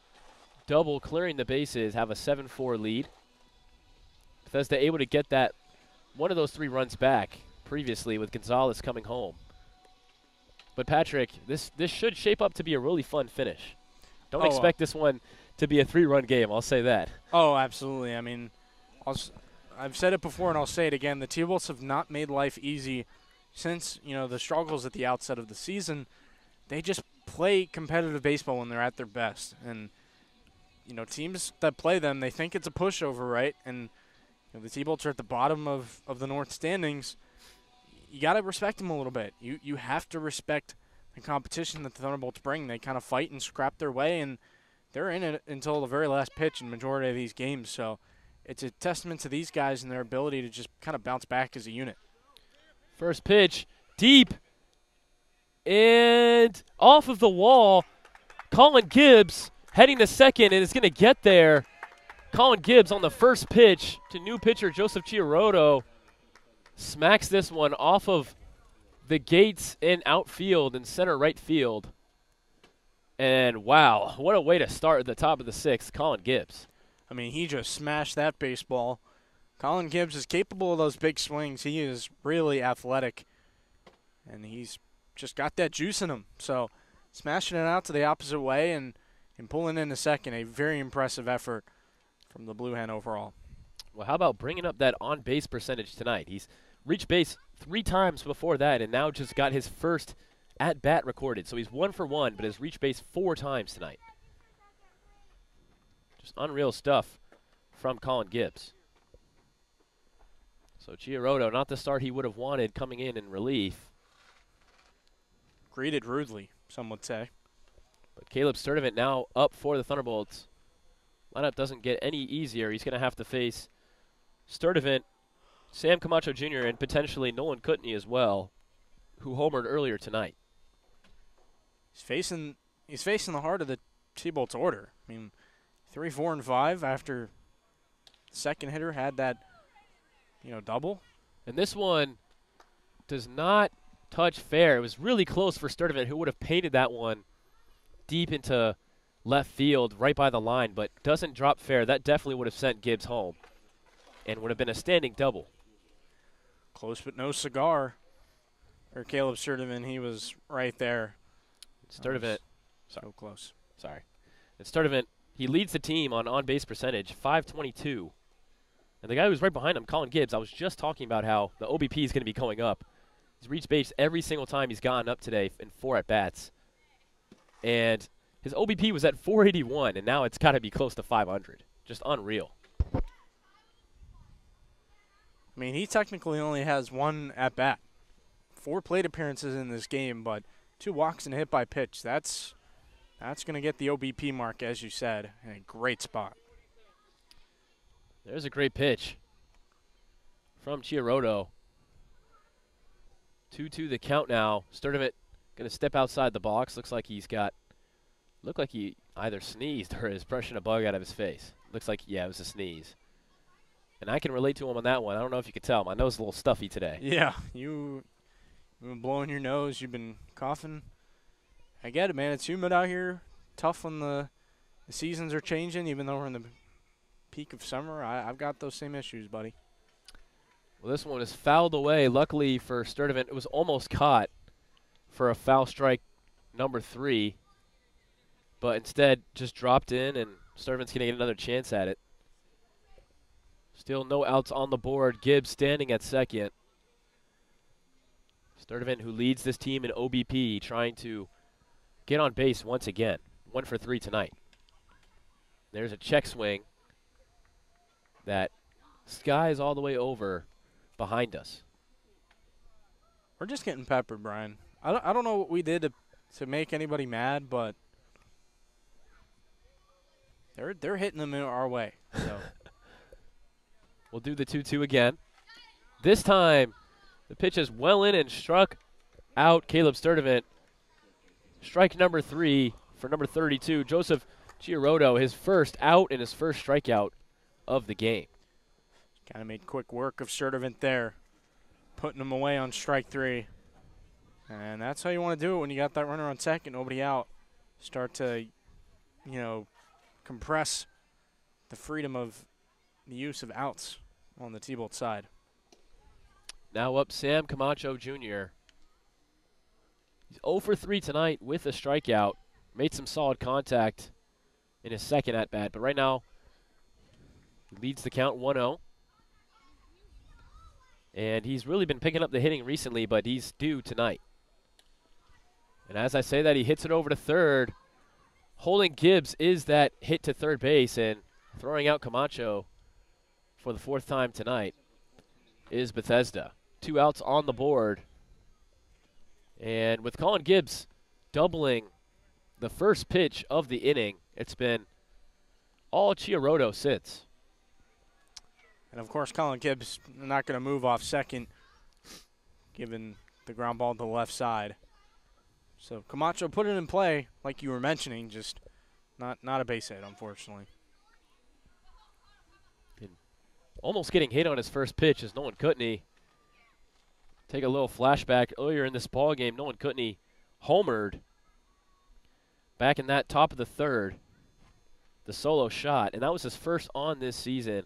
double clearing the bases, have a 7-4 lead. Bethesda able to get that one of those 3 runs back previously with Gonzalez coming home. But Patrick, this should shape up to be a really fun finish. Don't expect this one to be a 3-run game, I'll say that. Oh, absolutely. I mean, I've said it before and I'll say it again. The T-Bolts have not made life easy since, the struggles at the outset of the season. They just play competitive baseball when they're at their best. And, teams that play them, they think it's a pushover, right? And the T-Bolts are at the bottom of the North standings. You got to respect them a little bit. You have to respect the competition that the Thunderbolts bring. They kind of fight and scrap their way, and they're in it until the very last pitch in the majority of these games. So it's a testament to these guys and their ability to just kind of bounce back as a unit. First pitch, deep, and off of the wall. Colin Gibbs heading to second and is going to get there. Colin Gibbs on the first pitch to new pitcher Joseph Chiaroto smacks this one off of the gates in outfield and center right field. And wow, what a way to start at the top of the sixth, Colin Gibbs. I mean, he just smashed that baseball. Colin Gibbs is capable of those big swings. He is really athletic, and he's just got that juice in him. So smashing it out to the opposite way and pulling into second, a very impressive effort from the Blue Hen overall. Well, how about bringing up that on-base percentage tonight? He's reached base 3 times before that and now just got his first at-bat recorded. So he's 1 for 1, but has reached base 4 times tonight. Just unreal stuff from Colin Gibbs. So Chiaroto, not the start he would have wanted coming in relief. Greeted rudely, some would say. But Caleb Sturdivant now up for the Thunderbolts. Lineup doesn't get any easier. He's going to have to face Sturdivant, Sam Camacho Jr., and potentially Nolan Kutney as well, who homered earlier tonight. He's facing the heart of the T-Bolts order. I mean, 3, 4, and 5 after the second hitter had that, double. And this one does not touch fair. It was really close for Sturdivant, who would have painted that one deep into left field right by the line, but doesn't drop fair. That definitely would have sent Gibbs home and would have been a standing double. Close but no cigar for Caleb Sturdivant. He was right there. Sturdivant. So close. Sorry. And Sturdivant, he leads the team on base percentage, .522. And the guy who's right behind him, Colin Gibbs, I was just talking about how the OBP is going to be going up. He's reached base every single time he's gotten up today in 4 at-bats. And his OBP was at 481, and now it's got to be close to 500. Just unreal. I mean, he technically only has 1 at-bat. 4 plate appearances in this game, but 2 walks and a hit by pitch. That's going to get the OBP mark, as you said, in a great spot. There's a great pitch from Chiaroto. 2-2 the count now. Sturdivant going to step outside the box. Looked like he either sneezed or is brushing a bug out of his face. Looks like, yeah, it was a sneeze. And I can relate to him on that one. I don't know if you could tell. My nose is a little stuffy today. Yeah, you've been blowing your nose. You've been coughing. I get it, man. It's humid out here. Tough when the seasons are changing, even though we're in the peak of summer. I've got those same issues, buddy. Well, this one is fouled away. Luckily for Sturdivant, it was almost caught for a foul strike number 3. But instead just dropped in, and Sturdivant's going to get another chance at it. Still no outs on the board. Gibbs standing at second. Sturdivant, who leads this team in OBP, trying to get on base once again. 1 for 3 tonight. There's a check swing that skies all the way over behind us. We're just getting peppered, Brian. I don't know what we did to make anybody mad, but they're hitting them in our way. So we'll do the 2-2 again. This time, the pitch is well in and struck out Caleb Sturdivant. Strike number 3 for number 32, Joseph Chiaroto, his first out and his first strikeout of the game. Kind of made quick work of Sturdivant there, putting him away on strike 3. And that's how you want to do it when you got that runner on second, nobody out. Start to, compress the freedom of the use of outs on the T-Bolt side. Now up Sam Camacho Jr. He's 0 for 3 tonight with a strikeout. Made some solid contact in his second at-bat, but right now he leads the count 1-0. And he's really been picking up the hitting recently, but he's due tonight. And as I say that, he hits it over to third. Holding Gibbs is that hit to third base, and throwing out Camacho for the 4th time tonight is Bethesda. 2 outs on the board. And with Colin Gibbs doubling the first pitch of the inning, it's been all Chiaroto since. And, of course, Colin Gibbs not going to move off second, given the ground ball to the left side. So Camacho put it in play, like you were mentioning, just Not a base hit, unfortunately. Almost getting hit on his first pitch is Nolan Kutney. Take a little flashback earlier in this ball game. Nolan Kutney homered back in that top of the third, the solo shot, and that was his first on this season.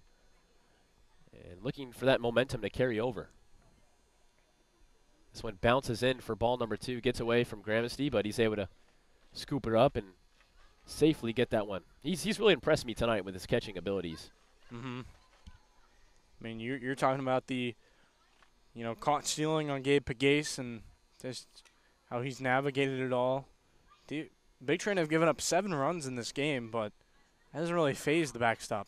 And looking for that momentum to carry over. This one bounces in for ball number 2, gets away from Gramsty, but he's able to scoop it up and safely get that one. He's really impressed me tonight with his catching abilities. Mm-hmm. I mean, you're talking about the, caught stealing on Gabe Pagase and just how he's navigated it all. The Big Train have given up 7 runs in this game, but hasn't really phased the backstop.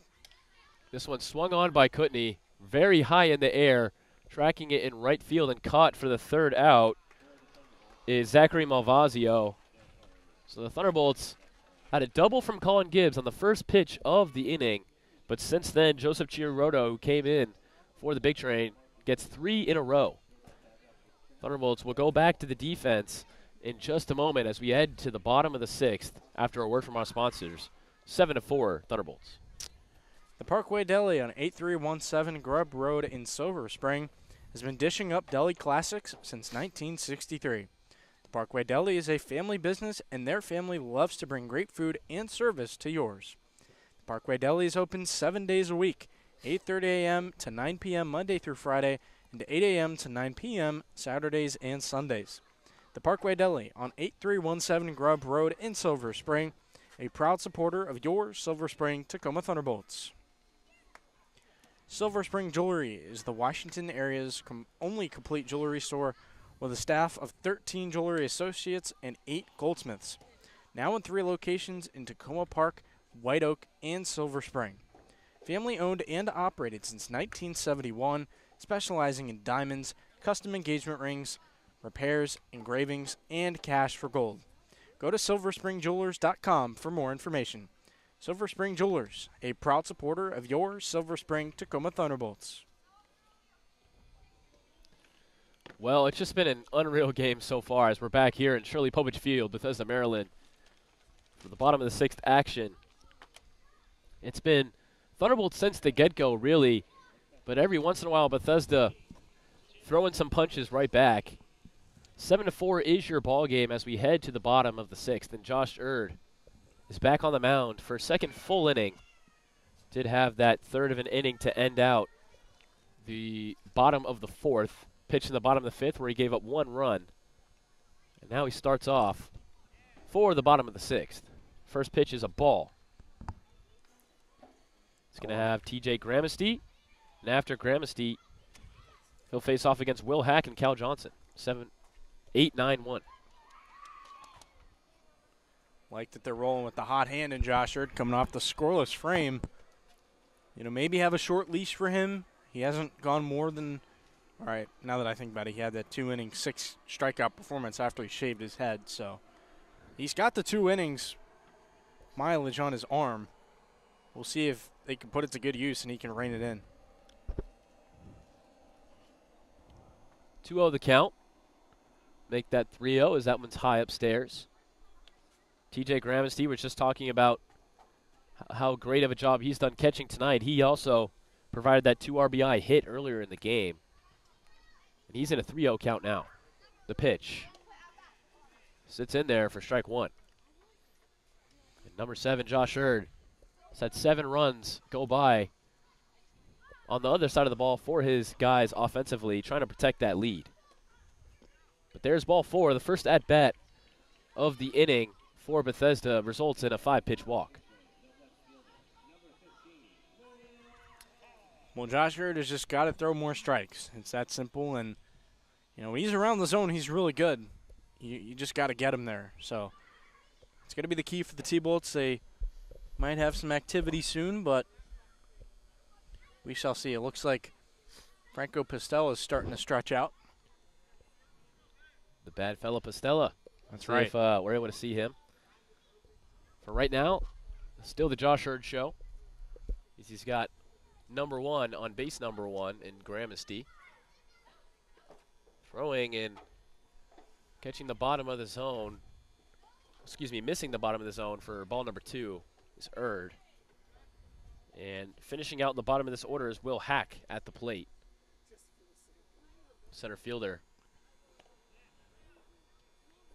This one swung on by Kutney, very high in the air, tracking it in right field and caught for the third out is Zachary Malvazio. So the Thunderbolts had a double from Colin Gibbs on the first pitch of the inning, but since then, Joseph Chiaroto, who came in for the Big Train, gets 3 in a row. Thunderbolts will go back to the defense in just a moment as we head to the bottom of the 6th after a word from our sponsors. 7-4 Thunderbolts. The Parkway Deli on 8317 Grub Road in Silver Spring has been dishing up deli classics since 1963. The Parkway Deli is a family business, and their family loves to bring great food and service to yours. The Parkway Deli is open 7 days a week, 8:30 a.m. to 9 p.m. Monday through Friday, and 8 a.m. to 9 p.m. Saturdays and Sundays. The Parkway Deli on 8317 Grub Road in Silver Spring, a proud supporter of your Silver Spring Tacoma Thunderbolts. Silver Spring Jewelry is the Washington area's only complete jewelry store with a staff of 13 jewelry associates and 8 goldsmiths. Now in 3 locations in Tacoma Park, White Oak, and Silver Spring. Family owned and operated since 1971, specializing in diamonds, custom engagement rings, repairs, engravings, and cash for gold. Go to silverspringjewelers.com for more information. Silver Spring Jewelers, a proud supporter of your Silver Spring Tacoma Thunderbolts. Well, it's just been an unreal game so far as we're back here in Shirley Povich Field, Bethesda, Maryland, for the bottom of the 6th action. It's been Thunderbolts since the get-go, really, but every once in a while Bethesda throwing some punches right back. 7-4 is your ball game as we head to the bottom of the 6th, and Josh Erd is back on the mound for a second full inning. Did have that third of an inning to end out the bottom of the 4th, pitch in the bottom of the 5th where he gave up 1 run. And now he starts off for the bottom of the 6th. First pitch is a ball. He's going to have TJ Gramesty, and after Gramesty, he'll face off against Will Hack and Cal Johnson. 7-8-9-1. Like that they're rolling with the hot hand in Josh Erd coming off the scoreless frame. Maybe have a short leash for him. He hasn't gone more than, all right, now that I think about it, he had that 2-inning, 6 strikeout performance after he shaved his head. So he's got the 2 innings mileage on his arm. We'll see if they can put it to good use and he can rein it in. 2-0 the count. Make that 3-0 as that one's high upstairs. TJ Gramesty was just talking about how great of a job he's done catching tonight. He also provided that 2 RBI hit earlier in the game. And he's in a 3-0 count now. The pitch sits in there for strike 1. And number 7, Josh Erd, has had 7 runs go by on the other side of the ball for his guys offensively, trying to protect that lead. But there's ball 4. The first at-bat of the inning for Bethesda results in a 5-pitch walk. Well, Josh Erd has just got to throw more strikes. It's that simple. And, when he's around the zone, he's really good. You just got to get him there. So it's going to be the key for the T-Bolts. They might have some activity soon, but we shall see. It looks like Franco Pastella is starting to stretch out. The bad fella Pastella. That's see right. If we're able to see him. For right now, still the Josh Erd show. He's got number 1 on base number 1 in Gramesty. Throwing and catching the bottom of the zone missing the bottom of the zone for ball number 2 is Erd. And finishing out in the bottom of this order is Will Hack at the plate. Center fielder.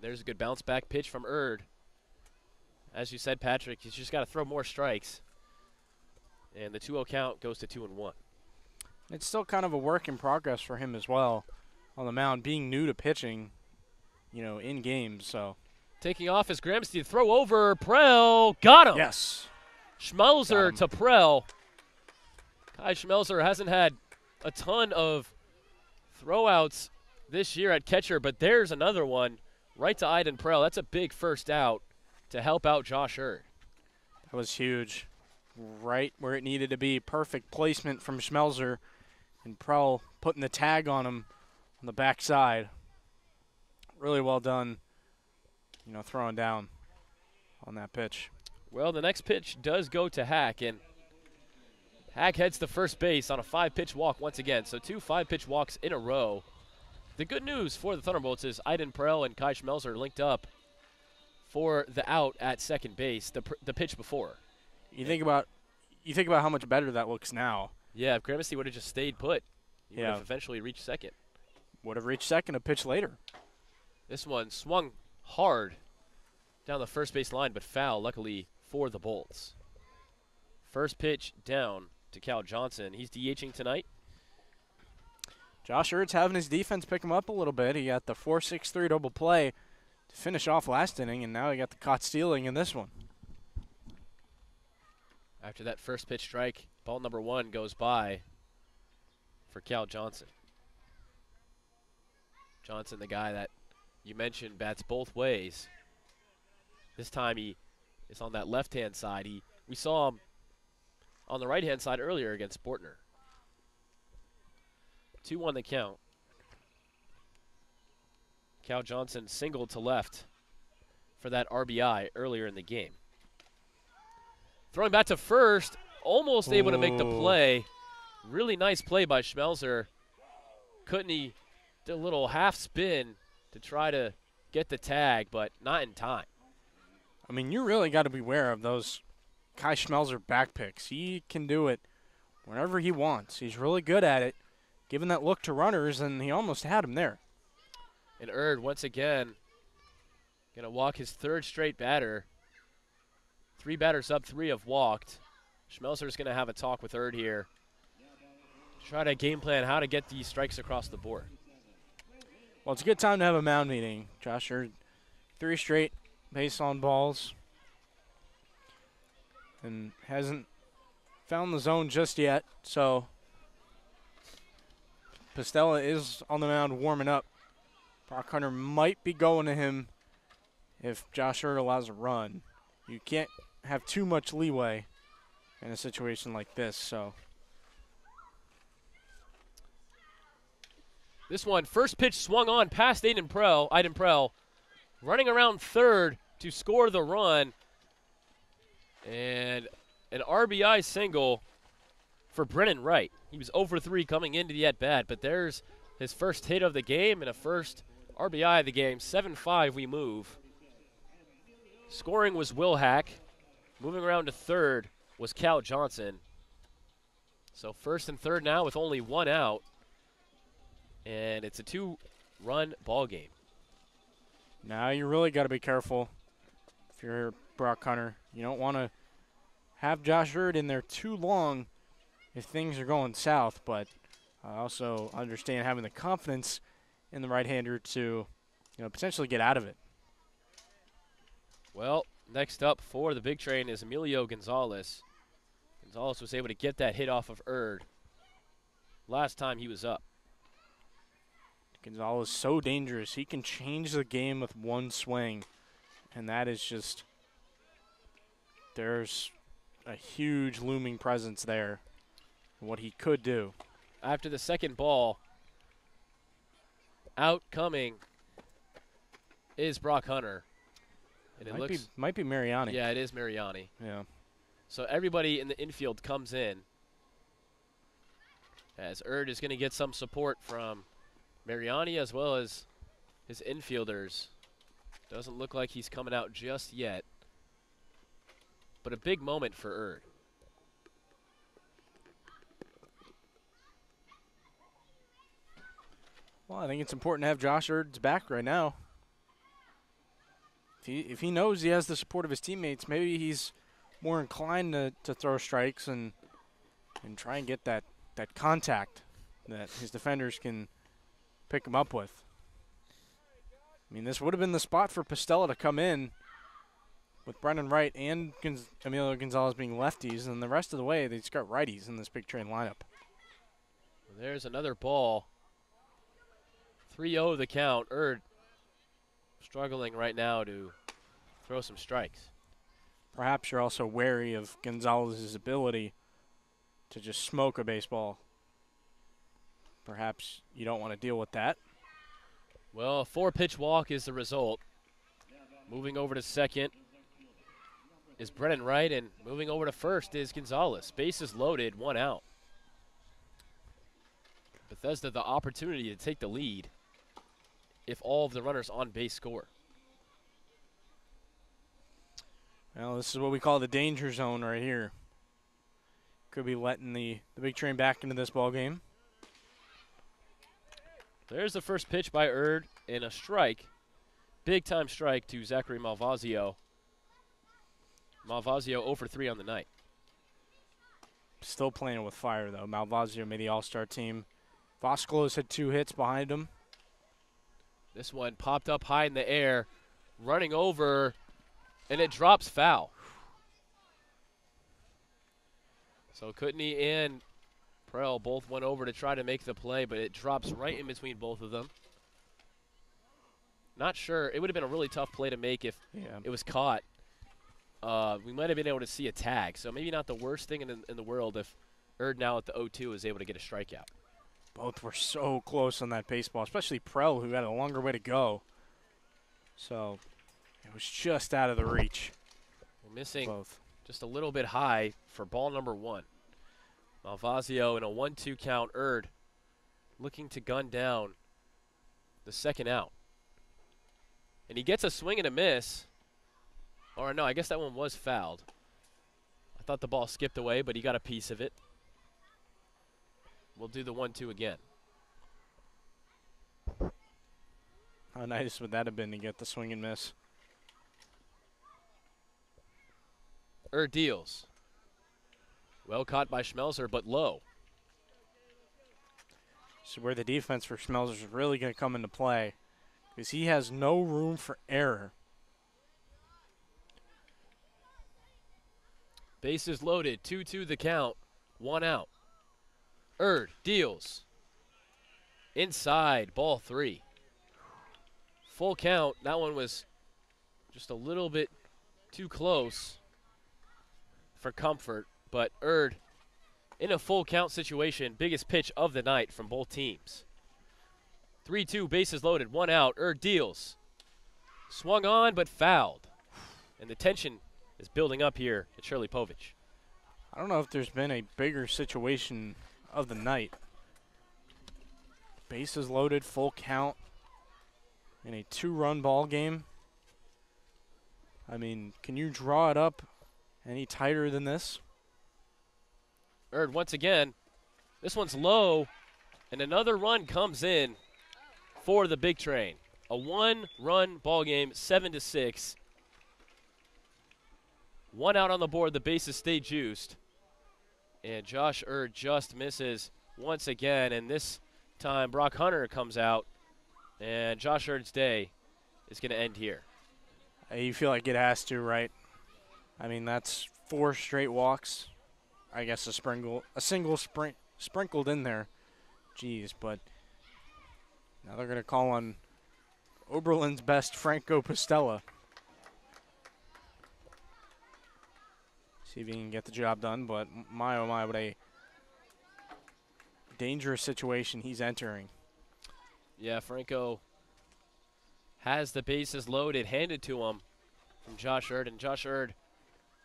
There's a good bounce back pitch from Erd. As you said, Patrick, he's just got to throw more strikes. And the 2-0 count goes to 2-1. It's still kind of a work in progress for him as well on the mound, being new to pitching, in games. So taking off is Gramsci. Throw over. Prell got him. Yes. Schmelzer to Prell. Kai Schmelzer hasn't had a ton of throwouts this year at catcher, but there's another one right to Aiden Prell. That's a big first out to help out Josh Erd. That was huge. Right where it needed to be. Perfect placement from Schmelzer. And Prell putting the tag on him on the backside. Really well done, throwing down on that pitch. Well, the next pitch does go to Hack, and Hack heads to first base on a 5-pitch walk once again. So 2 5-pitch walks in a row. The good news for the Thunderbolts is Aiden Prell and Kai Schmelzer linked up for the out at second base, the pitch before. You think about how much better that looks now. Yeah, if Gramsci would have just stayed put, he would Yeah. have eventually reached second. Would have reached second a pitch later. This one swung hard down the first base line, but foul, luckily, for the Bolts. First pitch down to Cal Johnson. He's DHing tonight. Josh Erd's having his defense pick him up a little bit. He got the 4-6-3 double play to finish off last inning, and now he got the caught stealing in this one. After that first pitch strike, ball number 1 goes by for Cal Johnson. Johnson, the guy that you mentioned, bats both ways. This time he is on that left-hand side. We saw him on the right-hand side earlier against Bortner. 2-1 the count. Cal Johnson singled to left for that RBI earlier in the game. Throwing back to first, almost able to make the play. Really nice play by Schmelzer. Couldn't he do a little half spin to try to get the tag, but not in time. I mean, you really got to beware of those Kai Schmelzer back picks. He can do it whenever he wants. He's really good at it, giving that look to runners, and he almost had him there. And Erd, once again, going to walk his 3rd straight batter. 3 batters up, 3 have walked. Schmelzer's going to have a talk with Erd here. Try to game plan how to get these strikes across the board. Well, it's a good time to have a mound meeting. Josh Erd, 3 straight base on balls. And hasn't found the zone just yet, so Pastella is on the mound warming up. Brock Hunter might be going to him if Josh Erd allows a run. You can't have too much leeway in a situation like this, so. This one, first pitch swung on past Aiden Prell, running around third to score the run. And an RBI single for Brennan Wright. He was 0 for 3 coming into the at-bat, but there's his first hit of the game and a first RBI of the game. 7-5 we move. Scoring was Will Hack. Moving around to third was Cal Johnson. So first and third now with only 1 out. And it's a 2-run ball game. Now you really got to be careful if you're Brock Hunter. You don't want to have Josh Erd in there too long if things are going south, but I also understand having the confidence in the right-hander to, potentially get out of it. Well, next up for the big train is Emilio Gonzalez. Gonzalez was able to get that hit off of Erd last time he was up. Gonzalez is so dangerous. He can change the game with one swing, and that is just, there's a huge looming presence there, what he could do. After the second ball, out coming is Brock Hunter. And it might be Mariani. Yeah, it is Mariani. Yeah. So everybody in the infield comes in as Erd is going to get some support from Mariani as well as his infielders. Doesn't look like he's coming out just yet. But a big moment for Erd. Well, I think it's important to have Josh Erd's back right now. If he knows he has the support of his teammates, maybe he's more inclined to throw strikes and try and get that contact that his defenders can pick him up with. I mean, this would have been the spot for Pistella to come in with Brendan Wright and Emilio Gonzalez being lefties, and the rest of the way, they just got righties in this big train lineup. Well, there's another ball. 3-0 the count. Erd struggling right now to throw some strikes. Perhaps you're also wary of Gonzalez's ability to just smoke a baseball. Perhaps you don't want to deal with that. Well, a 4-pitch walk is the result. Moving over to second is Brennan Wright, and moving over to first is Gonzalez. Bases loaded, 1 out. Bethesda the opportunity to take the lead if all of the runners on base score. Well, this is what we call the danger zone right here. Could be letting the big train back into this ball game. There's the first pitch by Erd, and a strike. Big-time strike to Zachary Malvazio. Malvazio 0 for 3 on the night. Still playing with fire, though. Malvazio made the All-Star team. Vasquez had 2 hits behind him. This one popped up high in the air, running over, and it drops foul. So Kutney and Prell both went over to try to make the play, but it drops right in between both of them. Not sure. It would have been a really tough play to make if it was caught. We might have been able to see a tag, so maybe not the worst thing in the world if Erd now at the 0-2 is able to get a strikeout. Both were so close on that baseball, especially Prell, who had a longer way to go. So it was just out of the reach. We're missing both. Just a little bit high for ball number 1. Malvazio in a 1-2 count. Erd looking to gun down the second out. And he gets a swing and a miss. Or no, I guess that one was fouled. I thought the ball skipped away, but he got a piece of it. We'll do the 1-2 again. How nice would that have been to get the swing and miss? Deals. Well caught by Schmelzer, but low. So where the defense for Schmelzer is really going to come into play, because he has no room for error. Bases loaded, 2-2 the count, 1 out. Deals. Inside, ball 3. Full count. That one was just a little bit too close for comfort. But Erd, in a full count situation, biggest pitch of the night from both teams. 3-2, bases loaded, 1 out. Deals. Swung on, but fouled. And the tension is building up here at Shirley Povich. I don't know if there's been a bigger situation of the night. Bases loaded, full count, in a 2-run ball game. I mean, can you draw it up any tighter than this? Once again, this one's low, and another run comes in for the big train. A 1-run ball game, 7-6. 1 out on the board, the bases stay juiced. And Josh Erd just misses once again, and this time Brock Hunter comes out, and Josh Erd's day is going to end here. You feel like it has to, right? I mean, that's 4 straight walks. I guess a single sprinkled in there. Jeez, but now they're going to call on Oberlin's best, Franco Pistella. See if he can get the job done, but my oh my, what a dangerous situation he's entering. Yeah, Franco has the bases loaded, handed to him from Josh Erd. And Josh Erd,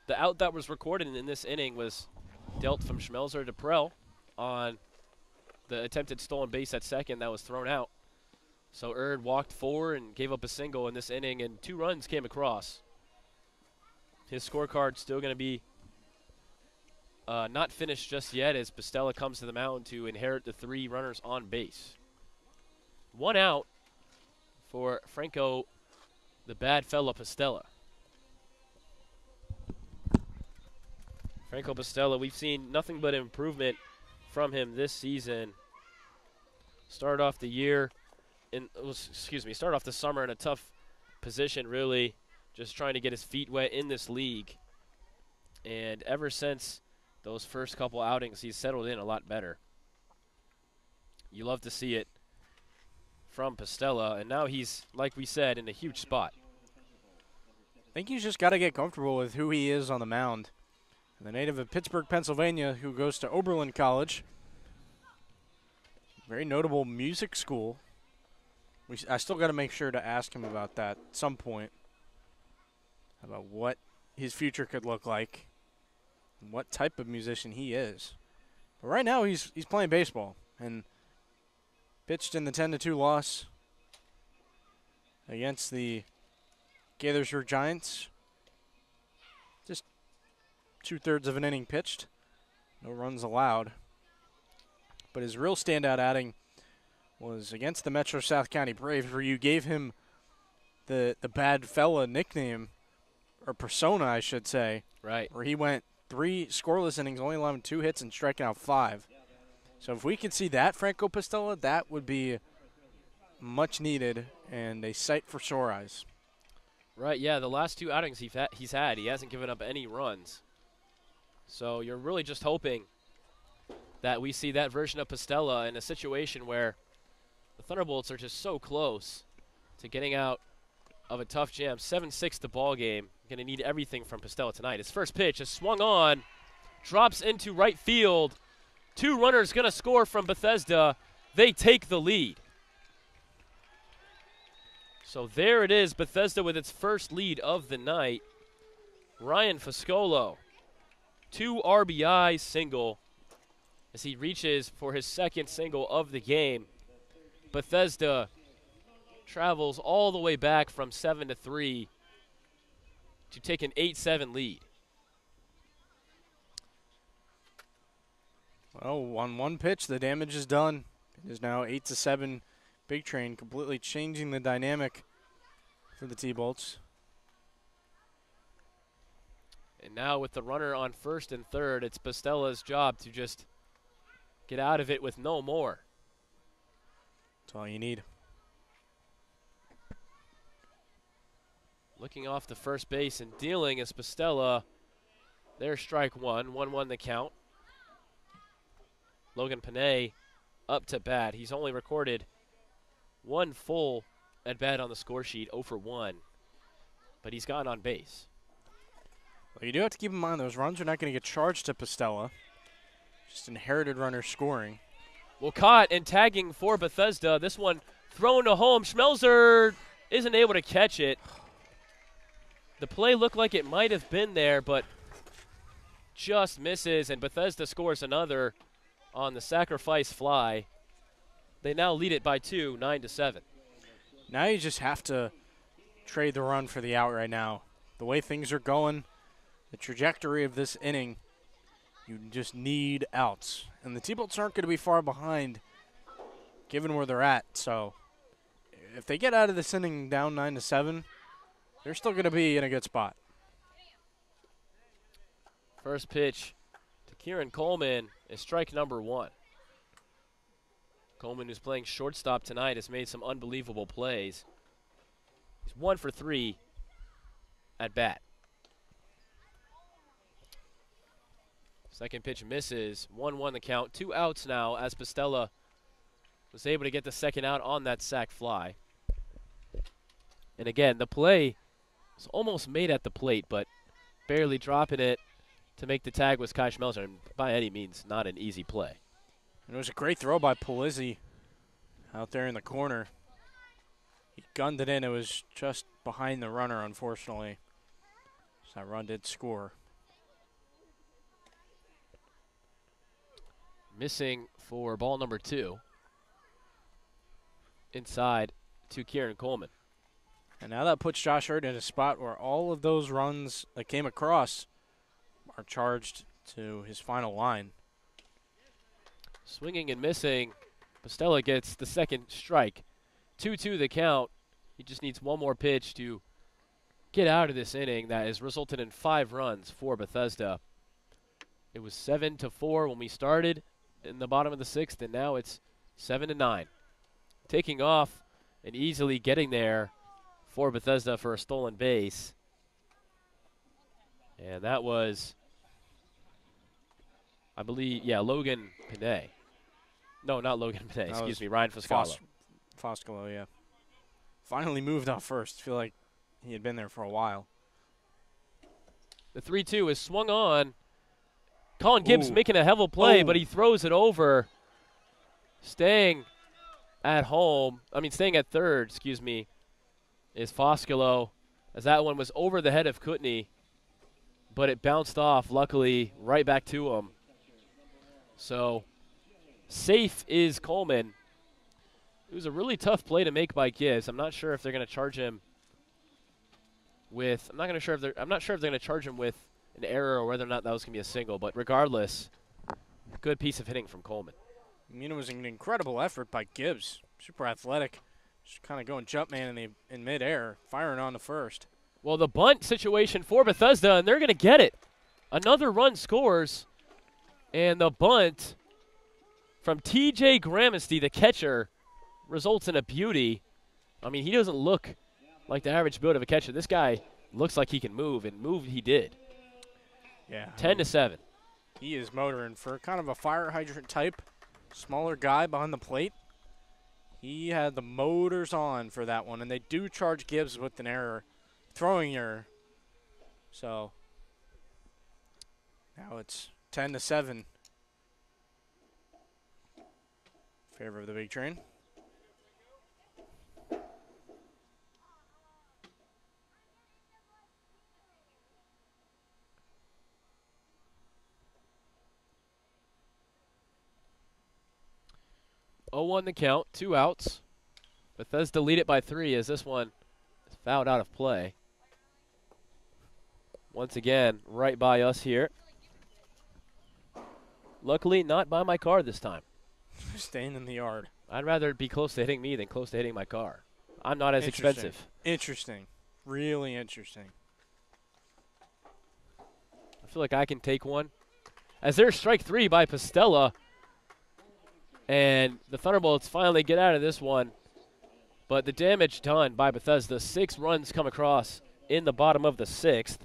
the out that was recorded in this inning was dealt from Schmelzer to Prell on the attempted stolen base at second that was thrown out. So Erd walked 4 and gave up a single in this inning, and 2 runs came across. His scorecard's still going to be not finished just yet as Pastella comes to the mound to inherit the 3 runners on base. 1 out for Franco, the bad fella Pastella. Franco Pastella, we've seen nothing but improvement from him this season. Started off the year started off the summer in a tough position, really, just trying to get his feet wet in this league. And ever since those first couple outings, he's settled in a lot better. You love to see it from Pastella, and now he's, like we said, in a huge spot. I think he's just got to get comfortable with who he is on the mound. The native of Pittsburgh, Pennsylvania, who goes to Oberlin College. Very notable music school. I still got to make sure to ask him about that at some point, about what his future could look like and what type of musician he is. But right now he's playing baseball and pitched in the 10-2 loss against the Gaithersburg Giants. Just 2/3 of an inning pitched, no runs allowed. But his real standout outing was against the Metro South County Braves, where you gave him the bad fella nickname, or persona, I should say. Right. Where he went 3 scoreless innings, only allowing 2 hits and striking out 5. So if we could see that, Franco Pastella, that would be much needed and a sight for sore eyes. Right, yeah, the last 2 outings he hasn't given up any runs. So you're really just hoping that we see that version of Pastella in a situation where the Thunderbolts are just so close to getting out of a tough jam. 7-6 the ball game. Going to need everything from Pastella tonight. His first pitch is swung on, drops into right field. 2 runners going to score from Bethesda. They take the lead. So there it is, Bethesda with its first lead of the night. Ryan Foscolo, 2 RBI single as he reaches for his second single of the game. Bethesda travels all the way back from 7-3 to take an 8-7 lead. Well, on 1 pitch, the damage is done. It is now 8-7. Big Train completely changing the dynamic for the T-Bolts. And now with the runner on first and third, it's Pastella's job to just get out of it with no more. That's all you need. Looking off the first base and dealing is Pastella. There's strike 1. 1-1 the count. Logan Panay up to bat. He's only recorded 1 full at bat on the score sheet, 0 for 1. But he's gotten on base. Well, you do have to keep in mind those runs are not going to get charged to Pastella. Just inherited runners scoring. Well, caught and tagging for Bethesda. This one thrown to home. Schmelzer isn't able to catch it. The play looked like it might have been there, but just misses, and Bethesda scores another on the sacrifice fly. They now lead it by 2, 9-7. Now you just have to trade the run for the out right now. The way things are going, the trajectory of this inning, you just need outs. And the T-Bolts aren't going to be far behind given where they're at. So if they get out of this inning down 9-7, they're still going to be in a good spot. First pitch to Kieran Coleman is strike number 1. Coleman, who's playing shortstop tonight, has made some unbelievable plays. He's 1 for 3 at bat. Second pitch misses. 1-1 the count. 2 outs now as Pastella was able to get the second out on that sac fly. And again, the play was almost made at the plate, but barely dropping it to make the tag was Kai Schmelzer. And by any means, not an easy play. And it was a great throw by Polizzi out there in the corner. He gunned it in. It was just behind the runner, unfortunately. So that run did score. Missing for ball number 2. Inside to Kieran Coleman. And now that puts Josh Hurd in a spot where all of those runs that came across are charged to his final line. Swinging and missing. Bostella gets the second strike. 2-2 the count. He just needs one more pitch to get out of this inning that has resulted in 5 runs for Bethesda. It was 7-4 when we started in the bottom of the 6th, and now it's 7-9. Taking off and easily getting there for Bethesda for a stolen base. And that was, I believe, Logan Pinay. No, not Logan Pinay. Excuse me, Ryan Foscalo. Foscalo, yeah. Finally moved off first. Feel like he had been there for a while. The 3-2 is swung on. Colin Gibbs making a hevel play, but he throws it over. Staying at third, is Foscalo, as that one was over the head of Kutney, but it bounced off, luckily, right back to him. So, safe is Coleman. It was a really tough play to make by Gibbs. I'm not sure if they're going to charge him with. I'm not sure if they're going to charge him with an error or whether or not that was going to be a single. But regardless, good piece of hitting from Coleman. I mean, it was an incredible effort by Gibbs. Super athletic, just kind of going jump man in midair, firing on the first. Well, the bunt situation for Bethesda, and they're going to get it. Another run scores, and the bunt from T.J. Gramasty, the catcher, results in a beauty. I mean, he doesn't look like the average build of a catcher. This guy looks like he can move, and move he did. Yeah. 10-7. He is motoring for kind of a fire hydrant type, smaller guy behind the plate. He had the motors on for that one, and they do charge Gibbs with an error, throwing error. So now it's 10-7. Favor of the Big Train. On the count, 2 outs. Bethesda lead it by 3 as this one is fouled out of play. Once again, right by us here. Luckily, not by my car this time. Staying in the yard. I'd rather it be close to hitting me than close to hitting my car. I'm not as expensive. Interesting. Really interesting. I feel like I can take one. As there's strike 3 by Pastella. And the Thunderbolts finally get out of this one. But the damage done by Bethesda. 6 runs come across in the bottom of the 6th.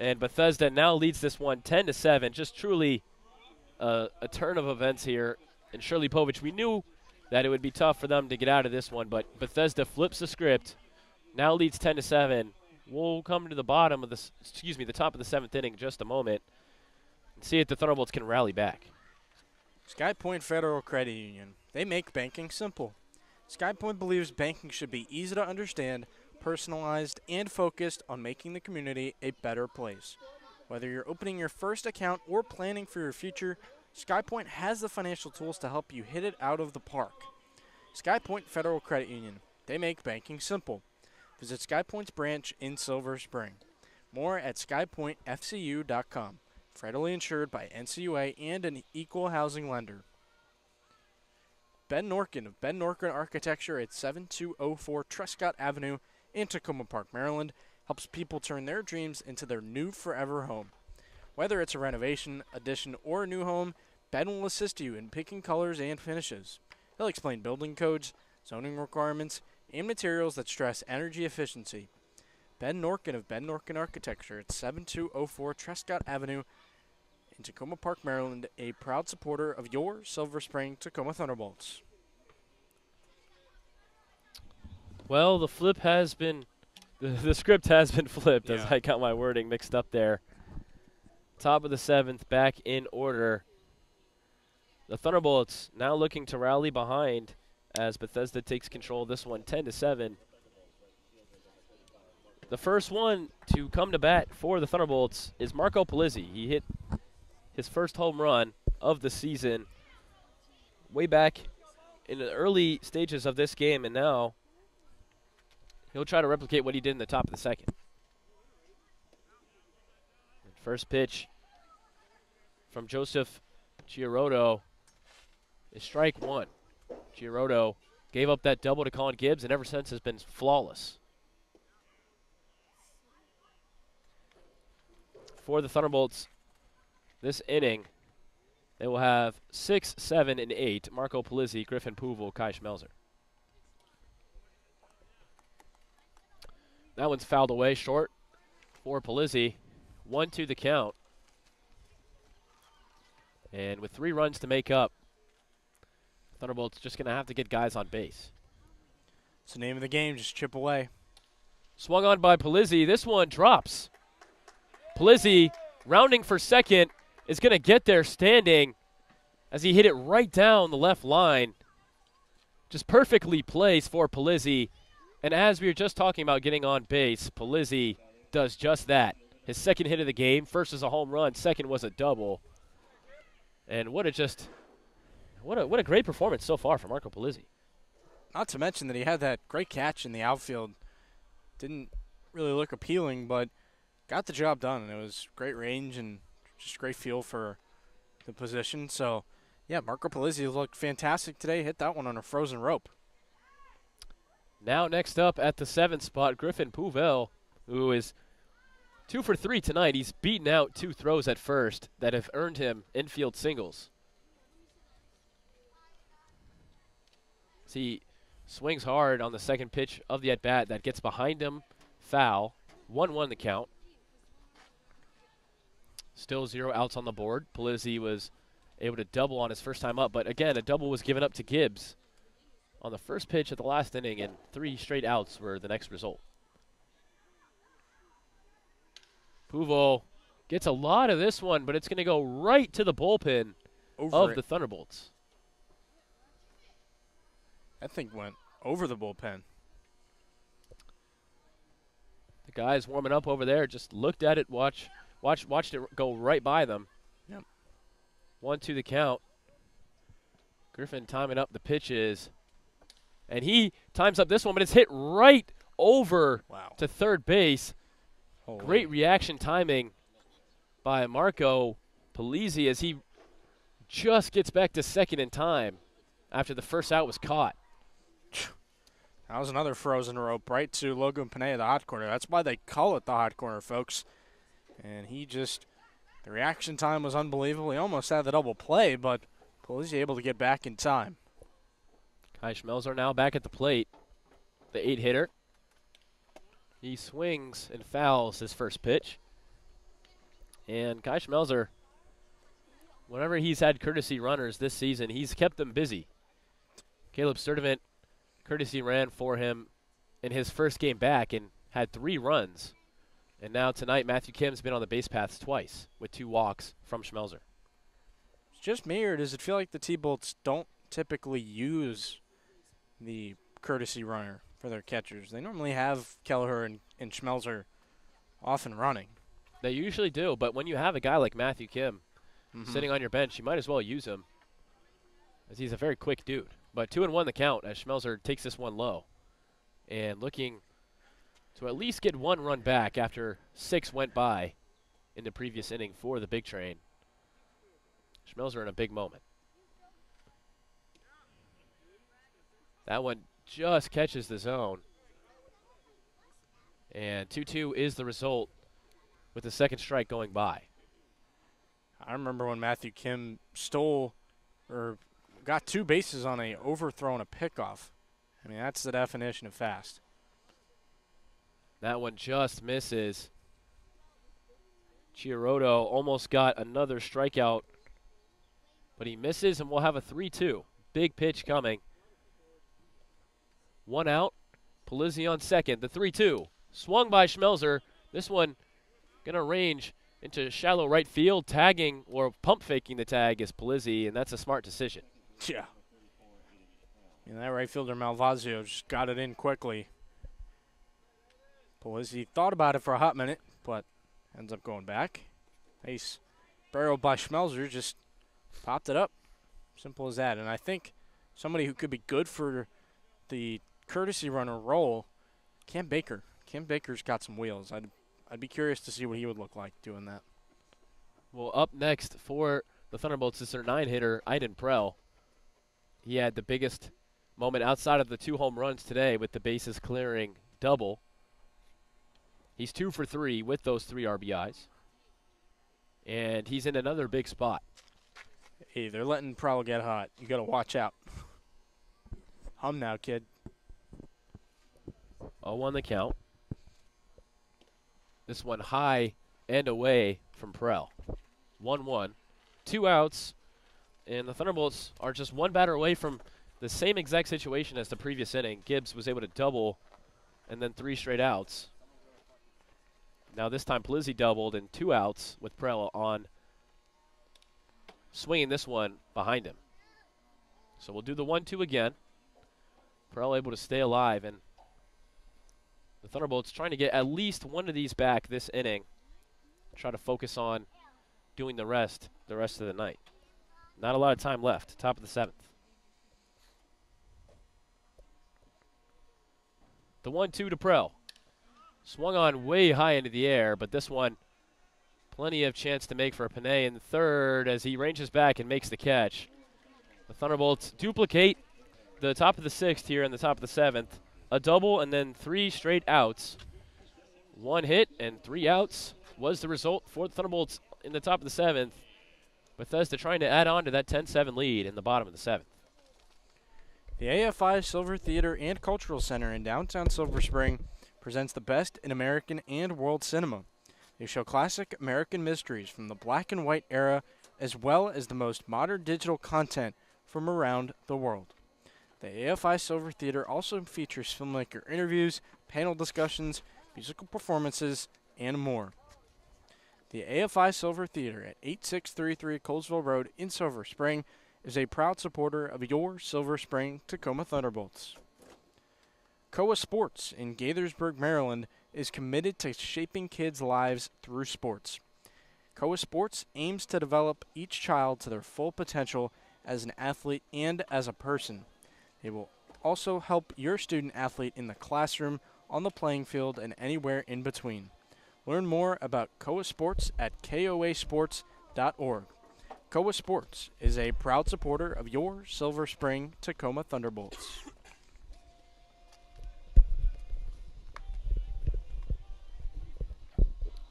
And Bethesda now leads this one 10-7. Just truly a turn of events here. And Shirley Povich, we knew that it would be tough for them to get out of this one. But Bethesda flips the script. Now leads 10-7. We'll come to the bottom of the top of the 7th inning in just a moment. See if the Thunderbolts can rally back. Sky Point Federal Credit Union. They make banking simple. Sky Point believes banking should be easy to understand, personalized, and focused on making the community a better place. Whether you're opening your first account or planning for your future, Sky Point has the financial tools to help you hit it out of the park. Sky Point Federal Credit Union. They make banking simple. Visit Sky Point's branch in Silver Spring. More at skypointfcu.com. Federally insured by NCUA and an equal housing lender. Ben Norkin of Ben Norkin Architecture at 7204 Trescott Avenue in Tacoma Park, Maryland, helps people turn their dreams into their new forever home. Whether it's a renovation, addition, or a new home, Ben will assist you in picking colors and finishes. He'll explain building codes, zoning requirements, and materials that stress energy efficiency. Ben Norkin of Ben Norkin Architecture at 7204 Trescott Avenue in Tacoma Park, Maryland, a proud supporter of your Silver Spring Tacoma Thunderbolts. Well, the script has been flipped as I got my wording mixed up there. Top of the 7th, back in order. The Thunderbolts now looking to rally behind as Bethesda takes control of this one 10-7. The first one to come to bat for the Thunderbolts is Marco Polizzi. He hit his first home run of the season way back in the early stages of this game, and now he'll try to replicate what he did in the top of the second. First pitch from Joseph Giarotto is strike one. Giarotto gave up that double to Colin Gibbs, and ever since has been flawless. For the Thunderbolts, this inning, they will have 6, 7, and 8. Marco Polizzi, Griffin Puvel, Kai Schmelzer. That one's fouled away short for Polizzi. 1-2 the count. And with 3 runs to make up, Thunderbolts just going to have to get guys on base. It's the name of the game, just chip away. Swung on by Polizzi. This one drops. Polizzi, rounding for second, is going to get there standing as he hit it right down the left line. Just perfectly placed for Polizzi. And as we were just talking about getting on base, Polizzi does just that. His second hit of the game. First was a home run. Second was a double. And what a great performance so far from Marco Polizzi. Not to mention that he had that great catch in the outfield. Didn't really look appealing, but got the job done. And it was great range and just great feel for the position. So, yeah, Marco Polizzi looked fantastic today. Hit that one on a frozen rope. Now next up at the 7th spot, Griffin Puvel, who is 2 for 3 tonight. He's beaten out 2 throws at first that have earned him infield singles. He swings hard on the second pitch of the at-bat. That gets behind him. Foul. 1-1 the count. Still 0 outs on the board. Polizzi was able to double on his first time up, but again, a double was given up to Gibbs on the first pitch of the last inning, and 3 straight outs were the next result. Puvel gets a lot of this one, but it's going to go right to the bullpen of the Thunderbolts. That thing went over the bullpen. The guys warming up over there just looked at it, watched it go right by them. Yep. 1-2 the count. Griffin timing up the pitches. And he times up this one, but it's hit right over to third base. Holy. Great reaction timing by Marco Polizzi as he just gets back to second in time after the first out was caught. That was another frozen rope right to Logan Panea, the hot corner. That's why they call it the hot corner, folks. And the reaction time was unbelievable. He almost had the double play, but Polizzi able to get back in time. Kai Schmelzer now back at the plate, the 8-hitter. He swings and fouls his first pitch. And Kai Schmelzer, whenever he's had courtesy runners this season, he's kept them busy. Caleb Sturdivant courtesy ran for him in his first game back and had 3 runs. And now tonight, Matthew Kim's been on the base paths twice with 2 walks from Schmelzer. It's just me, or does it feel like the T-Bolts don't typically use the courtesy runner for their catchers? They normally have Kelleher and Schmelzer often running. They usually do, but when you have a guy like Matthew Kim sitting on your bench, you might as well use him, as he's a very quick dude. But 2-1 the count as Schmelzer takes this one low. And looking to at least get 1 run back after 6 went by in the previous inning for the big train. Schmelzer in a big moment. That one just catches the zone. And 2-2 is the result with the second strike going by. I remember when Matthew Kim stole or got 2 bases on a overthrow and a pickoff. I mean, that's the definition of fast. That one just misses. Giarotto almost got another strikeout, but he misses, and we'll have a 3-2. Big pitch coming. 1 out. Polizzi on second. The 3-2. Swung by Schmelzer. This one going to range into shallow right field. Tagging or pump faking the tag is Polizzi, and that's a smart decision. Yeah. And that right fielder Malvazio just got it in quickly. Polizzi thought about it for a hot minute, but ends up going back. Nice barrel by Schmelzer, just popped it up. Simple as that. And I think somebody who could be good for the courtesy runner role, Cam Baker. Cam Baker's got some wheels. I'd be curious to see what he would look like doing that. Well, up next for the Thunderbolts is their 9-hitter, Aiden Prell. He had the biggest moment outside of the 2 home runs today with the bases clearing double. He's 2 for 3 with those 3 RBIs. And he's in another big spot. Hey, they're letting Prowell get hot. You got to watch out. Hum now, kid. 0-1 the count. This one high and away from Prell. 1-1. 2 outs. And the Thunderbolts are just 1 batter away from the same exact situation as the previous inning. Gibbs was able to double and then 3 straight outs. Now this time Pelizzi doubled and 2 outs with Prell on, swinging this one behind him. So we'll do the 1-2 again. Prell able to stay alive, and the Thunderbolts trying to get at least one of these back this inning. Try to focus on doing the rest of the night. Not a lot of time left. Top of the 7th. The 1-2 to Prell. Swung on way high into the air, but this one, plenty of chance to make for Panay in the 3rd as he ranges back and makes the catch. The Thunderbolts duplicate the top of the 6th here in the top of the 7th. A double and then 3 straight outs. 1 hit and 3 outs was the result for the Thunderbolts in the top of the 7th. Bethesda trying to add on to that 10-7 lead in the bottom of the 7th. The AFI Silver Theater and Cultural Center in downtown Silver Spring presents the best in American and world cinema. They show classic American mysteries from the black and white era, as well as the most modern digital content from around the world. The AFI Silver Theater also features filmmaker interviews, panel discussions, musical performances, and more. The AFI Silver Theater at 8633 Colesville Road in Silver Spring is a proud supporter of your Silver Spring Tacoma Thunderbolts. Koa Sports in Gaithersburg, Maryland is committed to shaping kids' lives through sports. Koa Sports aims to develop each child to their full potential as an athlete and as a person. They will also help your student athlete in the classroom, on the playing field, and anywhere in between. Learn more about Koa Sports at koasports.org. Koa Sports is a proud supporter of your Silver Spring Tacoma Thunderbolts.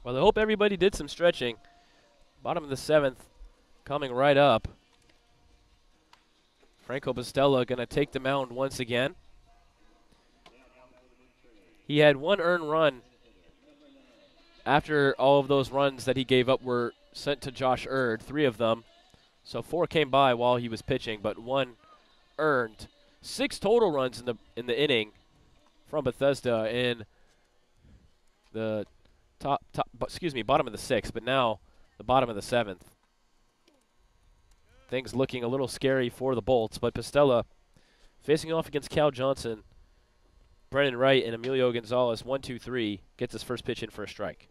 Well, I hope everybody did some stretching. Bottom of the 7th coming right up. Franco Bustella going to take the mound once again. He had 1 earned run after all of those runs that he gave up were sent to Josh Erd, 3 of them. So 4 came by while he was pitching, but 1 earned. 6 total runs in the inning from Bethesda in the bottom of the 6th, but now the bottom of the 7th. Things looking a little scary for the Bolts, but Pastella facing off against Cal Johnson, Brennan Wright, and Emilio Gonzalez, 1-2-3, gets his first pitch in for a strike.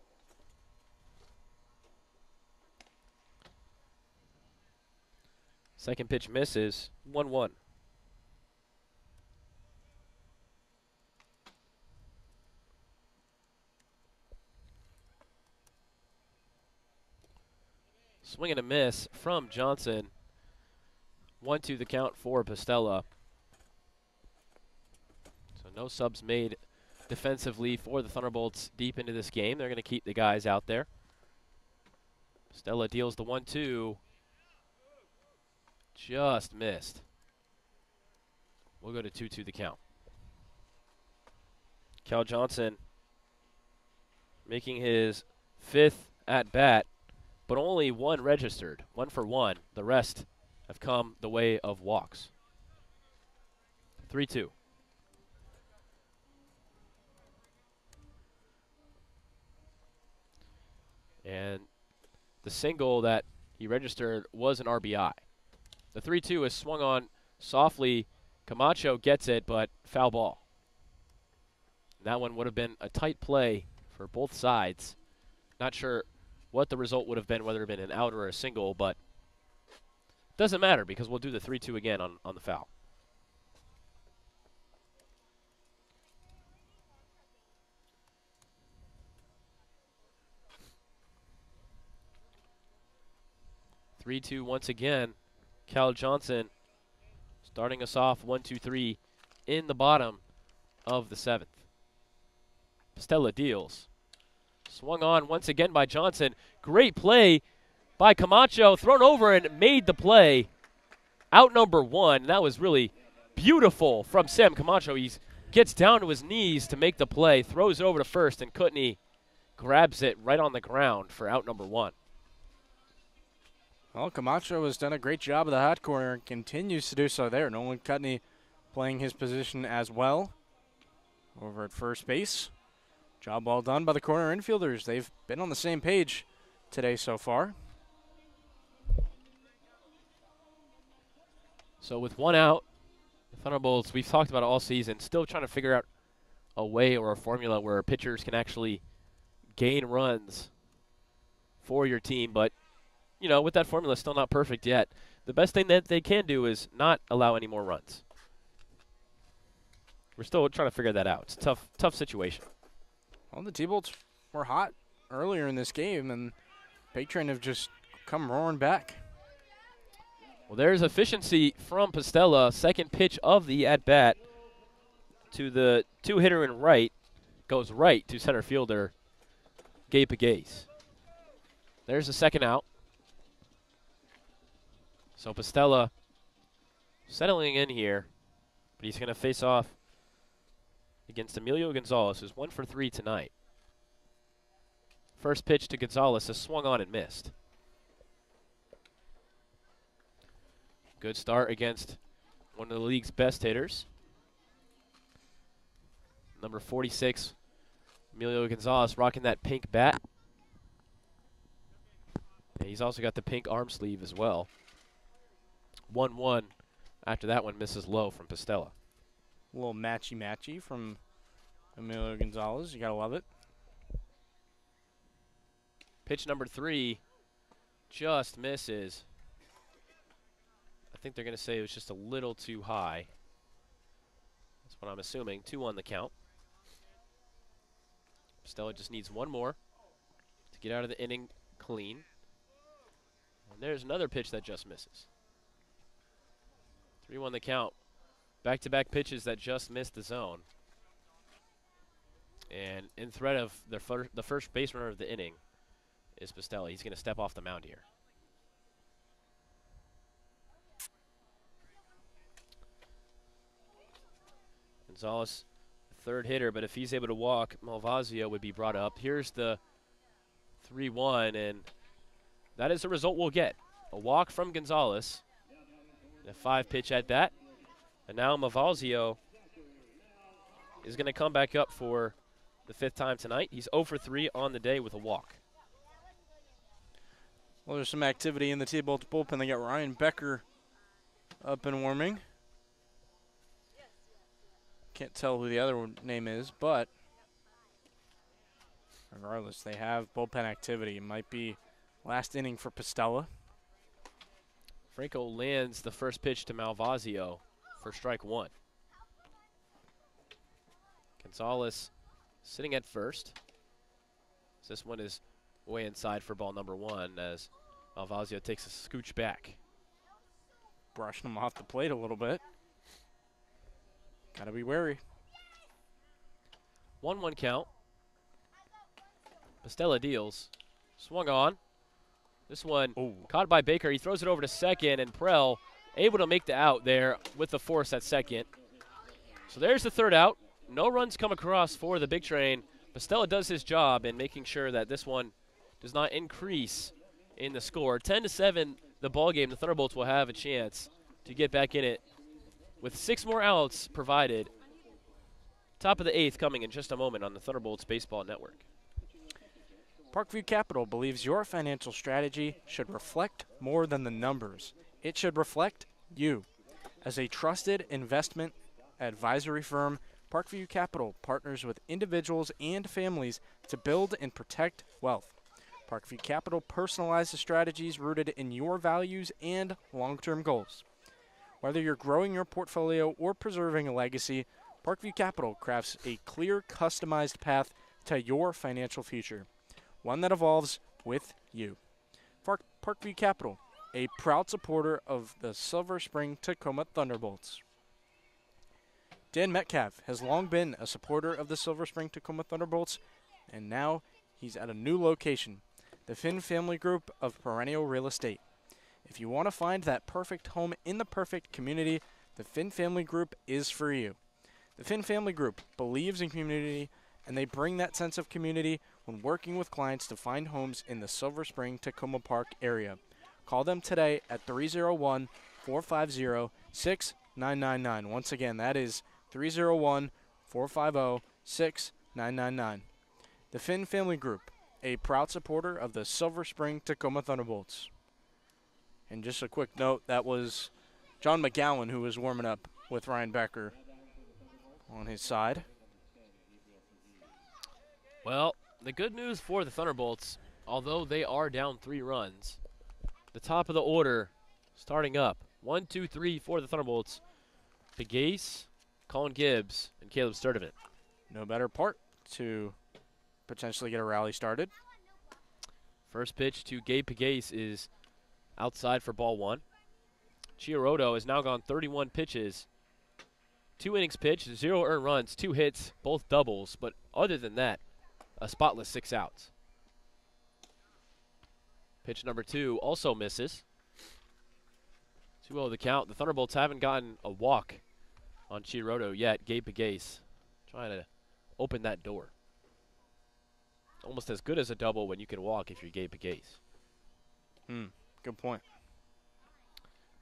Second pitch misses, 1-1. Swing and a miss from Johnson. 1-2 the count for Pastella. So no subs made defensively for the Thunderbolts deep into this game. They're going to keep the guys out there. Pastella deals the 1-2. Just missed. We'll go to 2-2 the count. Cal Johnson making his 5th at bat, but only 1 registered, 1 for 1. The rest have come the way of walks. 3-2. And the single that he registered was an RBI. The 3-2 is swung on softly. Camacho gets it, but foul ball. That one would have been a tight play for both sides. Not sure what the result would have been, whether it had been an out or a single, but doesn't matter because we'll do the 3-2 again on the foul. 3-2 once again. Cal Johnson starting us off 1-2-3 in the bottom of the 7th. Pastella deals. Swung on once again by Johnson. Great play by Camacho. Thrown over and made the play. Out number 1. That was really beautiful from Sam Camacho. He gets down to his knees to make the play. Throws it over to first, and Kutney grabs it right on the ground for out number 1. Well, Camacho has done a great job of the hot corner and continues to do so there. Nolan Kutney playing his position as well over at first base. Job well done by the corner infielders. They've been on the same page today so far. So with 1 out, the Thunderbolts, we've talked about it all season, still trying to figure out a way or a formula where pitchers can actually gain runs for your team. But, you know, with that formula still not perfect yet, the best thing that they can do is not allow any more runs. We're still trying to figure that out. It's a tough situation. Well, the T-Bolts were hot earlier in this game, and Big Train have just come roaring back. Well, there's efficiency from Pastella. Second pitch of the at-bat to the two-hitter in right. Goes right to center fielder Gabe Pagase. There's the second out. So Pastella settling in here, but he's going to face off against Emilio Gonzalez, who's 1 for 3 tonight. First pitch to Gonzalez is swung on and missed. Good start against one of the league's best hitters. Number 46, Emilio Gonzalez, rocking that pink bat. And he's also got the pink arm sleeve as well. 1-1 after that one misses low from Pastella. A little matchy-matchy from Emilio Gonzalez. You got to love it. Pitch number 3 just misses. I think they're going to say it was just a little too high. That's what I'm assuming. 2 on the count. Pastella just needs 1 more to get out of the inning clean. And there's another pitch that just misses. 3-1 the count. Back-to-back pitches that just missed the zone. And in threat of the first base runner of the inning is Pastella. He's going to step off the mound here. Gonzalez, third hitter, but if he's able to walk, Malvazio would be brought up. Here's the 3-1, and that is the result we'll get. A walk from Gonzalez, a 5-pitch at bat, and now Malvazio is going to come back up for the 5th time tonight. He's 0 for 3 on the day with a walk. Well, there's some activity in the T-Bolts bullpen. They got Ryan Becker up and warming. Can't tell who the other name is, but regardless, they have bullpen activity. It might be last inning for Pastella. Franco lands the first pitch to Malvazio for strike 1. Gonzalez sitting at first. This one is way inside for ball number 1 as Malvazio takes a scooch back. Brushing him off the plate a little bit. Gotta be wary. 1-1 count. Pastella deals. Swung on. This one caught by Baker. He throws it over to second, and Prell able to make the out there with the force at second. So there's the 3rd out. No runs come across for the Big Train. Pastella does his job in making sure that this one does not increase in the score. 10-7, the ball game. The Thunderbolts will have a chance to get back in it with 6 more outs provided. Top of the 8th coming in just a moment on the Thunderbolts Baseball Network. Parkview Capital believes your financial strategy should reflect more than the numbers. It should reflect you. As a trusted investment advisory firm, Parkview Capital partners with individuals and families to build and protect wealth. Parkview Capital personalizes strategies rooted in your values and long-term goals. Whether you're growing your portfolio or preserving a legacy, Parkview Capital crafts a clear, customized path to your financial future, one that evolves with you. Parkview Capital, a proud supporter of the Silver Spring Tacoma Thunderbolts. Dan Metcalf has long been a supporter of the Silver Spring Tacoma Thunderbolts, and now he's at a new location, the Finn Family Group of Perennial Real Estate. If you want to find that perfect home in the perfect community, the Finn Family Group is for you. The Finn Family Group believes in community, and they bring that sense of community when working with clients to find homes in the Silver Spring Tacoma Park area. Call them today at 301-450-6999. Once again, that is 301-450-6999. The Finn Family Group, a proud supporter of the Silver Spring Tacoma Thunderbolts. And just a quick note, that was John McGowan who was warming up with Ryan Becker on his side. Well, the good news for the Thunderbolts, although they are down 3 runs, the top of the order starting up. 1, 2, 3 for the Thunderbolts. Pegace, Colin Gibbs, and Caleb Sturdivant. No better part to potentially get a rally started. First pitch to Gabe Pegace is outside for ball 1. Chiaroto has now gone 31 pitches. 2 innings pitched, 0 earned runs, 2 hits, both doubles. But other than that, a spotless 6 outs. Pitch number 2 also misses. 2-0 the count. The Thunderbolts haven't gotten a walk on Chiaroto yet. Gabe Pegace trying to open that door. Almost as good as a double when you can walk if you're Gabe Pegace. Good point.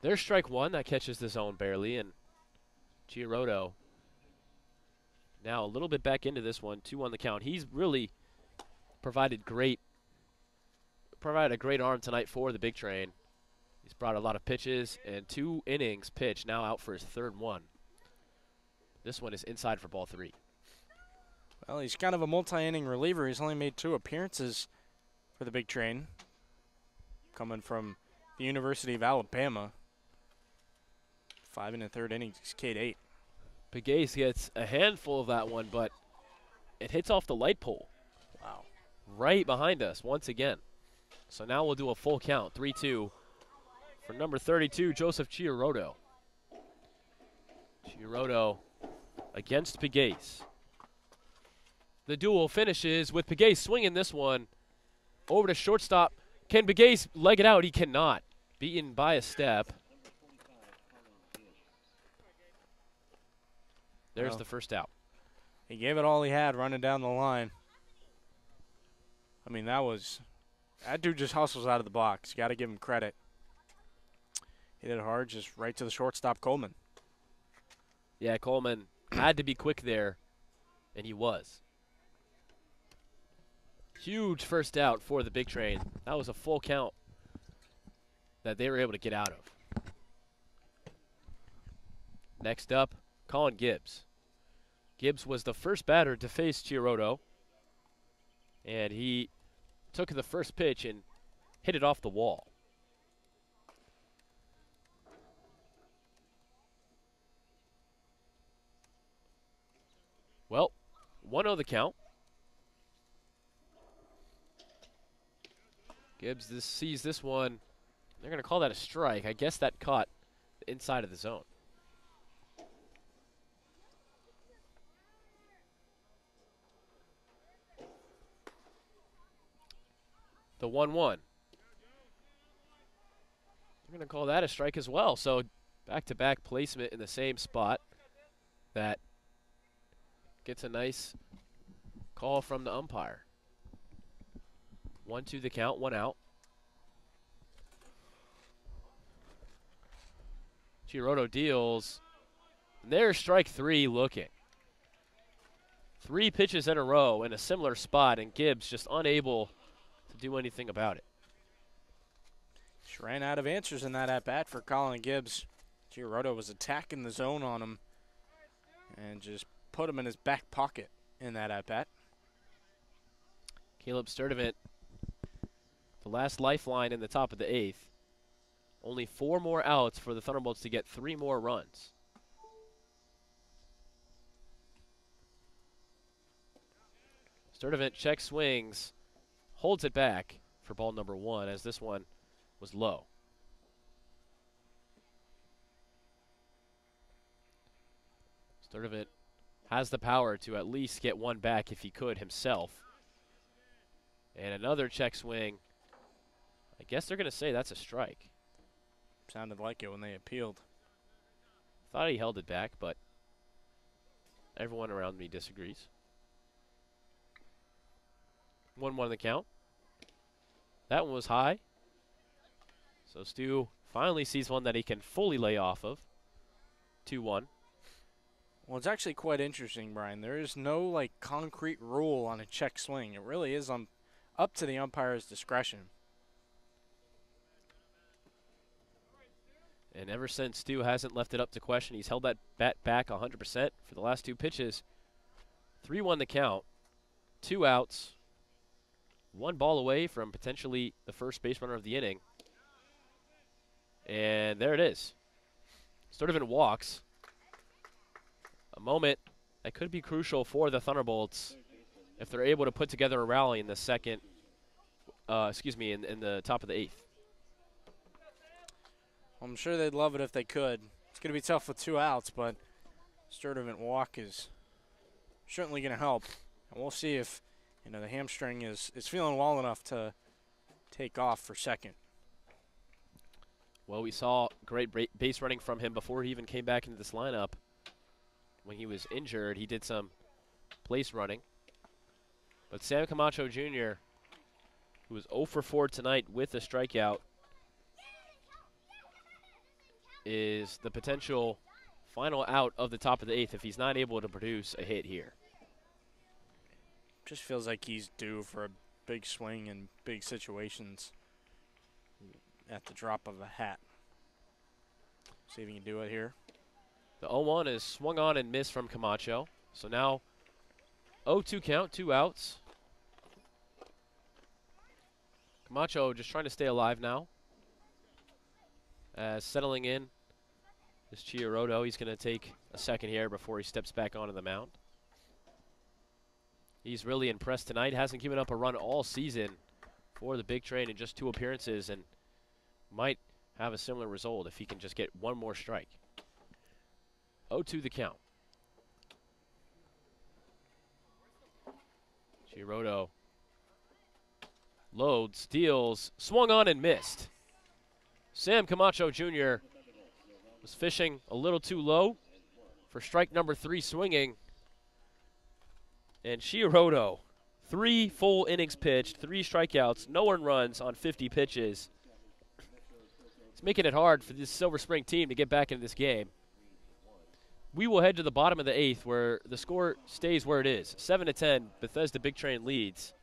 There's strike 1 that catches the zone barely, and Chiaroto now a little bit back into this one. 2 on the count. He's really provided a great arm tonight for the Big Train. He's brought a lot of pitches and 2 innings pitched, now out for his 3rd one. This one is inside for ball 3. Well, he's kind of a multi-inning reliever. He's only made 2 appearances for the Big Train, coming from the University of Alabama. 5 1/3 innings, K-8. Pegace gets a handful of that one, but it hits off the light pole. Wow. Right behind us once again. So now we'll do a full count, 3-2 for number 32, Joseph Chiaroto. Chiaroto against Pegace. The duel finishes with Pegace swinging this one over to shortstop. Can Pegace leg it out? He cannot. Beaten by a step. There's the first out. He gave it all he had running down the line. I mean, that dude just hustles out of the box. Got to give him credit. Hit it hard, just right to the shortstop, Coleman. Yeah, Coleman had to be quick there, and he was. Huge first out for the Big Train. That was a full count that they were able to get out of. Next up, Colin Gibbs. Gibbs was the first batter to face Chiaroto, and he took the first pitch and hit it off the wall. Well, 1-0 the count. Gibbs sees this one. They're going to call that a strike. I guess that caught the inside of the zone. The 1-1. They're going to call that a strike as well. So back-to-back placement in the same spot. That gets a nice call from the umpire. 1-2 the count, 1 out. Chiaroto deals. And there's strike 3 looking. 3 pitches in a row in a similar spot, and Gibbs just unable to do anything about it. Just ran out of answers in that at-bat for Colin Gibbs. Chiaroto was attacking the zone on him and just put him in his back pocket in that at-bat. Caleb Sturdivant, the last lifeline in the top of the 8th. Only 4 more outs for the Thunderbolts to get 3 more runs. Sturdivant check swings, holds it back for ball number 1 as this one was low. Sturdivant has the power to at least get one back if he could himself. And another check swing. I guess they're going to say that's a strike. Sounded like it when they appealed. Thought he held it back, but everyone around me disagrees. 1-1 the count. That one was high. So Stu finally sees one that he can fully lay off of. 2-1. Well, it's actually quite interesting, Brian. There is no like concrete rule on a check swing. It really is up to the umpire's discretion. And ever since Stu hasn't left it up to question, he's held that bat back 100% for the last 2 pitches. 3-1 the count. 2 outs. 1 ball away from potentially the first base runner of the inning. And there it is. Sturdivant walks. A moment that could be crucial for the Thunderbolts if they're able to put together a rally in the second, in the top of the 8th. I'm sure they'd love it if they could. It's going to be tough with 2 outs, but Sturdivant walk is certainly going to help. And we'll see if the hamstring is feeling well enough to take off for second. Well, we saw great base running from him before he even came back into this lineup. When he was injured, he did some place running. But Sam Camacho Jr., who was 0 for 4 tonight with a strikeout, is the potential final out of the top of the 8th if he's not able to produce a hit here. Just feels like he's due for a big swing in big situations at the drop of a hat. See if he can do it here. The 0-1 is swung on and missed from Camacho. So now 0-2 count, 2 outs. Camacho just trying to stay alive now. Settling in is Chiarodo. He's going to take a second here before he steps back onto the mound. He's really impressed tonight. Hasn't given up a run all season for the Big Train in just 2 appearances, and might have a similar result if he can just get 1 more strike. 0-2 the count. Chiarodo loads, steals, swung on and missed. Sam Camacho Jr. was fishing a little too low for strike number 3 swinging. And Chiarodo, 3 full innings pitched, 3 strikeouts, no earned runs on 50 pitches. It's making it hard for this Silver Spring team to get back into this game. We will head to the bottom of the 8th where the score stays where it is. 7-10, Bethesda Big Train leads.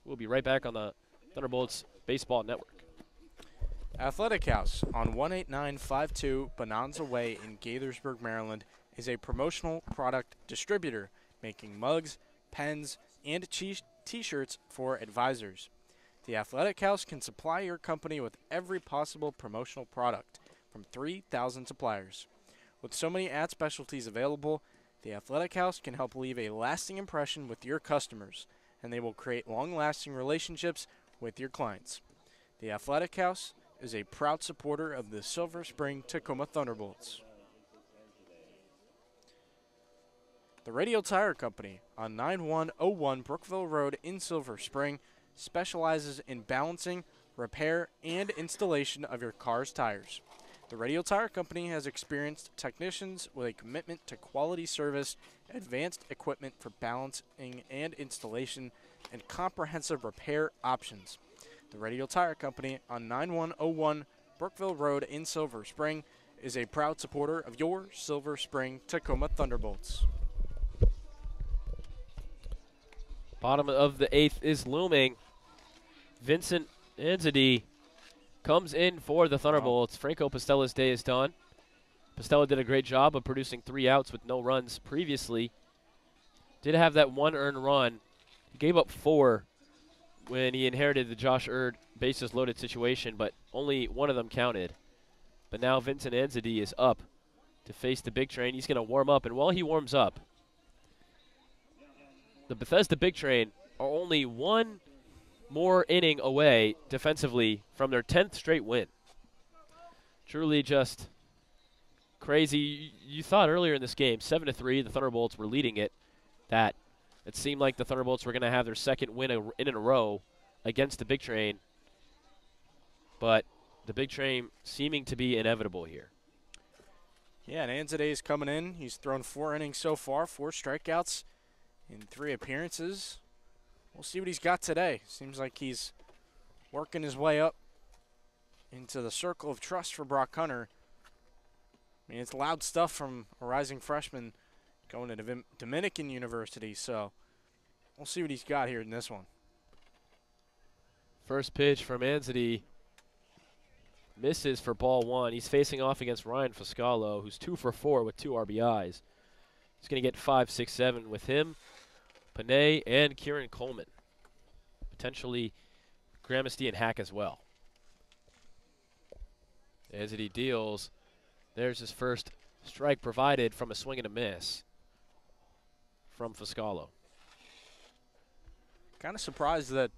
We'll be right back on the Thunderbolts Baseball Network. Athletic House on 18952 Bonanza Way in Gaithersburg, Maryland is a promotional product distributor making mugs, pens, and t-shirts for advisors. The Athletic House can supply your company with every possible promotional product from 3,000 suppliers. With so many ad specialties available, the Athletic House can help leave a lasting impression with your customers, and they will create long-lasting relationships with your clients. The Athletic House is a proud supporter of the Silver Spring Tacoma Thunderbolts. The Radial Tire Company on 9101 Brookville Road in Silver Spring specializes in balancing, repair, and installation of your car's tires. The Radial Tire Company has experienced technicians with a commitment to quality service, advanced equipment for balancing and installation, and comprehensive repair options. The Radial Tire Company on 9101 Brookville Road in Silver Spring is a proud supporter of your Silver Spring Tacoma Thunderbolts. Bottom of the 8th is looming. Vincent Anzadi comes in for the Thunderbolts. Franco Pastella's day is done. Pastella did a great job of producing 3 outs with no runs previously. Did have that 1 earned run. He gave up 4 when he inherited the Josh Erd bases loaded situation, but only 1 of them counted. But now Vincent Anzadi is up to face the Big Train. He's going to warm up, and while he warms up, the Bethesda Big Train are only 1 more inning away defensively from their 10th straight win. Truly just crazy. You thought earlier in this game, 7-3, the Thunderbolts were leading it, that it seemed like the Thunderbolts were going to have their second win in a row against the Big Train, but the Big Train seeming to be inevitable here. Yeah, and Anzade is coming in. He's thrown 4 innings so far, 4 strikeouts in 3 appearances. We'll see what he's got today. Seems like he's working his way up into the circle of trust for Brock Hunter. I mean, it's loud stuff from a rising freshman going to Dominican University, so we'll see what he's got here in this one. First pitch from Anzade misses for ball 1. He's facing off against Ryan Fuscalo, who's 2 for 4 with 2 RBIs. He's going to get 5, 6, 7 with him, Panay, and Kieran Coleman. Potentially Gramesty and Hack as well. Anzade deals. There's his first strike provided from a swing and a miss from Fuscalo. Kind of surprised that,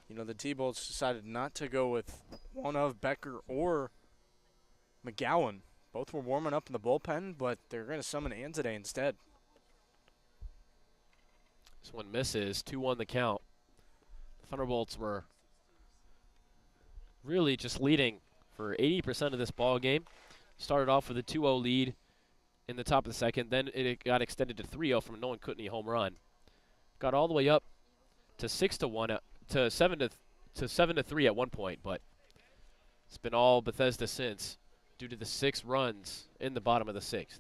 you know, the T-Bolts decided not to go with one of Becker or McGowan. Both were warming up in the bullpen, but they're going to summon Anzade instead. This one misses, 2-1 the count. The Thunderbolts were really just leading for 80% of this ball game. Started off with a 2-0 lead in the top of the second. Then it got extended to 3-0 from a Nolan Kutney home run. Got all the way up to 6-1 to 7-3 at one point, but it's been all Bethesda since due to the 6 runs in the bottom of the 6th.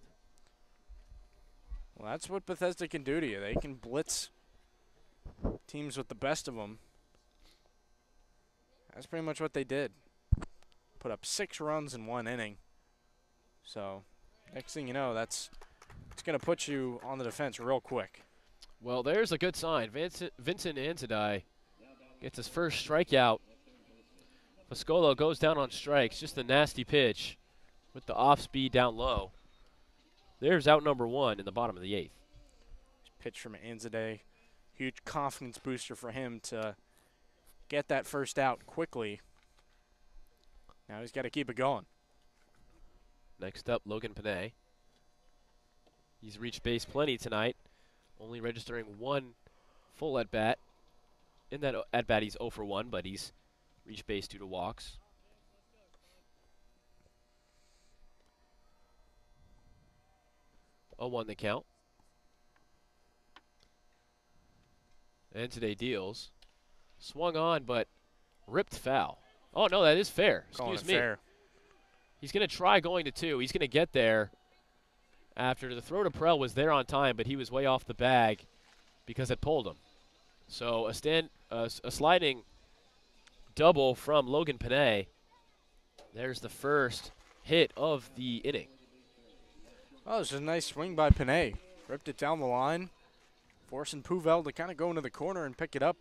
Well, that's what Bethesda can do to you. They can blitz teams with the best of them. That's pretty much what they did. Put up 6 runs in 1 inning. So, next thing you know, it's going to put you on the defense real quick. Well, there's a good sign. Vincent Anzade gets his first strikeout. Fuscolo goes down on strikes. Just a nasty pitch with the off speed down low. There's out number 1 in the bottom of the 8th. Pitch from Anzade. Huge confidence booster for him to get that first out quickly. Now he's got to keep it going. Next up, Logan Panay. He's reached base plenty tonight, only registering 1 full at-bat. In that at-bat, he's 0 for 1, but he's reached base due to walks. Oh, 0-1 the count. And today deals. Swung on, but ripped foul. Oh, no, that is fair. Excuse me. Fair. He's going to try going to 2. He's going to get there after the throw to Prell was there on time, but he was way off the bag because it pulled him. So a sliding double from Logan Panay. There's the first hit of the inning. Oh, this is a nice swing by Panay. Ripped it down the line, forcing Puvel to kind of go into the corner and pick it up.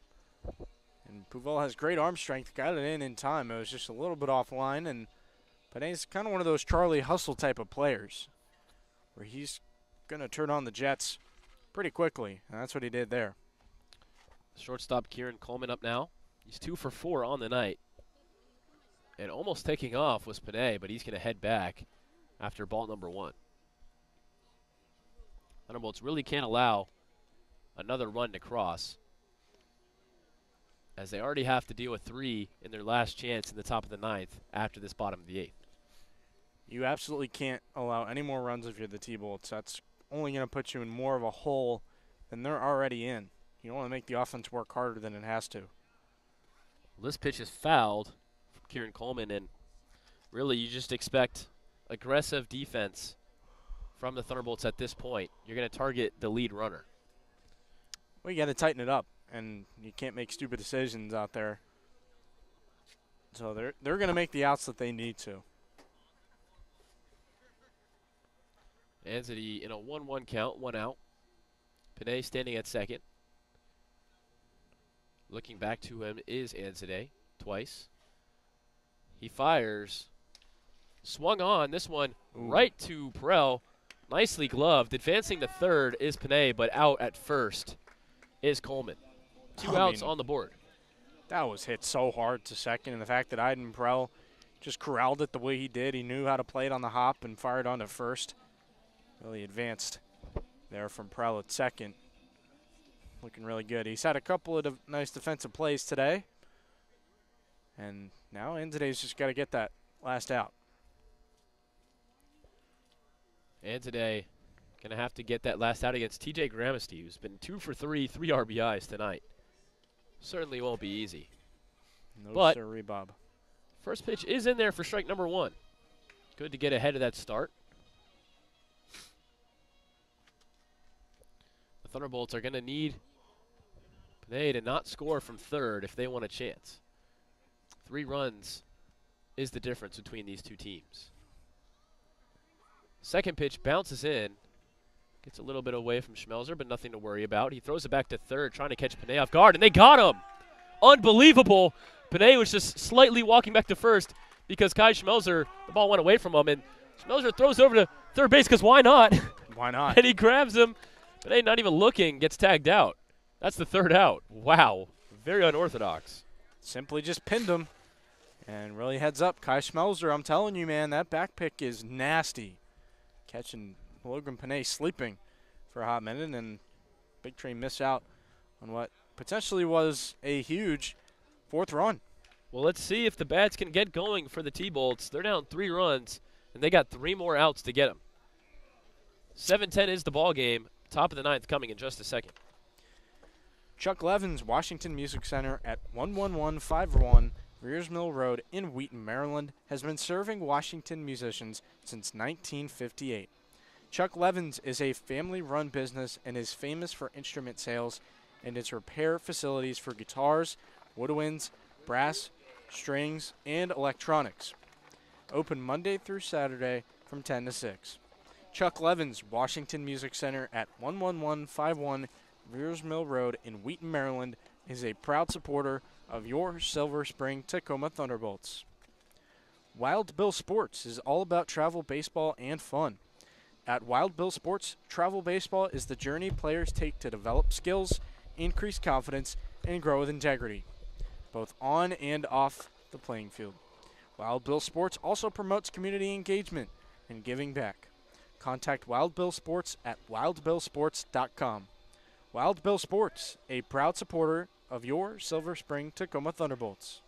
And Puvel has great arm strength, got it in time. It was just a little bit offline, and Panay's kind of one of those Charlie Hustle type of players where he's going to turn on the Jets pretty quickly, and that's what he did there. Shortstop Kieran Coleman up now. He's 2 for 4 on the night. And almost taking off was Panay, but he's going to head back after ball number 1. Thunderbolts really can't allow another run to cross, as they already have to deal with 3 in their last chance in the top of the 9th after this bottom of the 8th. You absolutely can't allow any more runs if you're the T-Bolts. That's only going to put you in more of a hole than they're already in. You don't want to make the offense work harder than it has to. This pitch is fouled from Kieran Coleman, and really you just expect aggressive defense from the Thunderbolts at this point. You're going to target the lead runner. Well, you got to tighten it up, and you can't make stupid decisions out there. So they're going to make the outs that they need to. Anzade in a 1-1 count, 1 out. Panay standing at second. Looking back to him is Anzade twice. He fires. Swung on. This one right to Prell. Nicely gloved. Advancing to third is Panay, but out at first is Coleman. 2 outs on the board. That was hit so hard to second, and the fact that Aiden Prell just corralled it the way he did. He knew how to play it on the hop and fired on to first. Really advanced there from Prowl at second. Looking really good. He's had a couple of nice defensive plays today. And now Antone's just got to get that last out. And today, going to have to get that last out against TJ Gramesty, who's been 2 for 3, 3 RBIs tonight. Certainly won't be easy. No, but sirree, Bob. First pitch is in there for strike number 1. Good to get ahead of that start. The Thunderbolts are going to need Panay to not score from third if they want a chance. 3 runs is the difference between these two teams. Second pitch bounces in. Gets a little bit away from Schmelzer, but nothing to worry about. He throws it back to third, trying to catch Panay off guard, and they got him! Unbelievable! Panay was just slightly walking back to first because Kai Schmelzer, the ball went away from him, and Schmelzer throws over to third base because why not? Why not? And he grabs him. Panay, not even looking, gets tagged out. That's the third out. Wow. Very unorthodox. Simply just pinned him. And really heads up, Kai Schmelzer, I'm telling you, man, that back pick is nasty. Catching Logan Panay sleeping for a hot minute, and Big Train missed out on what potentially was a huge 4th run. Well, let's see if the bats can get going for the T-Bolts. They're down 3 runs, and they got 3 more outs to get them. 7-10 is the ball game. Top of the 9th coming in just a second. Chuck Levin's Washington Music Center at 11151 Rears Mill Road in Wheaton, Maryland, has been serving Washington musicians since 1958. Chuck Levin's is a family-run business and is famous for instrument sales and its repair facilities for guitars, woodwinds, brass, strings, and electronics. Open Monday through Saturday from 10 to 6. Chuck Levin's Washington Music Center at 11151 Rears Mill Road in Wheaton, Maryland, is a proud supporter of your Silver Spring Tacoma Thunderbolts. Wild Bill Sports is all about travel baseball and fun. At Wild Bill Sports, travel baseball is the journey players take to develop skills, increase confidence, and grow with integrity, both on and off the playing field. Wild Bill Sports also promotes community engagement and giving back. Contact Wild Bill Sports at wildbillsports.com. Wild Bill Sports, a proud supporter of your Silver Spring Tacoma Thunderbolts.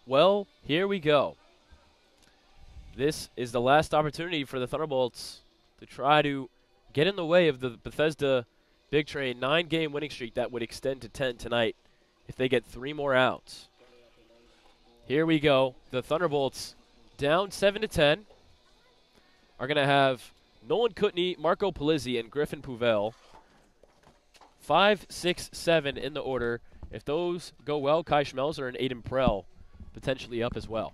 Well, here we go. This is the last opportunity for the Thunderbolts to try to get in the way of the Bethesda Big Train 9-game winning streak that would extend to 10 tonight if they get 3 more outs. Here we go. The Thunderbolts, down 7-10, are going to have Nolan Kutney, Marco Polizzi, and Griffin Puvel. 5, 6, 7 in the order. If those go well, Kai Schmelzer and Aiden Prell potentially up as well.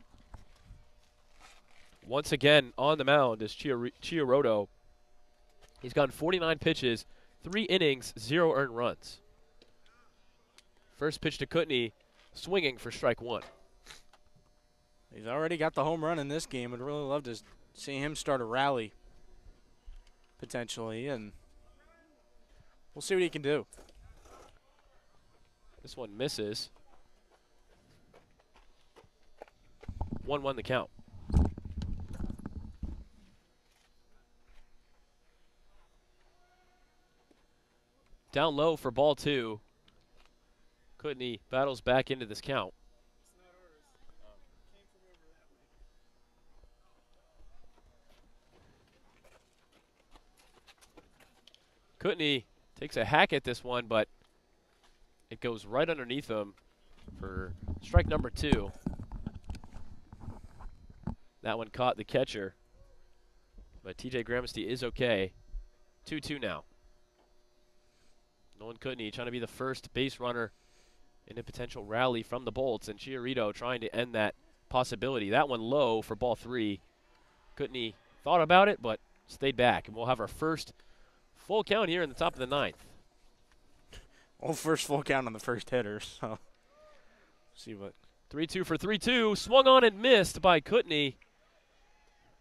Once again on the mound is Chiaroto. He's gone 49 pitches, 3 innings, 0 earned runs. First pitch to Kutney, swinging for strike 1. He's already got the home run in this game. I'd really love to see him start a rally, potentially, and we'll see what he can do. This one misses. 1-1 the count. Down low for ball 2. Kutney battles back into this count. Kutney takes a hack at this one, but it goes right underneath him for strike number 2. That one caught the catcher, but TJ Gramesty is okay. 2-2 now. Nolan Kutney trying to be the first base runner in a potential rally from the Bolts, and Chiarito trying to end that possibility. That one low for ball 3. Kutney thought about it, but stayed back, and we'll have our first full count here in the top of the 9th. Well, first full count on the first hitter, so see what. 3-2 for 3-2. Swung on and missed by Kutney.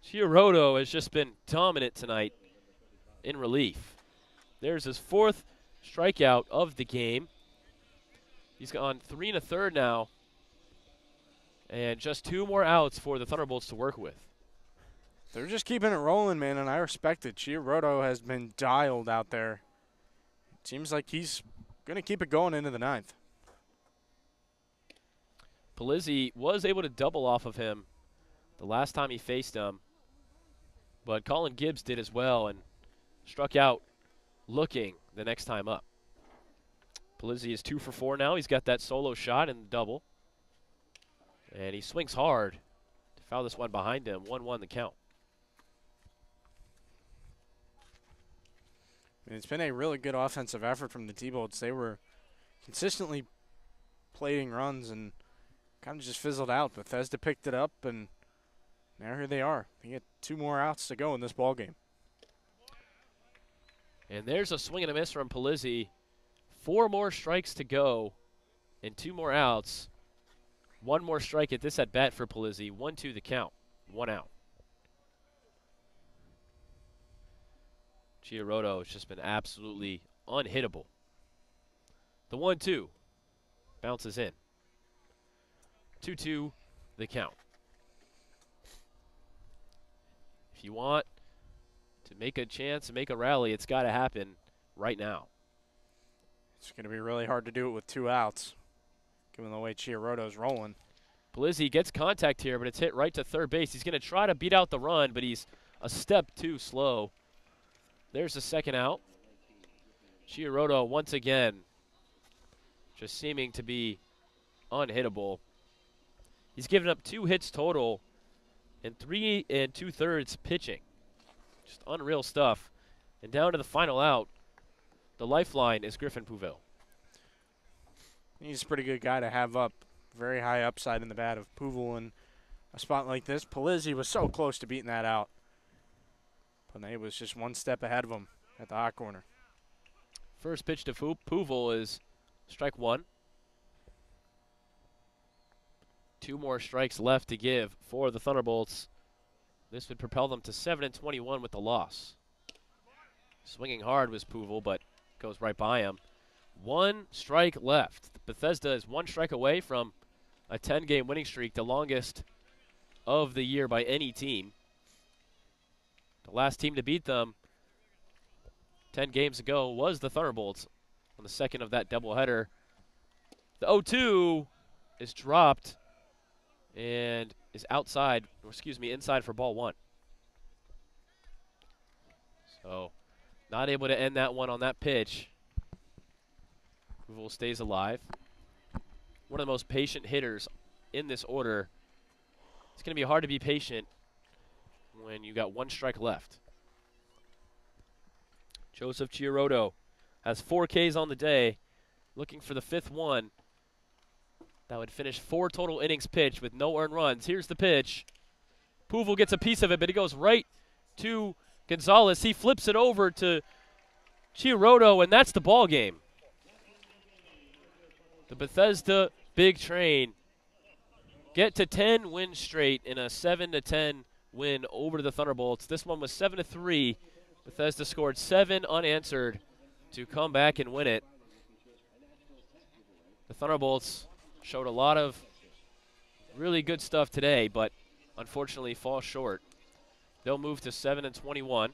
Chiaroto has just been dominant tonight in relief. There's his 4th strikeout of the game. He's gone 3 1/3 now. And just 2 more outs for the Thunderbolts to work with. They're just keeping it rolling, man, and I respect it. Chirotto has been dialed out there. It seems like he's going to keep it going into the 9th. Polizzi was able to double off of him the last time he faced him. But Colin Gibbs did as well and struck out looking the next time up. Polizzi is 2 for 4 now. He's got that solo shot and the double. And he swings hard to foul this one behind him. 1-1 the count. And it's been a really good offensive effort from the T-Bolts. They were consistently plating runs and kind of just fizzled out. Bethesda picked it up, and now here they are. They get 2 more outs to go in this ball game. And there's a swing and a miss from Polizzi. 4 more strikes to go and 2 more outs. 1 more strike at this at bat for Polizzi. 1-2 the count. 1 out. Chirotto has just been absolutely unhittable. The 1-2 bounces in. 2-2 the count. If you want to make a chance to make a rally, it's got to happen right now. It's going to be really hard to do it with 2 outs, given the way Chirotto's rolling. Polizzi gets contact here, but it's hit right to third base. He's going to try to beat out the run, but he's a step too slow. There's the second out. Chirotto once again just seeming to be unhittable. He's given up 2 hits total and 3 2/3 pitching. Just unreal stuff. And down to the final out, the lifeline is Griffin Pouville. He's a pretty good guy to have up. Very high upside in the bat of Pouville in a spot like this. Polizzi was so close to beating that out. Panay was just 1 step ahead of him at the hot corner. First pitch to Pouville is strike 1. 2 more strikes left to give for the Thunderbolts. This would propel them to 7-21 with the loss. Swinging hard was Pouville, but goes right by him. 1 strike left. Bethesda is 1 strike away from a 10-game winning streak, the longest of the year by any team. The last team to beat them 10 games ago was the Thunderbolts on the second of that doubleheader. The 0-2 is dropped and is outside, or excuse me, inside for ball 1. So not able to end that one on that pitch. Pouville stays alive. One of the most patient hitters in this order. It's going to be hard to be patient when you got 1 strike left. Joseph Chirotto has 4 Ks on the day, looking for the 5th one. That would finish 4 total innings pitched with no earned runs. Here's the pitch. Pouville gets a piece of it, but he goes right to Gonzalez. He flips it over to Chirotto, and that's the ball game. The Bethesda Big Train get to 10 wins straight in a 7-10 win over the Thunderbolts. This one was 7-3. Bethesda scored 7 unanswered to come back and win it. The Thunderbolts showed a lot of really good stuff today, but unfortunately fall short. They'll move to 7-21.